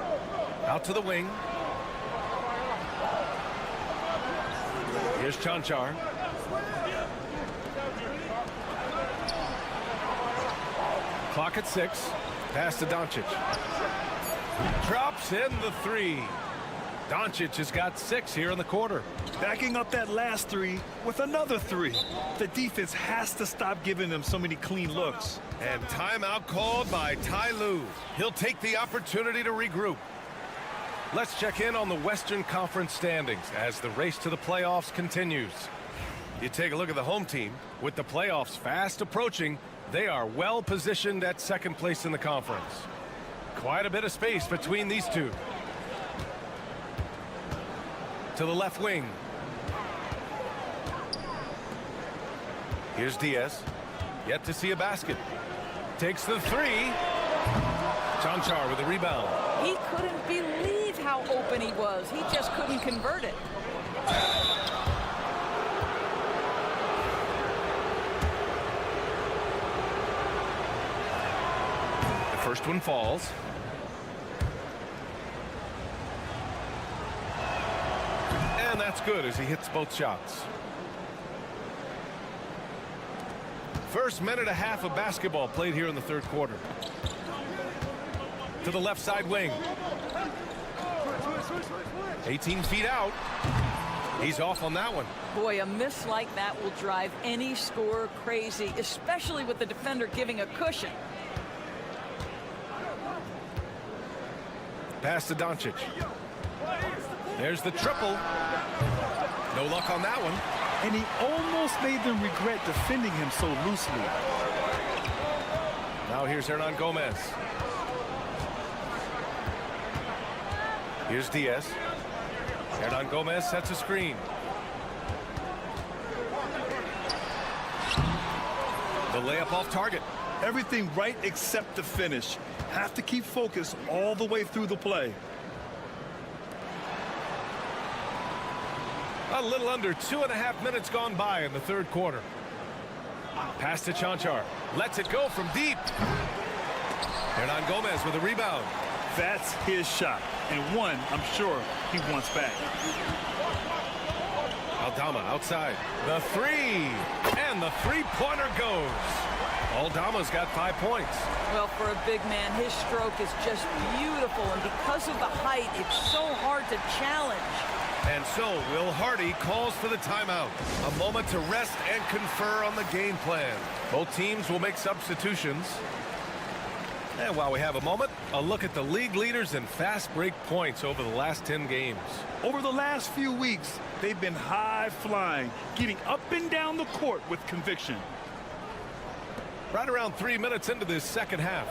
Out to the wing. Here's Chanchar. Clock at 6. Pass to Doncic. Drops in the 3. Doncic has got 6 here in the quarter. Backing up that last 3 with another 3. The defense has to stop giving them so many clean looks. And timeout called by Ty Lue. He'll take the opportunity to regroup. Let's check in on the Western Conference standings as the race to the playoffs continues. You take a look at the home team. With the playoffs fast approaching, they are well positioned at second place in the conference. Quite a bit of space between these two. To the left wing. Here's Diaz. Yet to see a basket. Takes the 3. Chanchar with a rebound. He couldn't believe how open he was. He just couldn't convert it. The first one falls. And that's good as he hits both shots. First minute and a half of basketball played here in the third quarter. To the left side wing. 18 feet out. He's off on that one. Boy, a miss like that will drive any scorer crazy, especially with the defender giving a cushion. Pass to Doncic. There's the triple. No luck on that one. And he almost made them regret defending him so loosely. Now here's Hernan Gomez. Here's Diaz. Hernan Gomez sets a screen. The layup off target. Everything right except the finish. Have to keep focus all the way through the play. A little under 2.5 minutes gone by in the third quarter. Pass to Chanchar. Lets it go from deep. Hernan Gomez with a rebound. That's his shot. And one I'm sure he wants back. Aldama outside. The three. And the three-pointer goes. Aldama's got 5 points. Well, for a big man, his stroke is just beautiful, and because of the height, it's so hard to challenge. And so, Will Hardy calls for the timeout. A moment to rest and confer on the game plan. Both teams will make substitutions. And while we have a moment, a look at the league leaders in fast break points over the last 10 games. Over the last few weeks, they've been high-flying, getting up and down the court with conviction. Right around 3 minutes into this second half.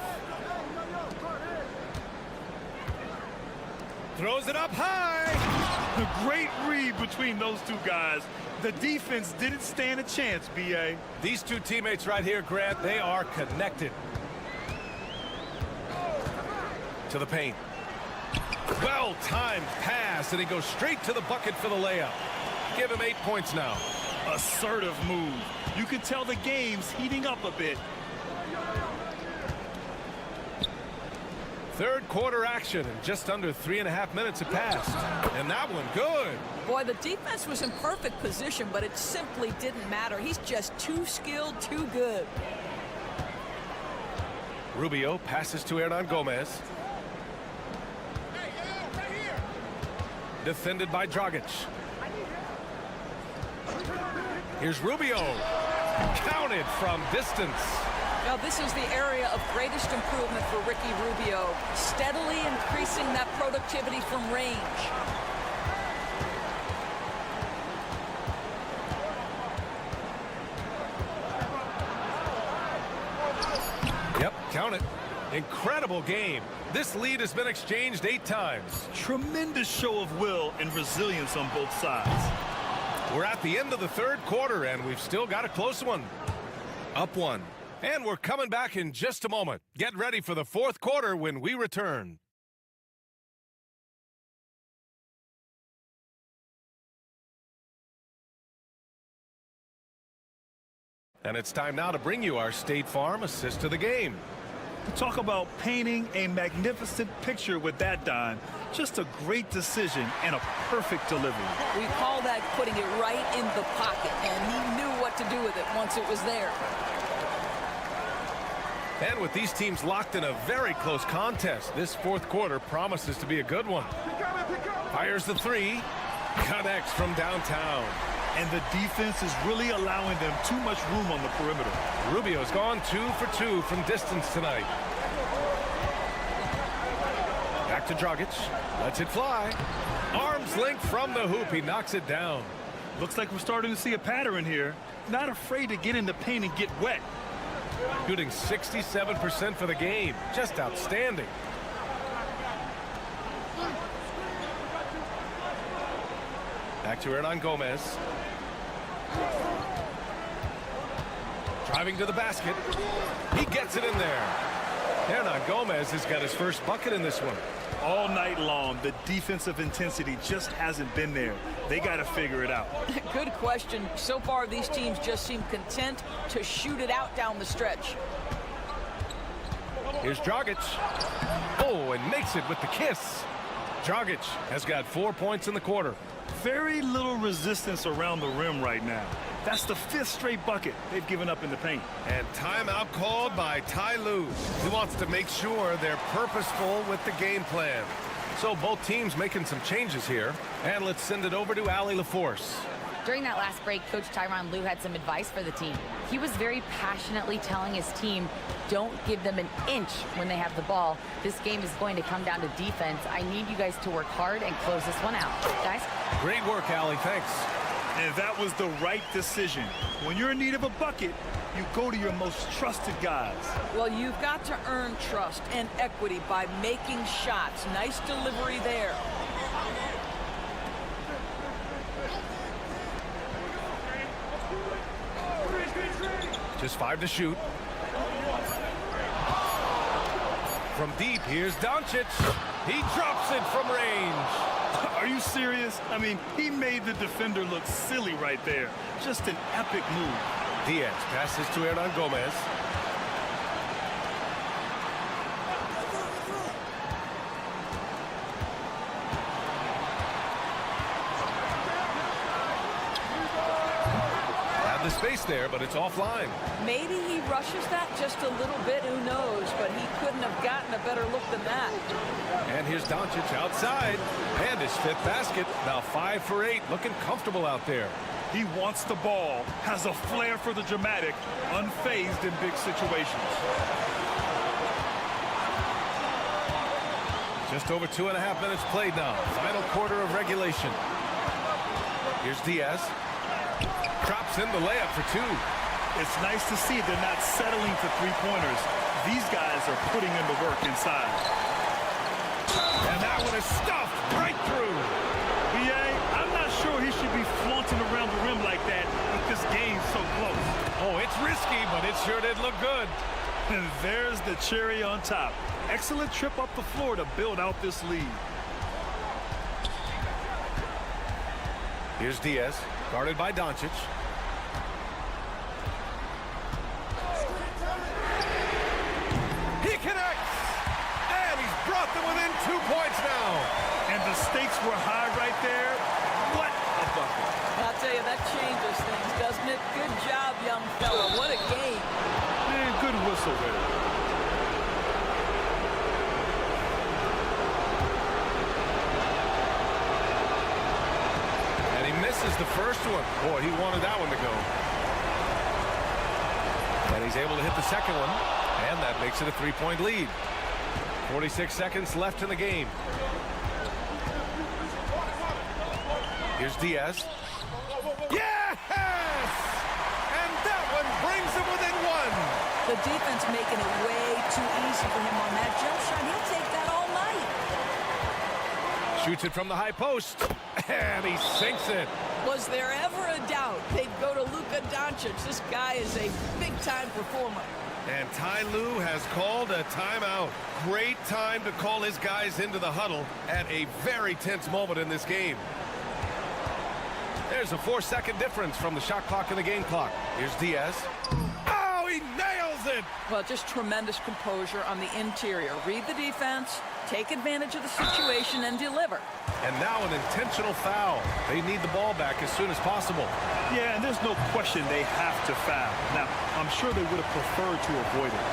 Throws it up high. The great read between those two guys. The defense didn't stand a chance, B.A. These two teammates right here, Grant, they are connected. To the paint. Well-timed pass, and he goes straight to the bucket for the layup. Give him 8 points now. Assertive move. You can tell the game's heating up a bit. Third quarter action, and just under 3.5 minutes have passed. And that one good. Boy, the defense was in perfect position, but it simply didn't matter. He's just too skilled, too good. Rubio passes to Hernan Gomez. Defended by Dragic. Here's Rubio. Counted from distance. Now, this is the area of greatest improvement for Ricky Rubio, steadily increasing that productivity from range. Yep, count it. Incredible game. This lead has been exchanged 8 times. Tremendous show of will and resilience on both sides. We're at the end of the third quarter, and we've still got a close one. Up 1. And we're coming back in just a moment. Get ready for the fourth quarter when we return. And it's time now to bring you our State Farm assist to the game. Talk about painting a magnificent picture with that dime. Just a great decision and a perfect delivery. We call that putting it right in the pocket, and he knew what to do with it once it was there. And with these teams locked in a very close contest, this fourth quarter promises to be a good one. Fires the three. Connects from downtown. And the defense is really allowing them too much room on the perimeter. Rubio's gone 2 for 2 from distance tonight. Back to Dragic. Lets it fly. Arms length from the hoop. He knocks it down. Looks like we're starting to see a pattern here. Not afraid to get in the paint and get wet. Shooting 67% for the game. Just outstanding. Back to Hernan Gomez. Driving to the basket. He gets it in there. Hernan Gomez has got his first bucket in this one. All night long, the defensive intensity just hasn't been there. They got to figure it out. Good question. So far, these teams just seem content to shoot it out down the stretch. Here's Dragic. Oh, and makes it with the kiss. Dragic has got 4 points in the quarter. Very little resistance around the rim right now. That's the 5th straight bucket they've given up in the paint. And timeout called by Ty Lue. He wants to make sure they're purposeful with the game plan. So both teams making some changes here. And let's send it over to Allie LaForce. During that last break, Coach Tyronn Lue had some advice for the team. He was very passionately telling his team, don't give them an inch when they have the ball. This game is going to come down to defense. I need you guys to work hard and close this one out. Guys? Great work, Allie. Thanks. And that was the right decision. When you're in need of a bucket, you go to your most trusted guys. Well, you've got to earn trust and equity by making shots. Nice delivery there. Just 5 to shoot. From deep, here's Doncic. He drops it from range. Are you serious? I mean, he made the defender look silly right there. Just an epic move. Diaz passes to Hernan Gomez. the space there, but it's offline. Maybe he rushes that just a little bit, who knows, but he couldn't have gotten a better look than that. And here's Doncic outside, and his 5th basket. Now 5 for 8, looking comfortable out there. He wants the ball, has a flair for the dramatic, unfazed in big situations. Just over 2.5 minutes played now. Final quarter of regulation. Here's Diaz. Drops in the layup for 2. It's nice to see they're not settling for three-pointers. These guys are putting in the work inside. And that one is stuffed right through. B.A., I'm not sure he should be flaunting around the rim like that with this game so close. Oh, it's risky, but it sure did look good. And there's the cherry on top. Excellent trip up the floor to build out this lead. Here's Diaz, guarded by Doncic. He connects! And he's brought them within 2 points now. And the stakes were high right there. What a bucket. I'll tell you, that changes things, doesn't it? Good job, young fella. What a game. Man, good whistle there. Misses the first one. Boy, he wanted that one to go. And he's able to hit the second one. And that makes it a 3-point lead. 46 seconds left in the game. Here's Diaz. Yes! And that one brings him within 1. The defense making it way too easy for him on that jump shot. He'll take that all night. Shoots it from the high post. And he sinks it. Was there ever a doubt they'd go to Luka Doncic? This guy is a big-time performer. And Ty Lue has called a timeout. Great time to call his guys into the huddle at a very tense moment in this game. There's a 4-second difference from the shot clock and the game clock. Here's Diaz. Oh, he nails it! Well, just tremendous composure on the interior. Read the defense, take advantage of the situation, and deliver. And now an intentional foul. They need the ball back as soon as possible. Yeah, and there's no question they have to foul. Now, I'm sure they would have preferred to avoid it.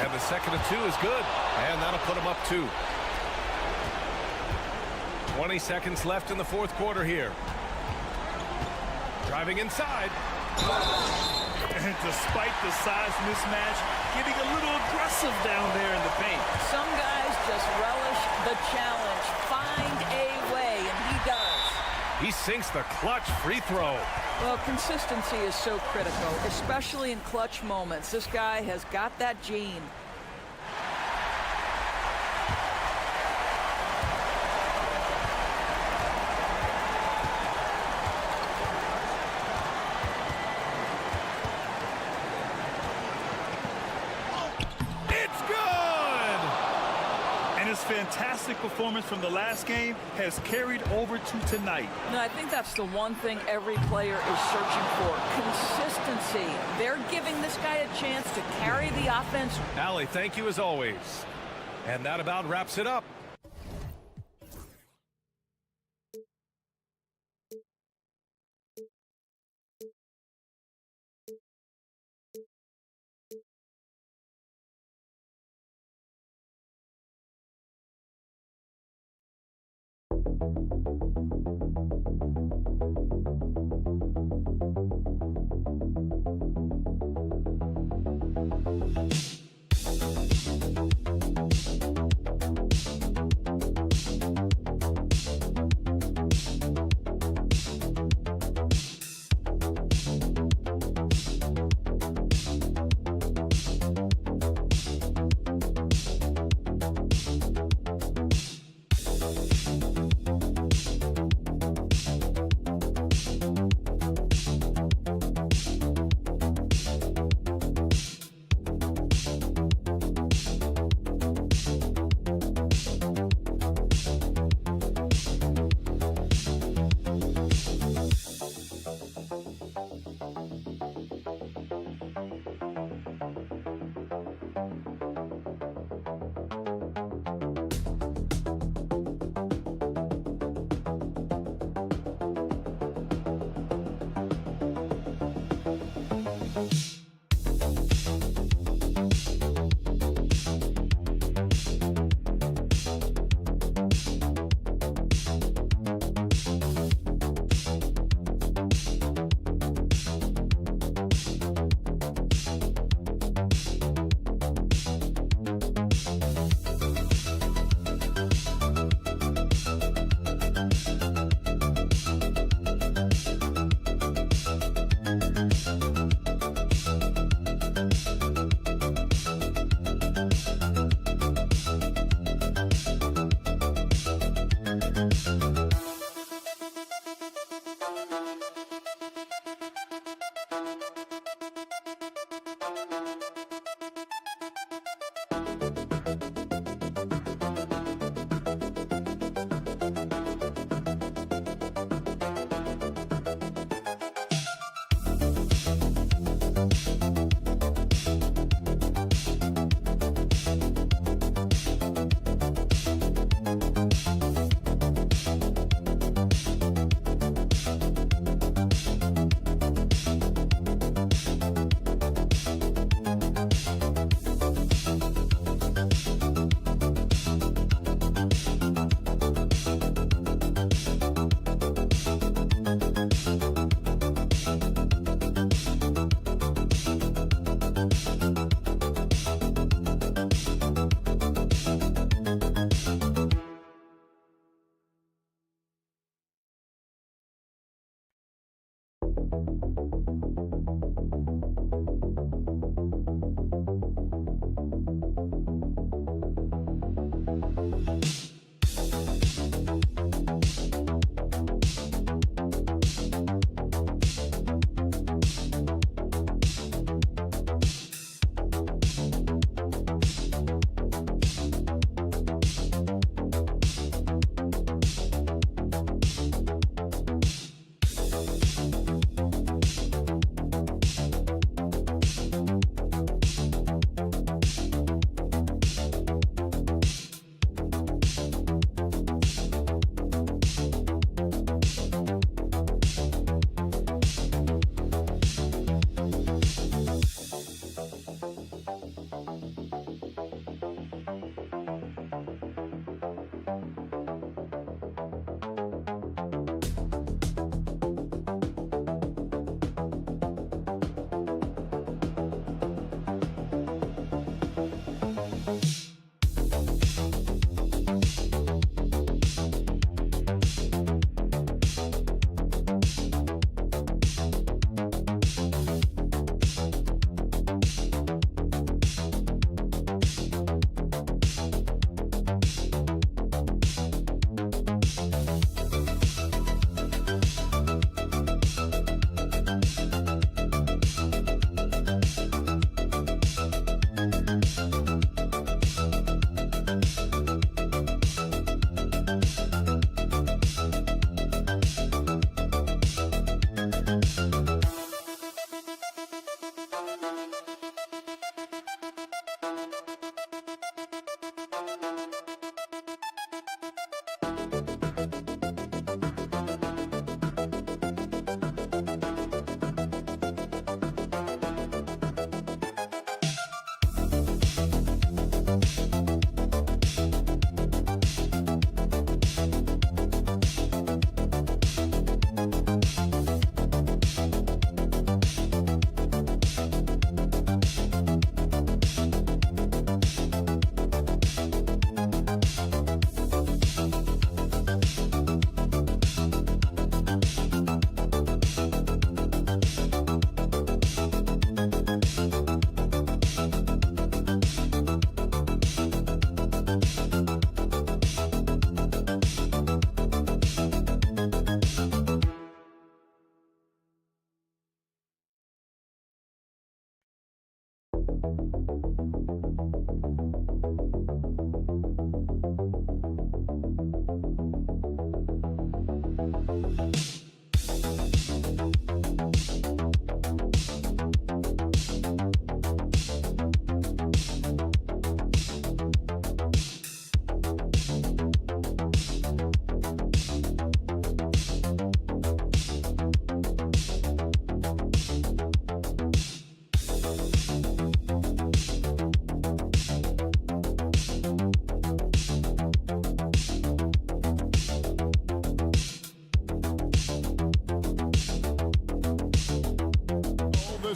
And the second of 2 is good. And that'll put them up 2. 20 seconds left in the 4th quarter here. Driving inside. And despite the size mismatch, getting a little aggressive down there in the paint. Some guys just relish the challenge. Find a way, and he does. He sinks the clutch free throw. Well, consistency is so critical, especially in clutch moments. This guy has got that gene. Fantastic performance from the last game has carried over to tonight. No, I think that's the one thing every player is searching for. Consistency. They're giving this guy a chance to carry the offense. Allie, thank you as always. And that about wraps it up.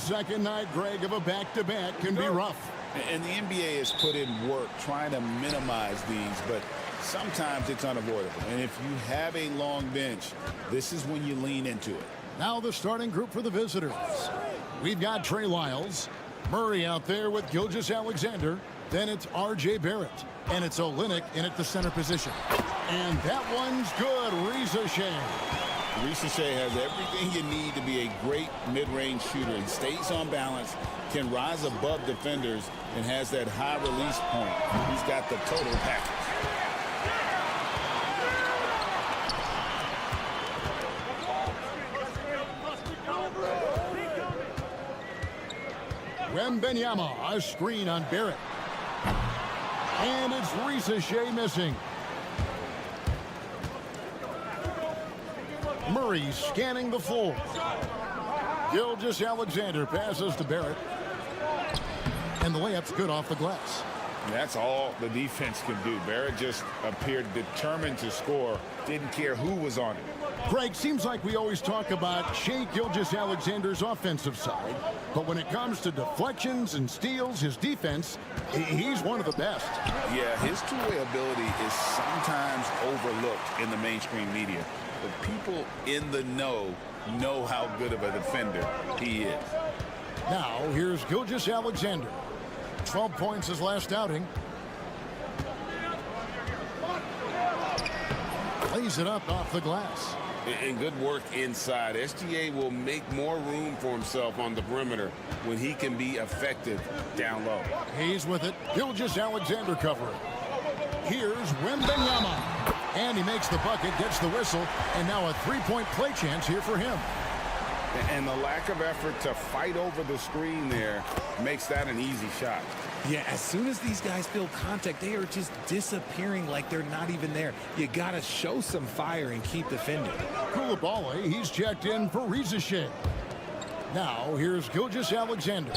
second night, Greg, of a back-to-back can be rough. And the NBA has put in work trying to minimize these, but sometimes it's unavoidable. And if you have a long bench, this is when you lean into it. Now the starting group for the visitors. We've got Trey Lyles, Murray out there with Gilgeous-Alexander. Then it's R.J. Barrett. And it's Olynyk in at the center position. And that one's good. Risa Shea. Risa Shea has everything you need to be a great mid-range shooter and stays on balance, can rise above defenders, and has that high release point. He's got the total package. Wembanyama, a screen on Barrett. And it's Risa Shea missing. Murray scanning the floor. Gilgeous-Alexander passes to Barrett. And the layup's good off the glass. That's all the defense can do. Barrett just appeared determined to score. Didn't care who was on it. Greg, seems like we always talk about Shea Gilgeous-Alexander's offensive side. But when it comes to deflections and steals, his defense, he's one of the best. Yeah, his two-way ability is sometimes overlooked in the mainstream media. but people in the know how good of a defender he is. Now, here's Gilgeous-Alexander. 12 points his last outing. Lays it up off the glass. And good work inside. SGA will make more room for himself on the perimeter when he can be effective down low. He's with it. Gilgeous-Alexander covering. Here's Wembanyama. And he makes the bucket, gets the whistle, and now a three-point play chance here for him. And the lack of effort to fight over the screen there makes that an easy shot. Yeah, as soon as these guys feel contact, they are just disappearing like they're not even there. You got to show some fire and keep defending. Koulibaly, he's checked in for Rizachet. Now, here's Gilgeous-Alexander.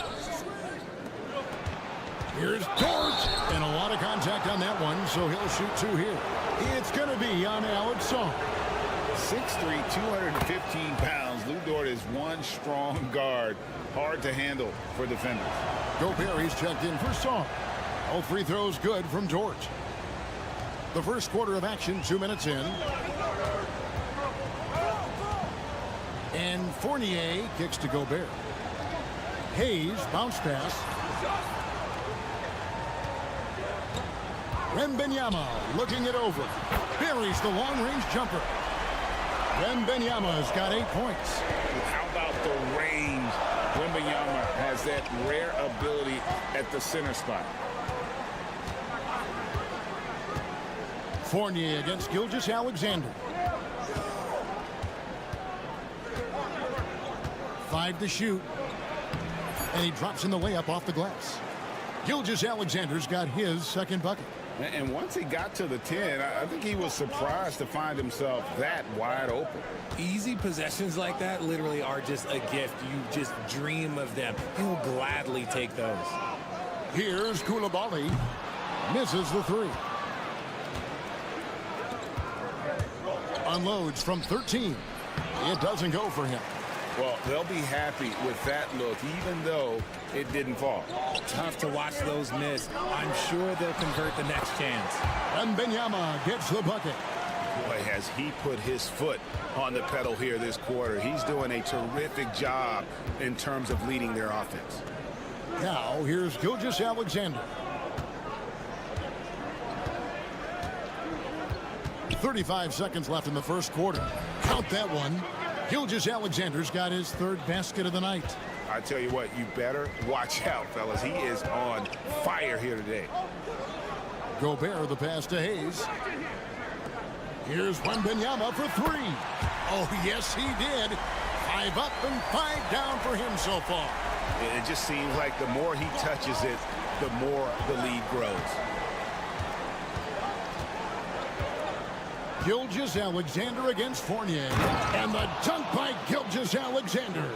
Here's Dort, and a lot of contact on that one, so he'll shoot two here. It's going to be on Alex Song. 6'3", 215 pounds. Lou Dort is one strong guard. Hard to handle for defenders. Gobert, he's checked in for Song. All free throws good from Dort. The first quarter of action, 2 minutes in. And Fournier kicks to Gobert. Hayes, bounce pass. Wembanyama looking it over. Buries the long-range jumper. Wembanyama's got 8 points. How about the range? Wembanyama has that rare ability at the center spot. Fournier against Gilgeous-Alexander. 5 to shoot. And he drops in the layup off the glass. Gilgeous-Alexander's got his second bucket. And once he got to the 10, I think he was surprised to find himself that wide open. Easy possessions like that literally are just a gift. You just dream of them. He'll gladly take those. Here's Koulibaly. Misses the three. Unloads from 13. It doesn't go for him. Well, they'll be happy with that look, even though it didn't fall. Tough to watch those miss. I'm sure they'll convert the next chance. And Wembanyama gets the bucket. Boy, has he put his foot on the pedal here this quarter. He's doing a terrific job in terms of leading their offense. Now, here's Gilgeous-Alexander. 35 seconds left in the first quarter. Count that one. Gilgeous-Alexander's got his third basket of the night. I tell you what, you better watch out, fellas. He is on fire here today. Gobert, the pass to Hayes. Here's Wembanyama for three. Oh, yes, he did. 5 up and 5 down for him so far. It just seems like the more he touches it, the more the lead grows. Gilgeous-Alexander against Fournier. And the dunk by Gilgeous-Alexander.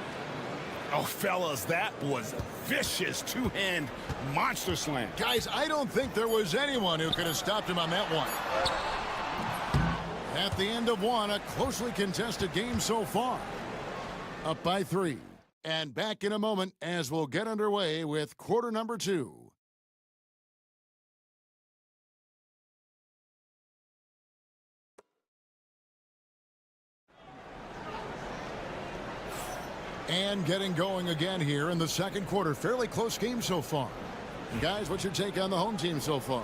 Oh, fellas, that was a vicious two-hand monster slam. Guys, I don't think there was anyone who could have stopped him on that one. At the end of one, a closely contested game so far. Up by 3. And back in a moment as we'll get underway with quarter number 2. And getting going again here in the second quarter. Fairly close game so far. And guys, what's your take on the home team so far?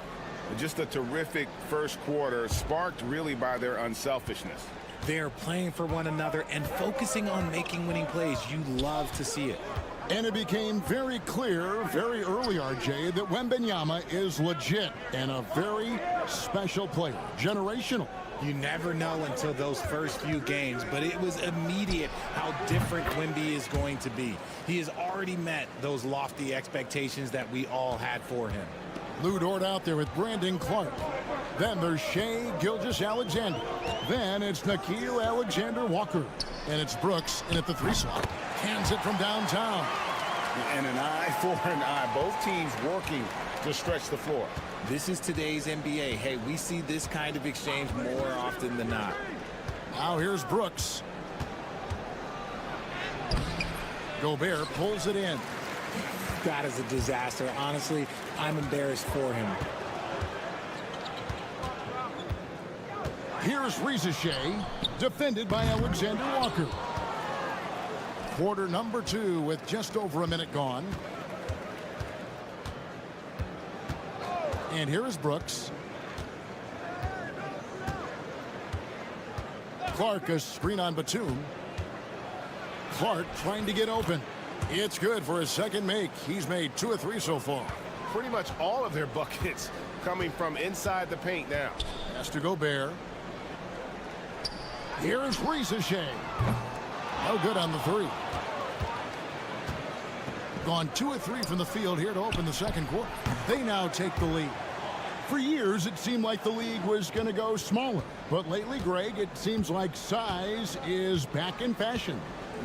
Just a terrific first quarter, sparked really by their unselfishness. They're playing for one another and focusing on making winning plays. You love to see it. And it became very clear very early, RJ, that Wembanyama is legit and a very special player. Generational. You never know until those first few games, but it was immediate how different Wemby is going to be. He has already met those lofty expectations that we all had for him. Lou Dort out there with Brandon Clark. Then there's Shai Gilgeous-Alexander. Then it's Nickeil Alexander-Walker. And it's Brooks in at the 3 slot. Hands it from downtown. And an eye for an eye. Both teams working to stretch the floor. This is today's NBA. Hey, we see this kind of exchange more often than not. Now here's Brooks. Gobert pulls it in. That is a disaster. Honestly, I'm embarrassed for him. Here's Rizachet, defended by Alexander Walker. Quarter number 2 with just over a minute gone. And here is Brooks. Clark, a screen on Batum. Clark trying to get open. It's good for his second make. He's made 2 of 3 so far. Pretty much all of their buckets coming from inside the paint now. Has to go Bear. Here's Rizachet. No good on the 3. Gone 2 of 3 from the field here to open the second quarter. They now take the lead. For years, it seemed like the league was going to go smaller. But lately, Greg, it seems like size is back in fashion.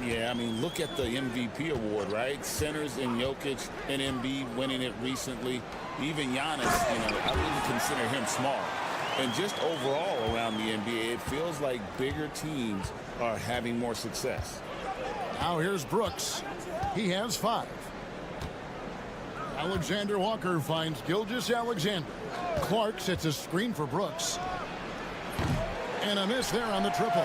Yeah, I mean, look at the MVP award, right? Centers and Jokic and Embiid winning it recently. Even Giannis, I wouldn't consider him small. And just overall around the NBA, it feels like bigger teams are having more success. Now here's Brooks. He has 5. Alexander Walker finds Gilgeous-Alexander. Clark sets a screen for Brooks. And a miss there on the triple.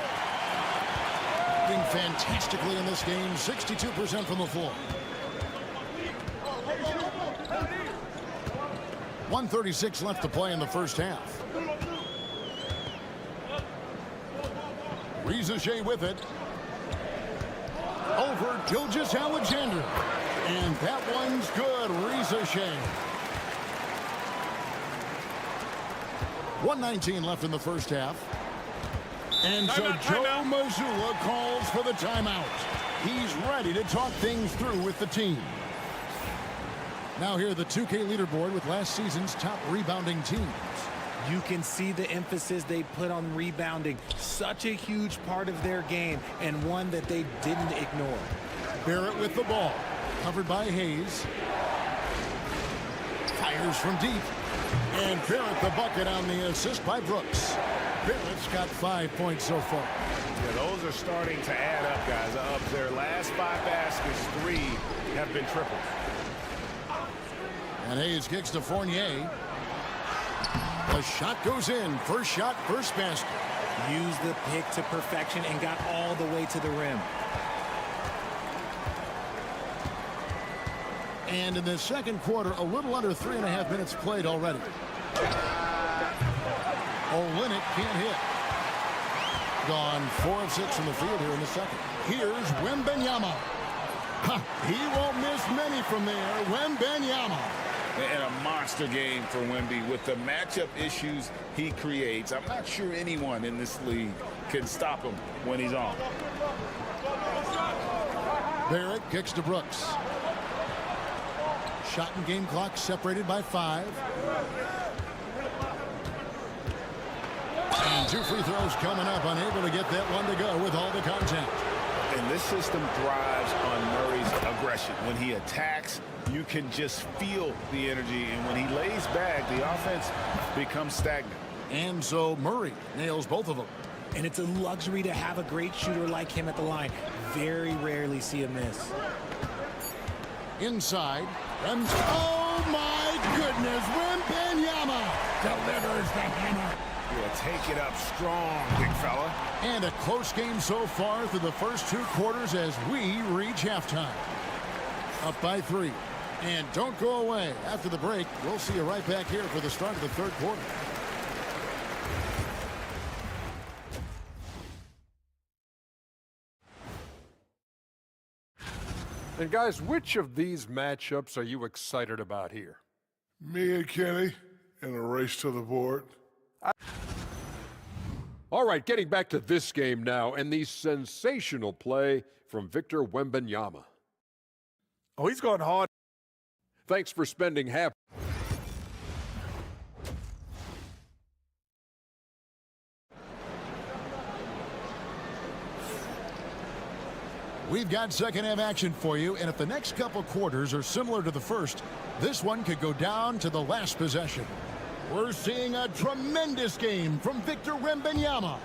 Doing fantastically in this game, 62% from the floor. 1:36 left to play in the first half. Rizachet with it. Over Gilgeous-Alexander. And that one's good. Rizachet. 1:19 left in the first half. And so Joe Mazzulla calls for the timeout. He's ready to talk things through with the team. Now here the 2K leaderboard with last season's top rebounding teams. You can see the emphasis they put on rebounding. Such a huge part of their game, and one that they didn't ignore. Barrett with the ball. Covered by Hayes. Fires from deep. And Barrett the bucket on the assist by Brooks. Barrett's got 5 points so far. Yeah, those are starting to add up, guys. Of their last 5 baskets, 3 have been triples. And Hayes kicks to Fournier. The shot goes in. First shot, first basket. Used the pick to perfection and got all the way to the rim. And in the second quarter, a little under 3.5 minutes played already. Olynyk can't hit. Gone 4 of 6 from the field here in the second. Here's Wembanyama. He won't miss many from there. Wembanyama. And a monster game for Wemby with the matchup issues he creates. I'm not sure anyone in this league can stop him when he's on. Barrett kicks to Brooks. Shot and game clock separated by 5. And 2 free throws coming up, unable to get that one to go with all the contact. And this system thrives on Murray's aggression. When he attacks, you can just feel the energy. And when he lays back, the offense becomes stagnant. And so Murray nails both of them. And it's a luxury to have a great shooter like him at the line. Very rarely see a miss. Inside. Oh, my goodness. Wembanyama delivers the hammer. Yeah, take it up strong, big fella. And a close game so far through the first 2 quarters as we reach halftime. Up by 3. And don't go away. After the break, we'll see you right back here for the start of the third quarter. And guys, which of these matchups are you excited about here? Me and Kenny in a race to the board. All right, getting back to this game now and the sensational play from Victor Wembanyama. Oh, he's going hard. Thanks for spending half. We've got second half action for you, and if the next couple quarters are similar to the first, this one could go down to the last possession. We're seeing a tremendous game from Victor Wembanyama.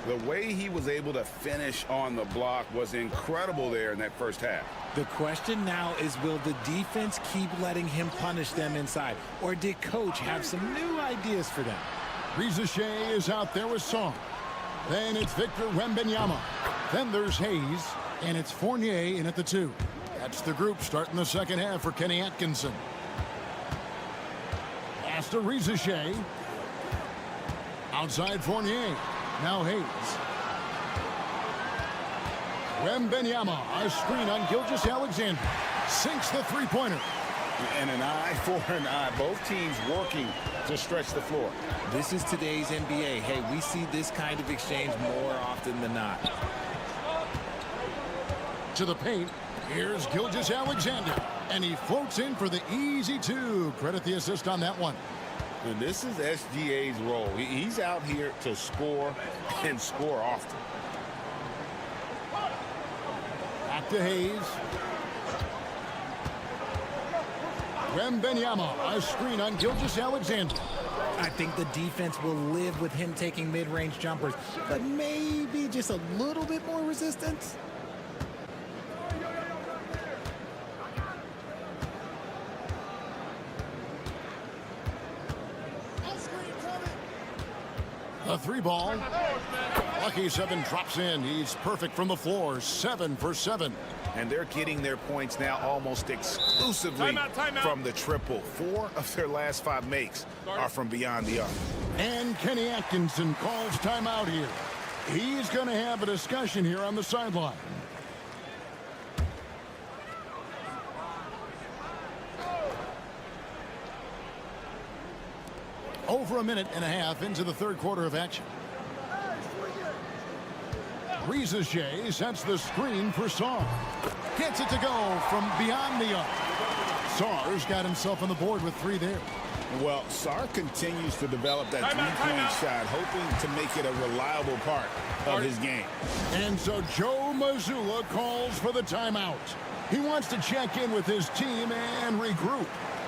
The way he was able to finish on the block was incredible there in that first half. The question now is, will the defense keep letting him punish them inside? Or did coach have some new ideas for them? Rizachet is out there with Song. Then it's Victor Wembanyama. Then there's Hayes, and it's Fournier in at the 2. That's the group starting the second half for Kenny Atkinson. Pass to Rizachet. Outside Fournier. Now Hayes. Wembanyama, a screen on Gilgeous-Alexander. Sinks the three-pointer. And an eye for an eye. Both teams working to stretch the floor. This is today's NBA. Hey, we see this kind of exchange more often than not. To the paint. Here's Gilgeous-Alexander. And he floats in for the easy 2. Credit the assist on that one. And this is SGA's role. He's out here to score and score often. Back to Hayes. Wembanyama, a screen on Gilgeous-Alexander. I think the defense will live with him taking mid-range jumpers, but maybe just a little bit more resistance. The 3-ball. Lucky 7 drops in. He's perfect from the floor. 7 for 7. And they're getting their points now almost exclusively from the triple. 4 of their last 5 makes are from beyond the arc. And Kenny Atkinson calls timeout here. He's going to have a discussion here on the sideline. Over a minute and a half into the third quarter of action. Rizachet sets the screen for Sarr. Gets it to go from beyond the arc. Sarr's got himself on the board with 3 there. Well, Sarr continues to develop that three-point shot, hoping to make it a reliable part of his game. And so Joe Mazzulla calls for the timeout. He wants to check in with his team and regroup.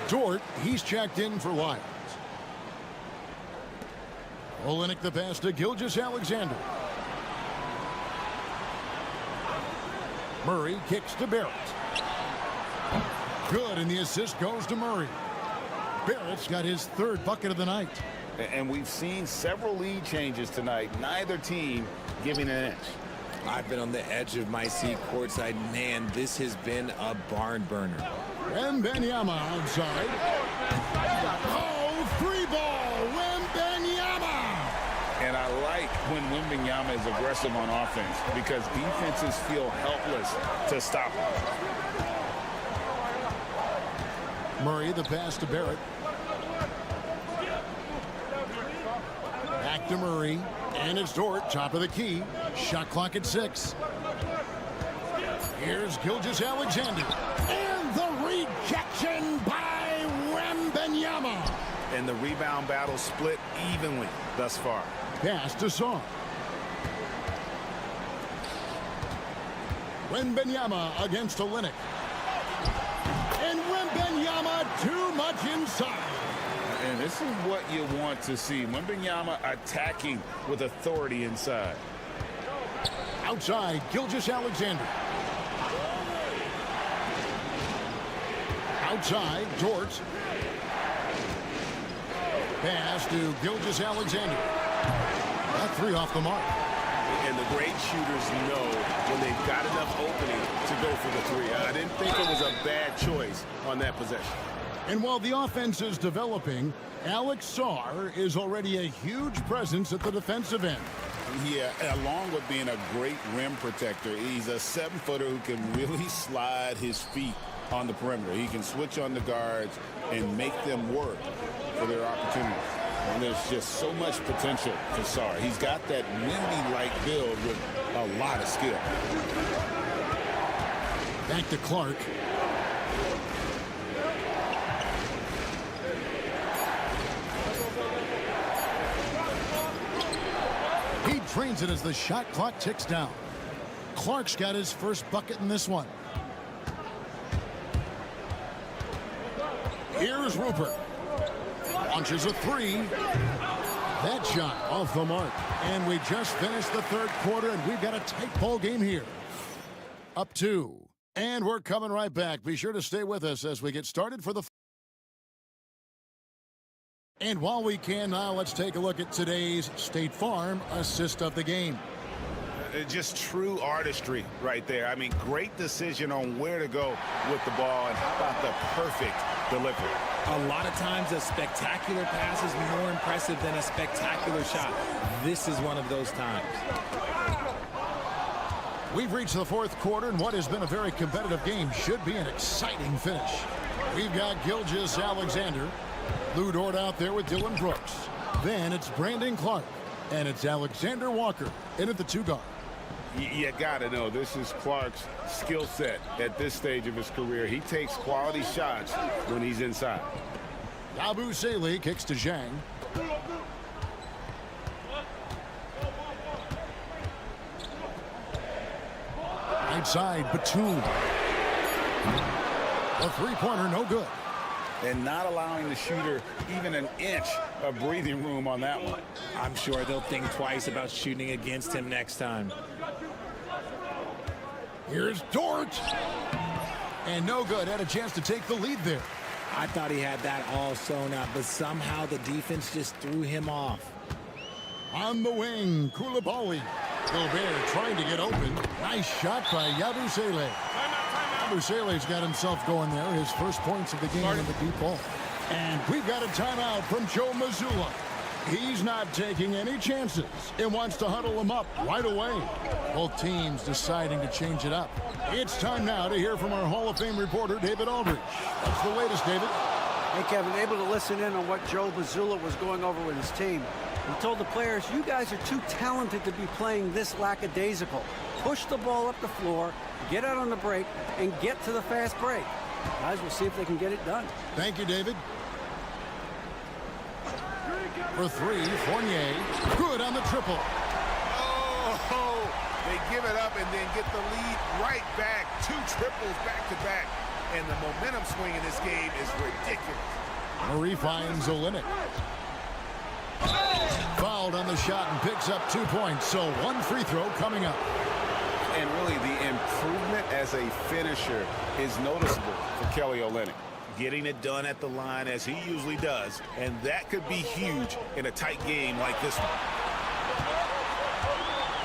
Dort, he's checked in for Lyons. Olynyk the pass to Gilgeous-Alexander. Murray kicks to Barrett. Good, and the assist goes to Murray. Barrett's got his 3rd bucket of the night. And we've seen several lead changes tonight. Neither team giving an inch. I've been on the edge of my seat courtside. Man, this has been a barn burner. Wembanyama outside. Oh, 3-ball. Wembanyama. And I like when Wembanyama is aggressive on offense because defenses feel helpless to stop him. Murray the pass to Barrett. Back to Murray. And it's Dort, top of the key. Shot clock at 6. Here's Gilgeous-Alexander. And the rejection by Wembanyama. And the rebound battle split evenly thus far. Pass to Sarr. Wembanyama against Olynyk. And Wembanyama too much inside. And this is what you want to see. Wembanyama attacking with authority inside. Outside, Gilgeous-Alexander. Outside, Dort. Pass to Gilgeous-Alexander. That 3 off the mark. And the great shooters know when they've got enough opening to go for the 3. I didn't think it was a bad choice on that possession. And while the offense is developing, Alex Sarr is already a huge presence at the defensive end. Yeah, along with being a great rim protector, he's a 7-footer who can really slide his feet on the perimeter. He can switch on the guards and make them work for their opportunities. And there's just so much potential for Sarr. He's got that Wemby-like build with a lot of skill. Back to Clark. He trains it as the shot clock ticks down. Clark's got his first bucket in this one. Here's Rupert. Launches a 3. That shot off the mark. And we just finished the third quarter, and we've got a tight ball game here. Up 2. And we're coming right back. Be sure to stay with us as we get started for the... And while we can now, let's take a look at today's State Farm assist of the game. Just true artistry right there. I mean, great decision on where to go with the ball, and how about the perfect delivery? A lot of times a spectacular pass is more impressive than a spectacular shot. This is one of those times. We've reached the fourth quarter, and what has been a very competitive game should be an exciting finish. We've got Gilgeous Alexander, Lou Dort out there with Dylan Brooks. Then it's Brandon Clark, and it's Alexander Walker in at the 2 guard. You got to know, this is Clark's skill set at this stage of his career. He takes quality shots when he's inside. Yabusele kicks to Zhang. Right side, Batum. A three-pointer, no good. And not allowing the shooter even an inch of breathing room on that one. I'm sure they'll think twice about shooting against him next time. Here's Dort. And no good. Had a chance to take the lead there. I thought he had that all sewn up, but somehow the defense just threw him off. On the wing, Koulibaly. Gobert trying to get open. Nice shot by Yabusele. Yabusele's got himself going there. His first points of the game in the deep ball. And we've got a timeout from Joe Mazzulla. He's not taking any chances and wants to huddle them up right away. Both teams deciding to change it up. It's time now to hear from our Hall of Fame reporter, David Aldridge. What's the latest, David? Hey, Kevin, able to listen in on what Joe Mazzulla was going over with his team. He told the players, you guys are too talented to be playing this lackadaisical. Push the ball up the floor, get out on the break, and get to the fast break. Guys, we'll see if they can get it done. Thank you, David. For 3, Fournier. Good on the triple. Oh, they give it up and then get the lead right back. 2 triples back-to-back. And the momentum swing in this game is ridiculous. Murray finds Olynyk. Fouled on the shot and picks up 2 points. So 1 free throw coming up. And really, the improvement as a finisher is noticeable for Kelly Olynyk. Getting it done at the line as he usually does, and that could be huge in a tight game like this one.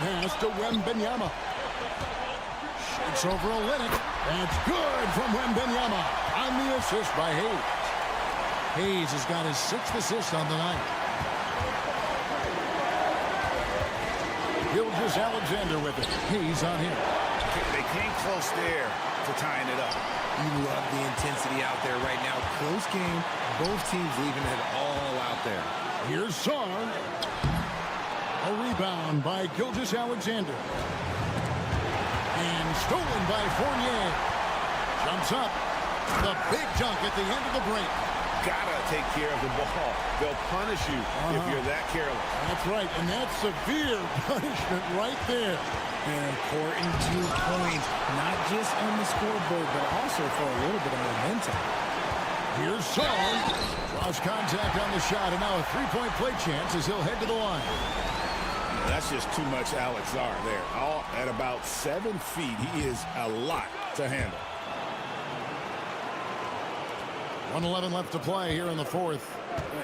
Pass to Wembanyama. Shoots over Olynyk. That's good from Wembanyama on the assist by Hayes. Hayes has got his 6th assist on the night. Gilgeous Alexander with it. Hayes on him. They came close there to tying it up. You love the intensity out there right now. Close game. Both teams leaving it all out there. Here's Song. A rebound by Gilgeous Alexander. And stolen by Fournier. Jumps up. The big dunk at the end of the break. Gotta take care of the ball. They'll punish you if you're that careless. That's right, and that's severe punishment right there. An important 2 points, not just on the scoreboard, but also for a little bit of momentum. Here's Song. Draws contact on the shot, and now a 3-point play chance as he'll head to the line. That's just too much Alex Zar there. All at about 7 feet, he is a lot to handle. 1:11 left to play here in the fourth.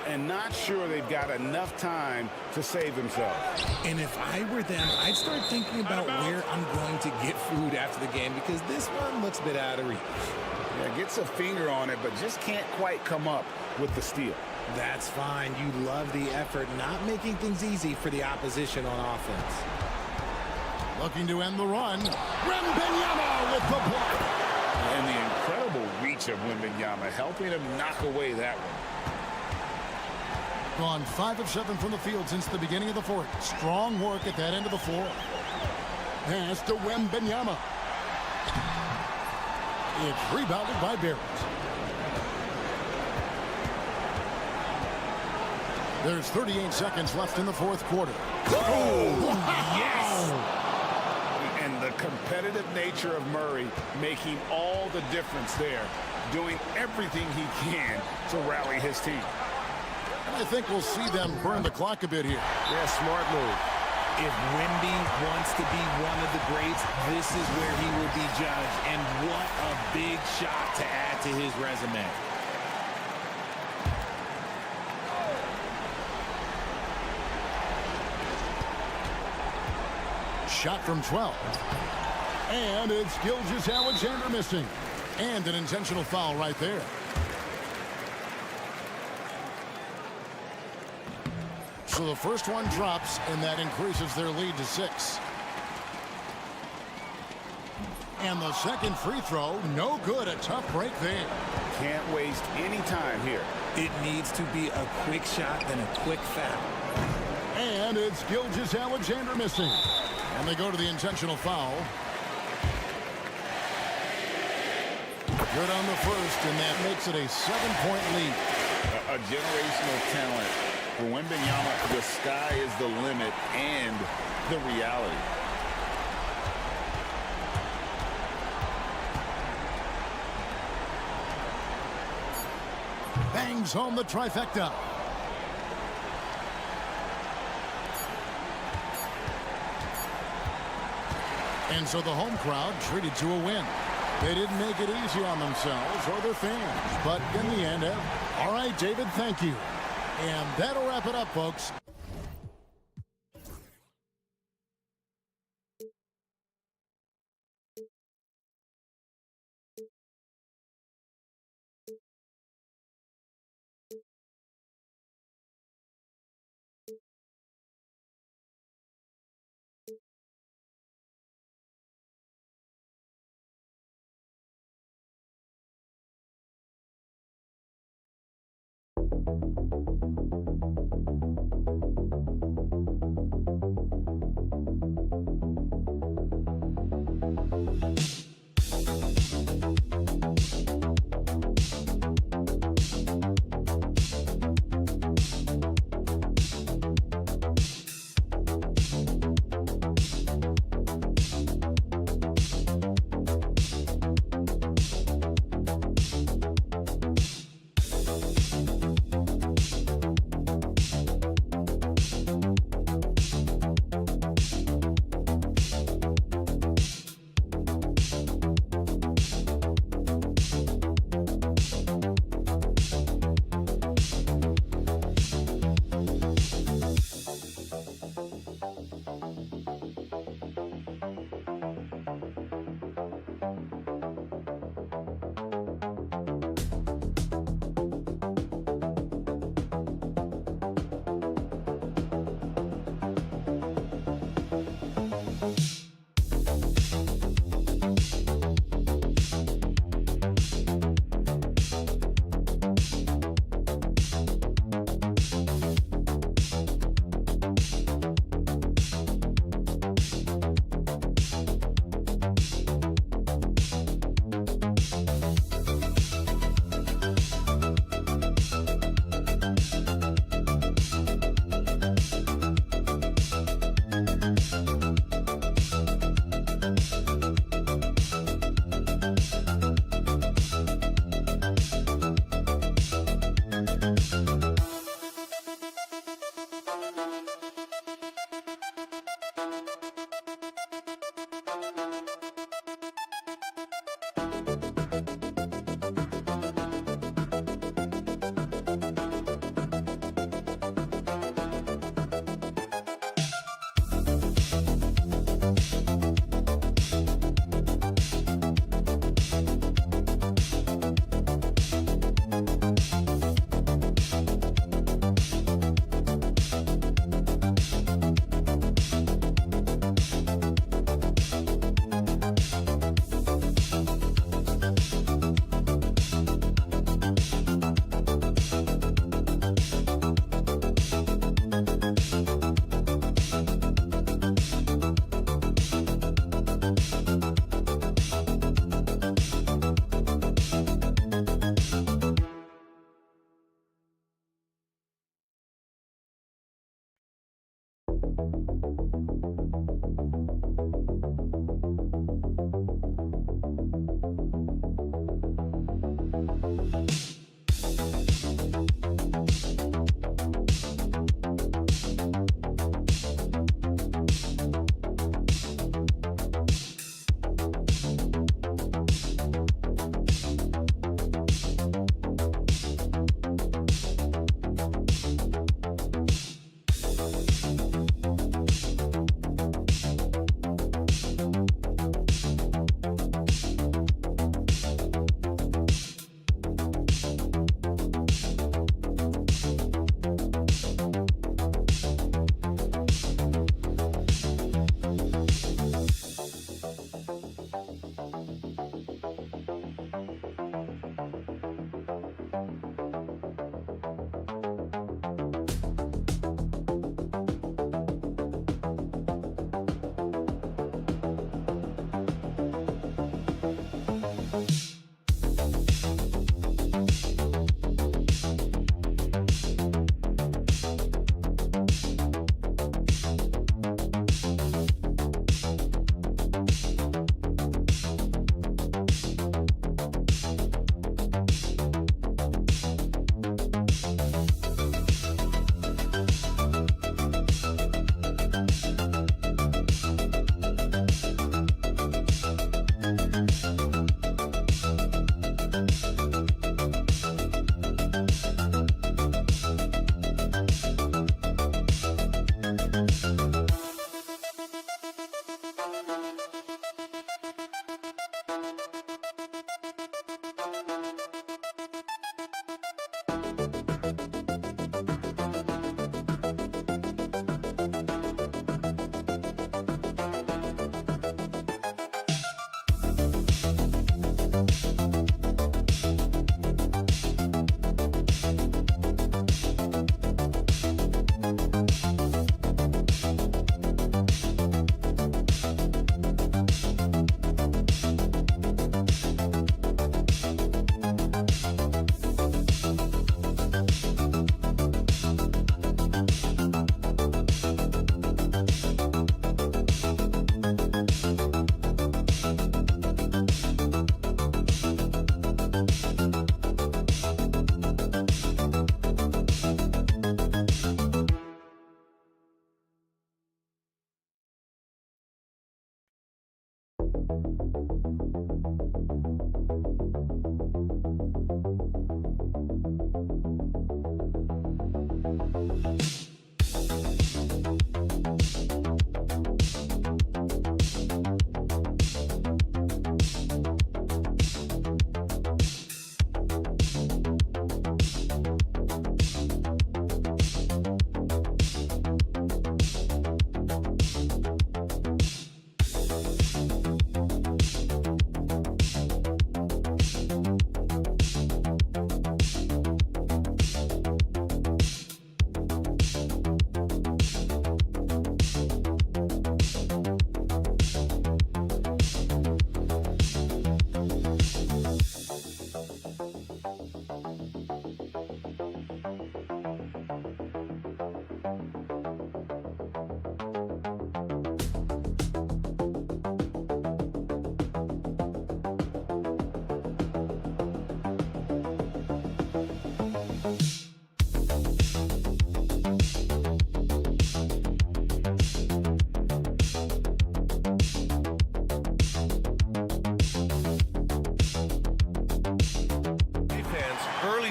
And not sure they've got enough time to save themselves. And if I were them, I'd start thinking about where I'm going to get food after the game, because this one looks a bit out of reach. Yeah, gets a finger on it, but just can't quite come up with the steal. That's fine. You love the effort, not making things easy for the opposition on offense. Looking to end the run. Wembanyama with the block. And the incredible reach of Wembanyama, helping him knock away that one. Gone 5 of 7 from the field since the beginning of the fourth. Strong work at that end of the floor. Pass to Wembanyama. It's rebounded by Barrett. There's 38 seconds left in the fourth quarter. Oh, wow. Yes! And the competitive nature of Murray making all the difference there, doing everything he can to rally his team. I think we'll see them burn the clock a bit here. Yeah, smart move. If Wemby wants to be one of the greats, this is where he will be judged. And what a big shot to add to his resume. shot from 12. And it's Gilgeous Alexander missing. And an intentional foul right there. So the first one drops, and that increases their lead to 6. And the second free throw, no good. A tough break there. Can't waste any time here. It needs to be a quick shot and a quick foul. And it's Gilgeous Alexander missing. And they go to the intentional foul. Good on the first, and that makes it a 7-point lead. A generational talent. For Wembanyama, the sky is the limit and the reality. Bangs home the trifecta. And so the home crowd treated to a win. They didn't make it easy on themselves or their fans, but in the end, all right, David, thank you. And that'll wrap it up, folks.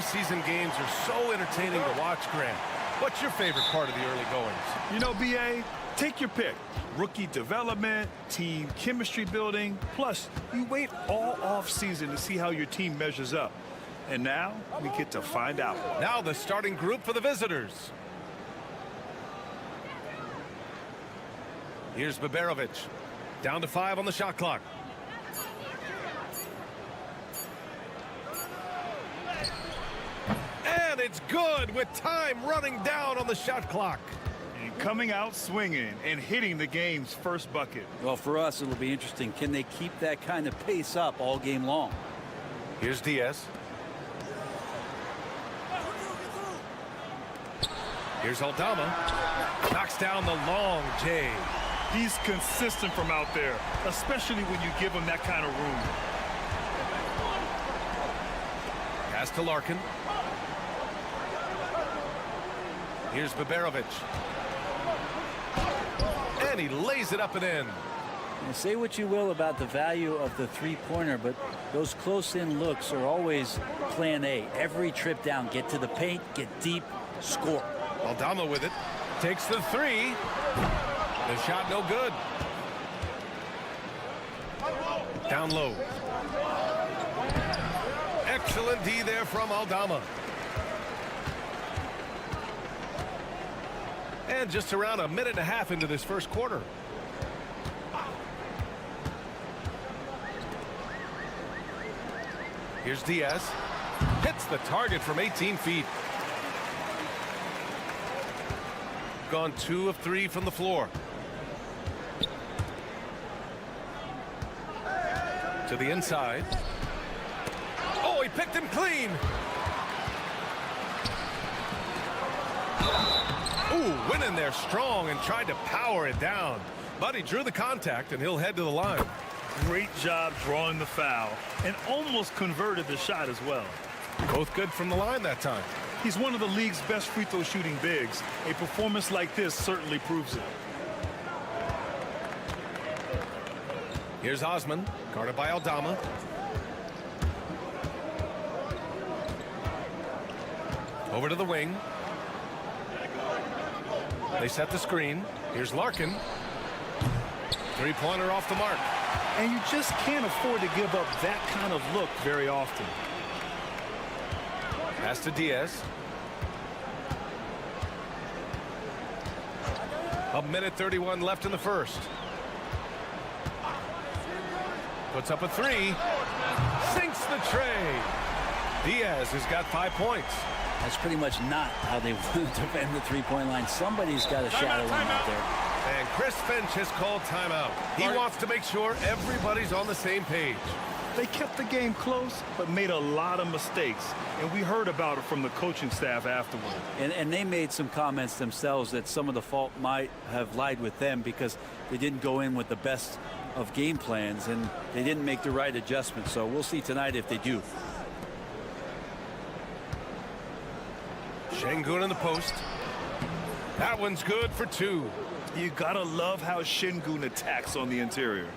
Season games are so entertaining to watch, Grant. What's your favorite part of the early goings? You know, BA, take your pick. Rookie development, team chemistry building, plus you wait all off season to see how your team measures up. And now we get to find out. Now the starting group for the visitors. Here's Baberovic. Down to 5 on the shot clock. And it's good with time running down on the shot clock. And coming out swinging and hitting the game's first bucket. Well, for us, it'll be interesting. Can they keep that kind of pace up all game long? Here's Diaz. Here's Aldama. Knocks down the long J. He's consistent from out there, especially when you give him that kind of room. Pass to Larkin. Here's Baberovic. And he lays it up and in. Now, say what you will about the value of the three-pointer, but those close-in looks are always plan A. Every trip down, get to the paint, get deep, score. Aldama with it. Takes the three. The shot no good. Down low. Excellent D there from Aldama. And just around a minute and a half into this first quarter. Here's Diaz. Hits the target from 18 feet. Gone 2 of 3 from the floor. To the inside. Oh, he picked him clean. Ooh, went in there strong and tried to power it down. But he drew the contact, and he'll head to the line. Great job drawing the foul and almost converted the shot as well. Both good from the line that time. He's one of the league's best free throw shooting bigs. A performance like this certainly proves it. Here's Osman, guarded by Aldama. Over to the wing. They set the screen. Here's Larkin. Three-pointer off the mark. And you just can't afford to give up that kind of look very often. Pass to Diaz. A minute 31 left in the first. Puts up a three. Sinks the tray. Diaz has got 5 points. That's pretty much not how they want to defend the three-point line. Somebody's got to shadow him out there. And Chris Finch has called timeout. He wants to make sure everybody's on the same page. They kept the game close, but made a lot of mistakes. And we heard about it from the coaching staff afterward. And they made some comments themselves that some of the fault might have lied with them because they didn't go in with the best of game plans and they didn't make the right adjustments. So we'll see tonight if they do. Şengün in the post. That one's good for 2. You gotta love how Şengün attacks on the interior.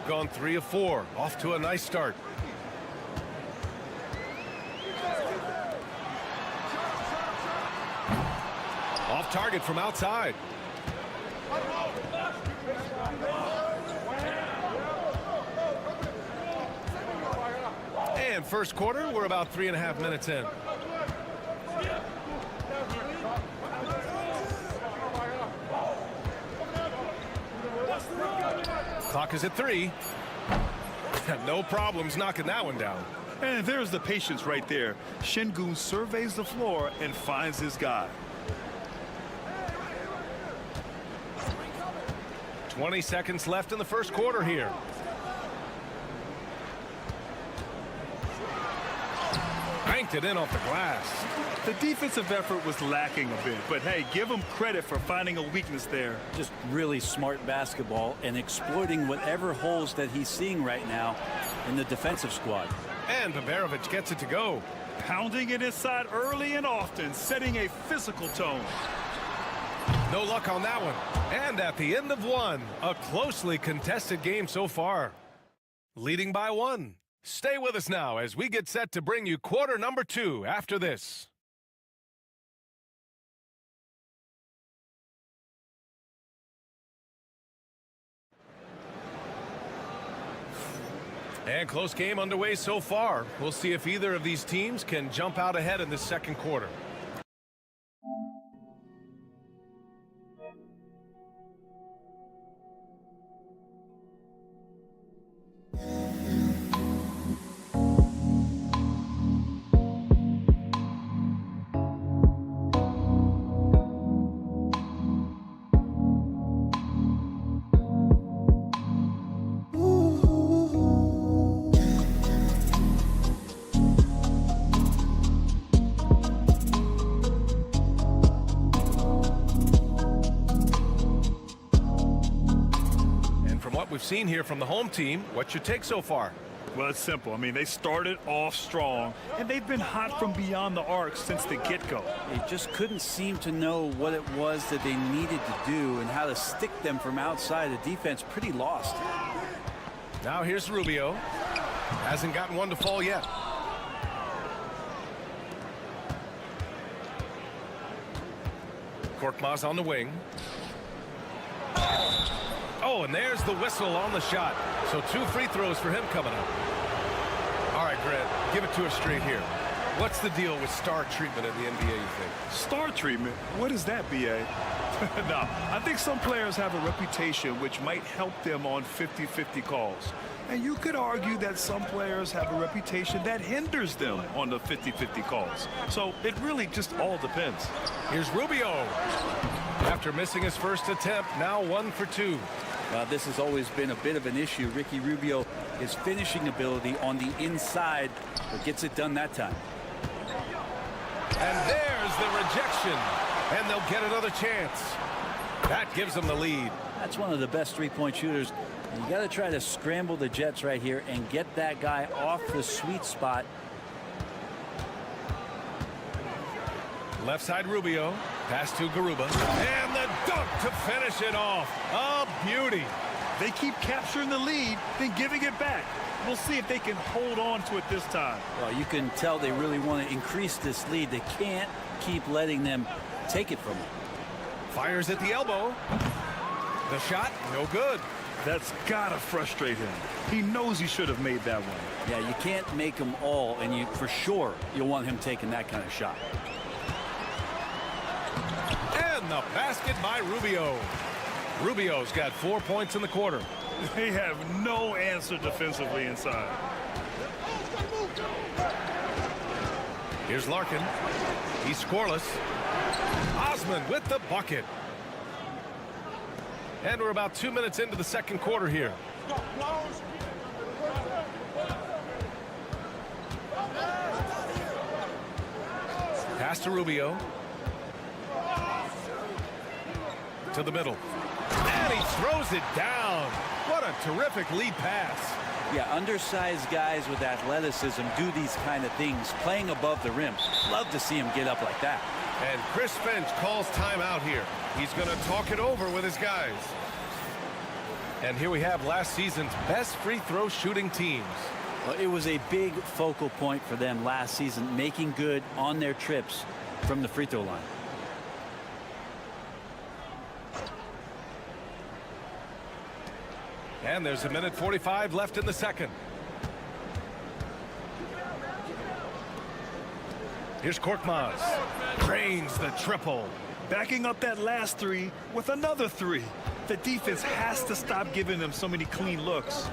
Gone 3 of 4. Off to a nice start. Off target from outside. And first quarter, we're about 3.5 minutes in. Clock is at 3. No problems knocking that one down. And there's the patience right there. Şengün surveys the floor and finds his guy. 20 seconds left in the first quarter here. Banked it in off the glass. The defensive effort was lacking a bit, but hey, give him credit for finding a weakness there. Just really smart basketball and exploiting whatever holes that he's seeing right now in the defensive squad. And Baberovic gets it to go. Pounding it inside early and often, setting a physical tone. No luck on that one. And at the end of 1, a closely contested game so far. Leading by 1. Stay with us now as we get set to bring you quarter number 2 after this. And close game underway so far. We'll see if either of these teams can jump out ahead in the second quarter. We've seen here from the home team. What's your take so far? Well, it's simple. I mean, they started off strong, and they've been hot from beyond the arc since the get-go. They just couldn't seem to know what it was that they needed to do and how to stick them from outside. The defense pretty lost. Now here's Rubio. Hasn't gotten one to fall yet. Korkmaz on the wing. Oh, and there's the whistle on the shot. So 2 free throws for him coming up. All right, Grant, give it to us straight here. What's the deal with star treatment in the NBA, you think? Star treatment? What is that, B.A.? No, I think some players have a reputation which might help them on 50-50 calls. And you could argue that some players have a reputation that hinders them on the 50-50 calls. So it really just all depends. Here's Rubio. After missing his first attempt, now 1 for 2. This has always been a bit of an issue. Ricky Rubio, his finishing ability on the inside, but gets it done that time. And there's the rejection. And they'll get another chance. That gives them the lead. That's one of the best three-point shooters. And you got to try to scramble the Jets right here and get that guy off the sweet spot. Left side Rubio. Pass to Garuba. And the dunk to finish it off. A beauty. They keep capturing the lead, then giving it back. We'll see if they can hold on to it this time. Well, you can tell they really want to increase this lead. They can't keep letting them take it from them. Fires at the elbow. The shot, no good. That's gotta frustrate him. He knows he should have made that one. Yeah, you can't make them all, and for sure you'll want him taking that kind of shot. And the basket by Rubio. Rubio's got 4 points in the quarter. They have no answer defensively inside. Here's Larkin. He's scoreless. Osman with the bucket. And we're about 2 minutes into the second quarter here. Pass to Rubio. To the middle. And he throws it down. What a terrific lead pass. Yeah, undersized guys with athleticism do these kind of things, playing above the rim. Love to see him get up like that. And Chris Finch calls timeout here. He's going to talk it over with his guys. And here we have last season's best free throw shooting teams. Well, it was a big focal point for them last season, making good on their trips from the free throw line. And there's 1:45 left in the second. Here's Korkmaz. Drains the triple. Backing up that last three with another three. The defense has to stop giving them so many clean looks.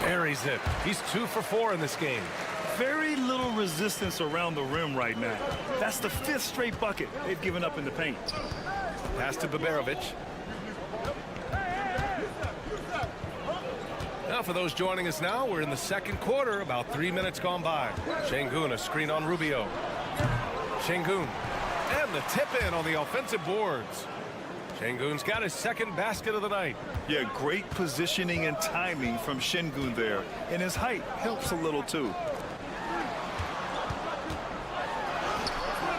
Buries it. He's 2 for 4 in this game. Very little resistance around the rim right now. That's the 5th straight bucket they've given up in the paint. Pass to Baberovic. Now for those joining us now, we're in the second quarter, about 3 minutes gone by. Şengün, a screen on Rubio. Şengün, and the tip in on the offensive boards. Şengün's got his second basket of the night. Yeah, great positioning and timing from Şengün there. And his height helps a little too.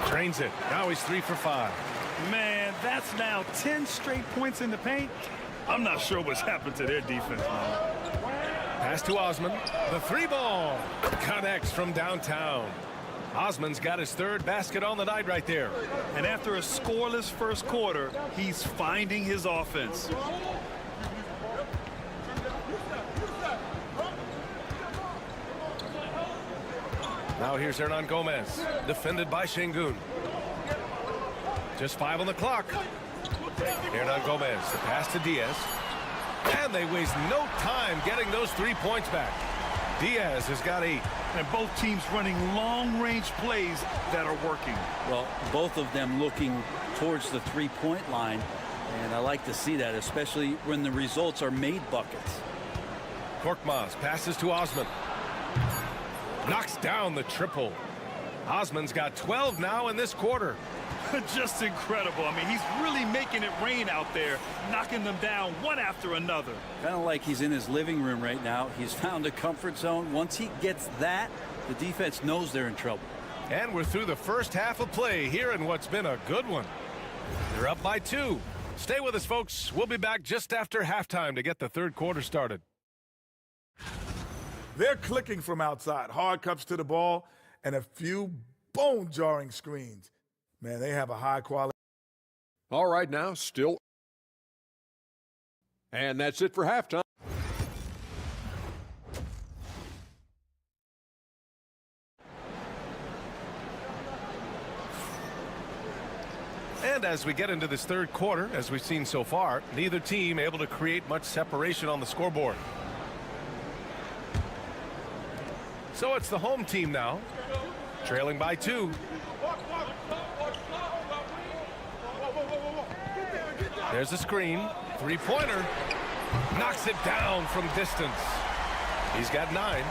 Drains it. Now he's 3 for 5. Man, that's now 10 straight points in the paint. I'm not sure what's happened to their defense, man. Pass to Osman. The 3-ball connects from downtown. Osman's got his 3rd basket on the night right there. And after a scoreless first quarter, he's finding his offense. Now here's Hernan Gomez, defended by Şengün. Just 5 on the clock. Hernan Gomez, the pass to Diaz. And they waste no time getting those 3 points back. Diaz has got 8. And both teams running long-range plays that are working. Well, both of them looking towards the three-point line. And I like to see that, especially when the results are made buckets. Korkmaz passes to Osman. Knocks down the triple. Osman's got 12 now in this quarter. Just incredible. I mean, he's really making it rain out there, knocking them down one after another. Kind of like he's in his living room right now. He's found a comfort zone. Once he gets that, the defense knows they're in trouble. And we're through the first half of play here in what's been a good one. They're up by 2. Stay with us, folks. We'll be back just after halftime to get the third quarter started. They're clicking from outside. Hard cups to the ball and a few bone-jarring screens. Man, they have a high quality. All right, now, still. And that's it for halftime. And as we get into this third quarter, as we've seen so far, neither team able to create much separation on the scoreboard. So it's the home team now, trailing by 2. There's a screen. 3-pointer. Knocks it down from distance. He's got 9.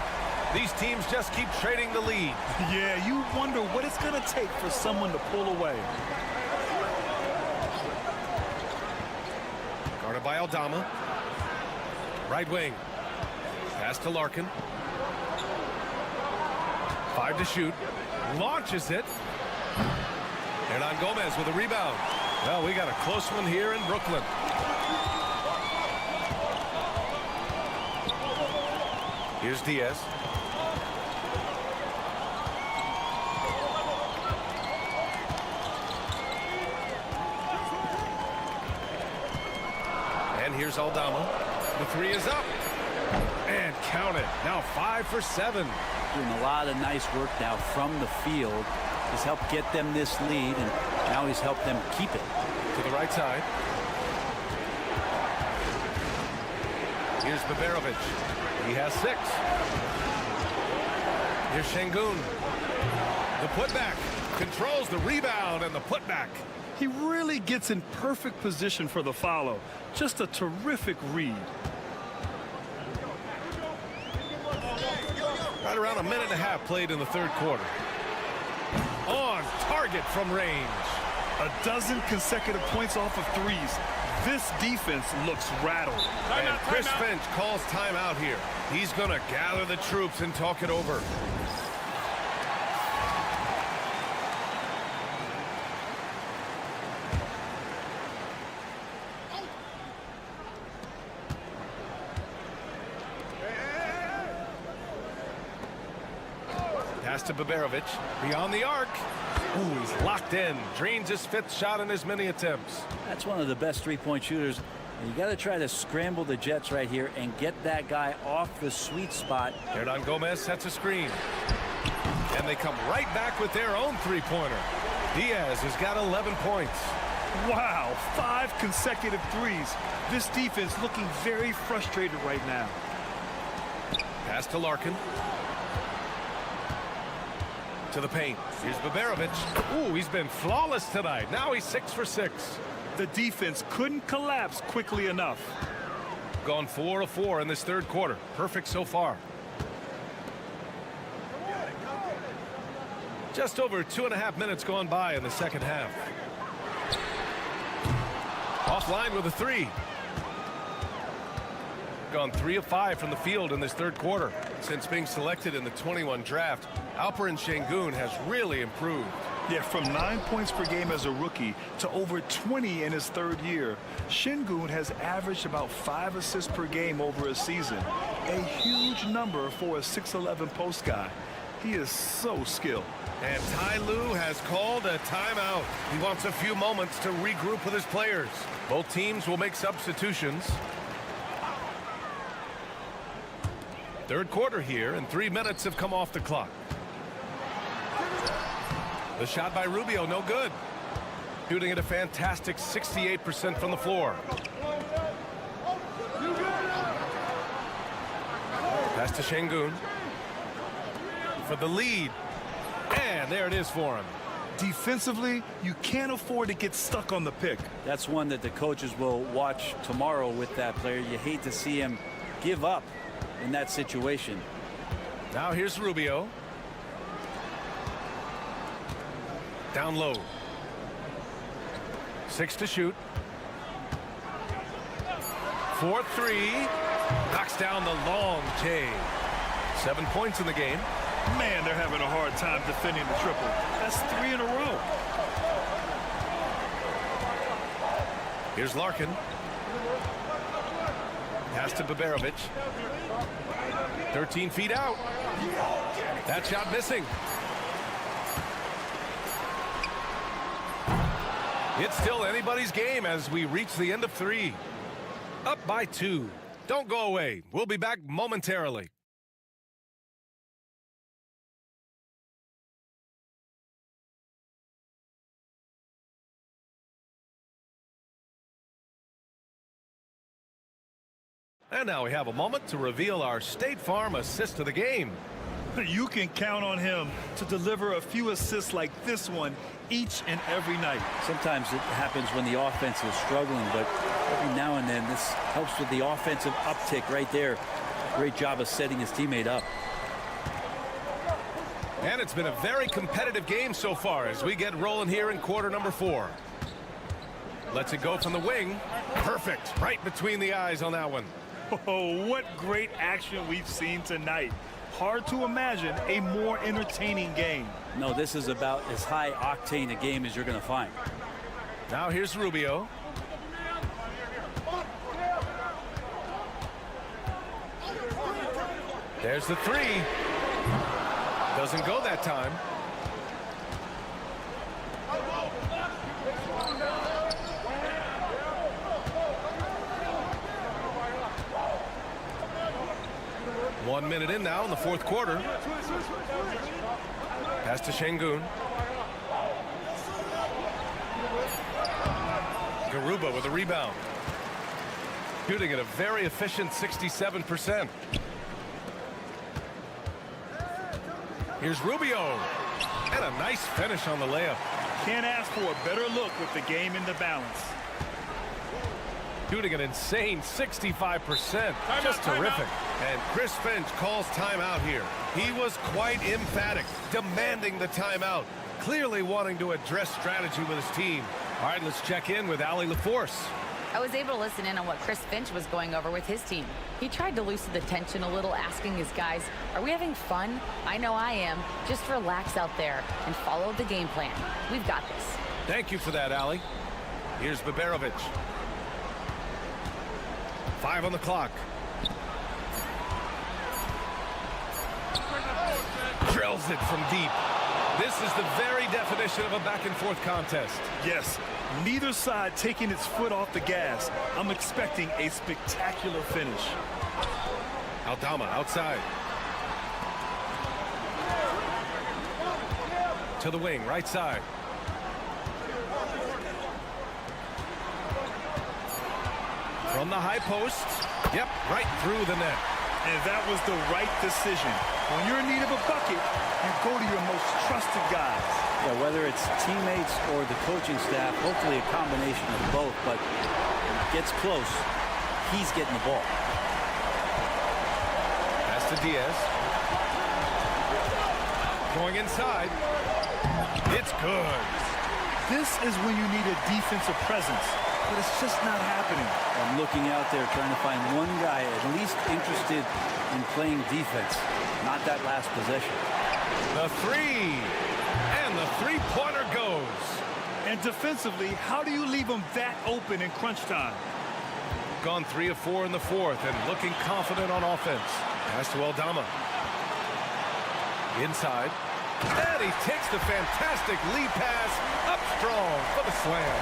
These teams just keep trading the lead. Yeah, you wonder what it's going to take for someone to pull away. Guarded by Aldama. Right wing. Pass to Larkin. 5 to shoot. Launches it. Hernan Gomez with a rebound. Well, we got a close one here in Brooklyn. Here's Diaz. And here's Aldama. The three is up. And count it. Now 5 for 7. Doing a lot of nice work now from the field. He's helped get them this lead, and now he's helped them keep it. To the right side. Here's Baberovic. He has 6. Here's Şengün. The putback. Controls the rebound and the putback. He really gets in perfect position for the follow. Just a terrific read. Right around a minute and a half played in the third quarter. On target from range. A dozen consecutive points off of threes. This defense looks rattled. And Chris Finch calls timeout here. He's going to gather the troops and talk it over. Pass to Baberovic. Beyond the arc. Ooh, he's locked in. Drains his 5th shot in as many attempts. That's one of the best three-point shooters. And you got to try to scramble the Jets right here and get that guy off the sweet spot. Hernan Gomez sets a screen. And they come right back with their own three-pointer. Diaz has got 11 points. Wow, 5 consecutive threes. This defense looking very frustrated right now. Pass to Larkin. To the paint. Here's Baberovic. Ooh, he's been flawless tonight. Now he's 6 for 6. The defense couldn't collapse quickly enough. Gone 4 of 4 in this third quarter. Perfect so far. Just over 2.5 minutes gone by in the second half. Offline with a 3. Gone 3 of 5 from the field in this third quarter. Since being selected in the 21 draft, Alperen Şengün has really improved. Yeah, from 9 points per game as a rookie to over 20 in his third year. Şengün has averaged about 5 assists per game over a season. A huge number for a 6'11 post guy. He is so skilled. And Ty Lue has called a timeout. He wants a few moments to regroup with his players. Both teams will make substitutions. Third quarter here, and 3 minutes have come off the clock. The shot by Rubio, no good. Shooting at a fantastic 68% from the floor. Pass to Şengün. For the lead. And there it is for him. Defensively, you can't afford to get stuck on the pick. That's one that the coaches will watch tomorrow with that player. You hate to see him give up in that situation. Now here's Rubio. Down low. 6 to shoot. 4-3. Knocks down the long J. 7 points in the game. Man, they're having a hard time defending the triple. That's 3 in a row. Here's Larkin. Pass to Baberovic. 13 feet out. That shot missing. It's still anybody's game as we reach the end of 3. Up by 2. Don't go away. We'll be back momentarily. And now we have a moment to reveal our State Farm assist of the game. You can count on him to deliver a few assists like this one each and every night. Sometimes it happens when the offense is struggling, but every now and then this helps with the offensive uptick right there. Great job of setting his teammate up. And it's been a very competitive game so far as we get rolling here in quarter number 4. Lets it go from the wing. Perfect. Right between the eyes on that one. Oh, what great action we've seen tonight. Hard to imagine a more entertaining game. No, this is about as high octane a game as you're going to find. Now here's Rubio. There's the 3. Doesn't go that time. 1 minute in now in the fourth quarter. Pass to Şengün. Garuba with a rebound. Shooting at a very efficient 67%. Here's Rubio. And a nice finish on the layup. Can't ask for a better look with the game in the balance. Shooting an insane 65%. Just terrific. And Chris Finch calls timeout here. He was quite emphatic, demanding the timeout. Clearly wanting to address strategy with his team. All right, let's check in with Allie LaForce. I was able to listen in on what Chris Finch was going over with his team. He tried to loosen the tension a little, asking his guys, are we having fun? I know I am. Just relax out there and follow the game plan. We've got this. Thank you for that, Allie. Here's Baberovic. 5 on the clock. Drills it from deep. This is the very definition of a back-and-forth contest. Yes, neither side taking its foot off the gas. I'm expecting a spectacular finish. Aldama outside. To the wing, right side. From the high post. Yep, right through the net. And that was the right decision. When you're in need of a bucket, you go to your most trusted guys. Yeah, whether it's teammates or the coaching staff, hopefully a combination of both, but when it gets close, he's getting the ball. Pass to Diaz. Going inside. It's good. This is when you need a defensive presence, but it's just not happening. I'm looking out there trying to find one guy at least interested in playing defense, not that last possession. The three. And the three-pointer goes. And defensively, how do you leave them that open in crunch time? Gone 3 of 4 in the fourth and looking confident on offense. Pass to Aldama. Inside. And he takes the fantastic lead pass up strong for the slam.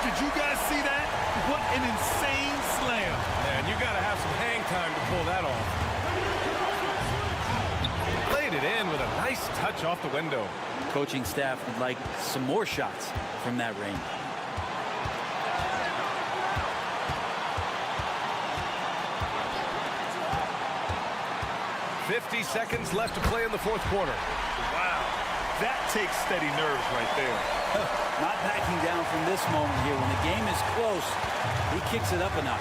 Did you guys see that? What an insane slam. Man, you got to have some hang time to pull that off. Laid it in with a nice touch off the window. Coaching staff would like some more shots from that range. .50 seconds left to play in the fourth quarter. Wow, that takes steady nerves right there. Not backing down from this moment here. When the game is close, he kicks it up a notch.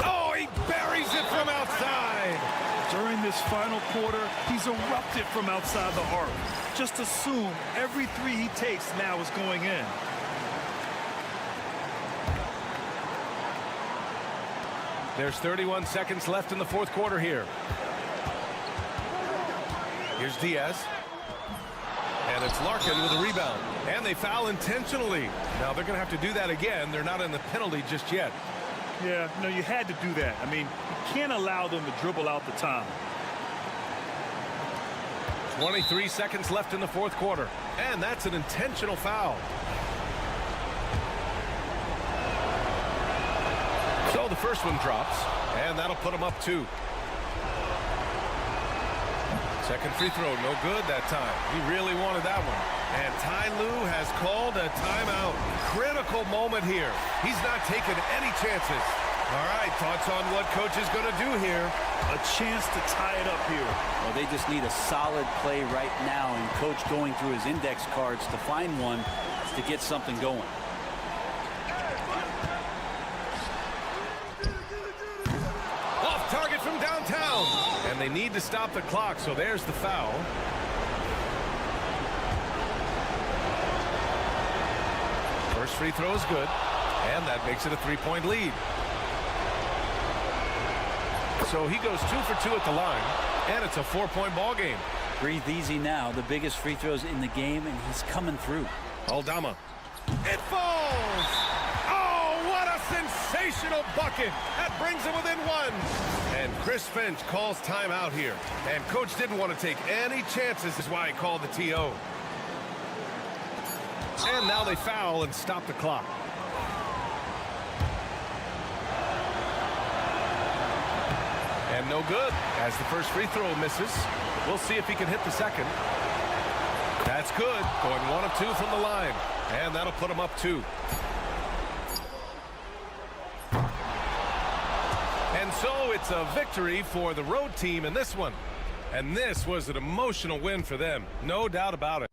Oh, he buries it from outside. During this final quarter, he's erupted from outside the arc. Just assume every three he takes now is going in. There's 31 seconds left in the fourth quarter here. Here's Diaz. And it's Larkin with a rebound. And they foul intentionally. Now they're going to have to do that again. They're not in the penalty just yet. Yeah, no, you had to do that. I mean, you can't allow them to dribble out the time. 23 seconds left in the fourth quarter. And that's an intentional foul. So the first one drops, and that'll put him up 2. Second free throw, no good that time. He really wanted that one. And Ty Lue has called a timeout. Critical moment here. He's not taking any chances. All right, thoughts on what coach is going to do here? A chance to tie it up here. Well, they just need a solid play right now, and coach going through his index cards to find one to get something going. Off target from downtown. And they need to stop the clock, so there's the foul. First free throw is good, and that makes it a 3-point lead. So he goes 2 for 2 at the line, and it's a 4-point ball game. Breathe easy now. The biggest free throws in the game, and he's coming through. Aldama. It falls! Oh, what a sensational bucket! That brings him within 1. And Chris Finch calls timeout here. And coach didn't want to take any chances. That's why he called the TO. And now they foul and stop the clock. And no good as the first free throw misses. We'll see if he can hit the second. That's good. Going 1 of 2 from the line. And that'll put him up 2. And so it's a victory for the road team in this one. And this was an emotional win for them. No doubt about it.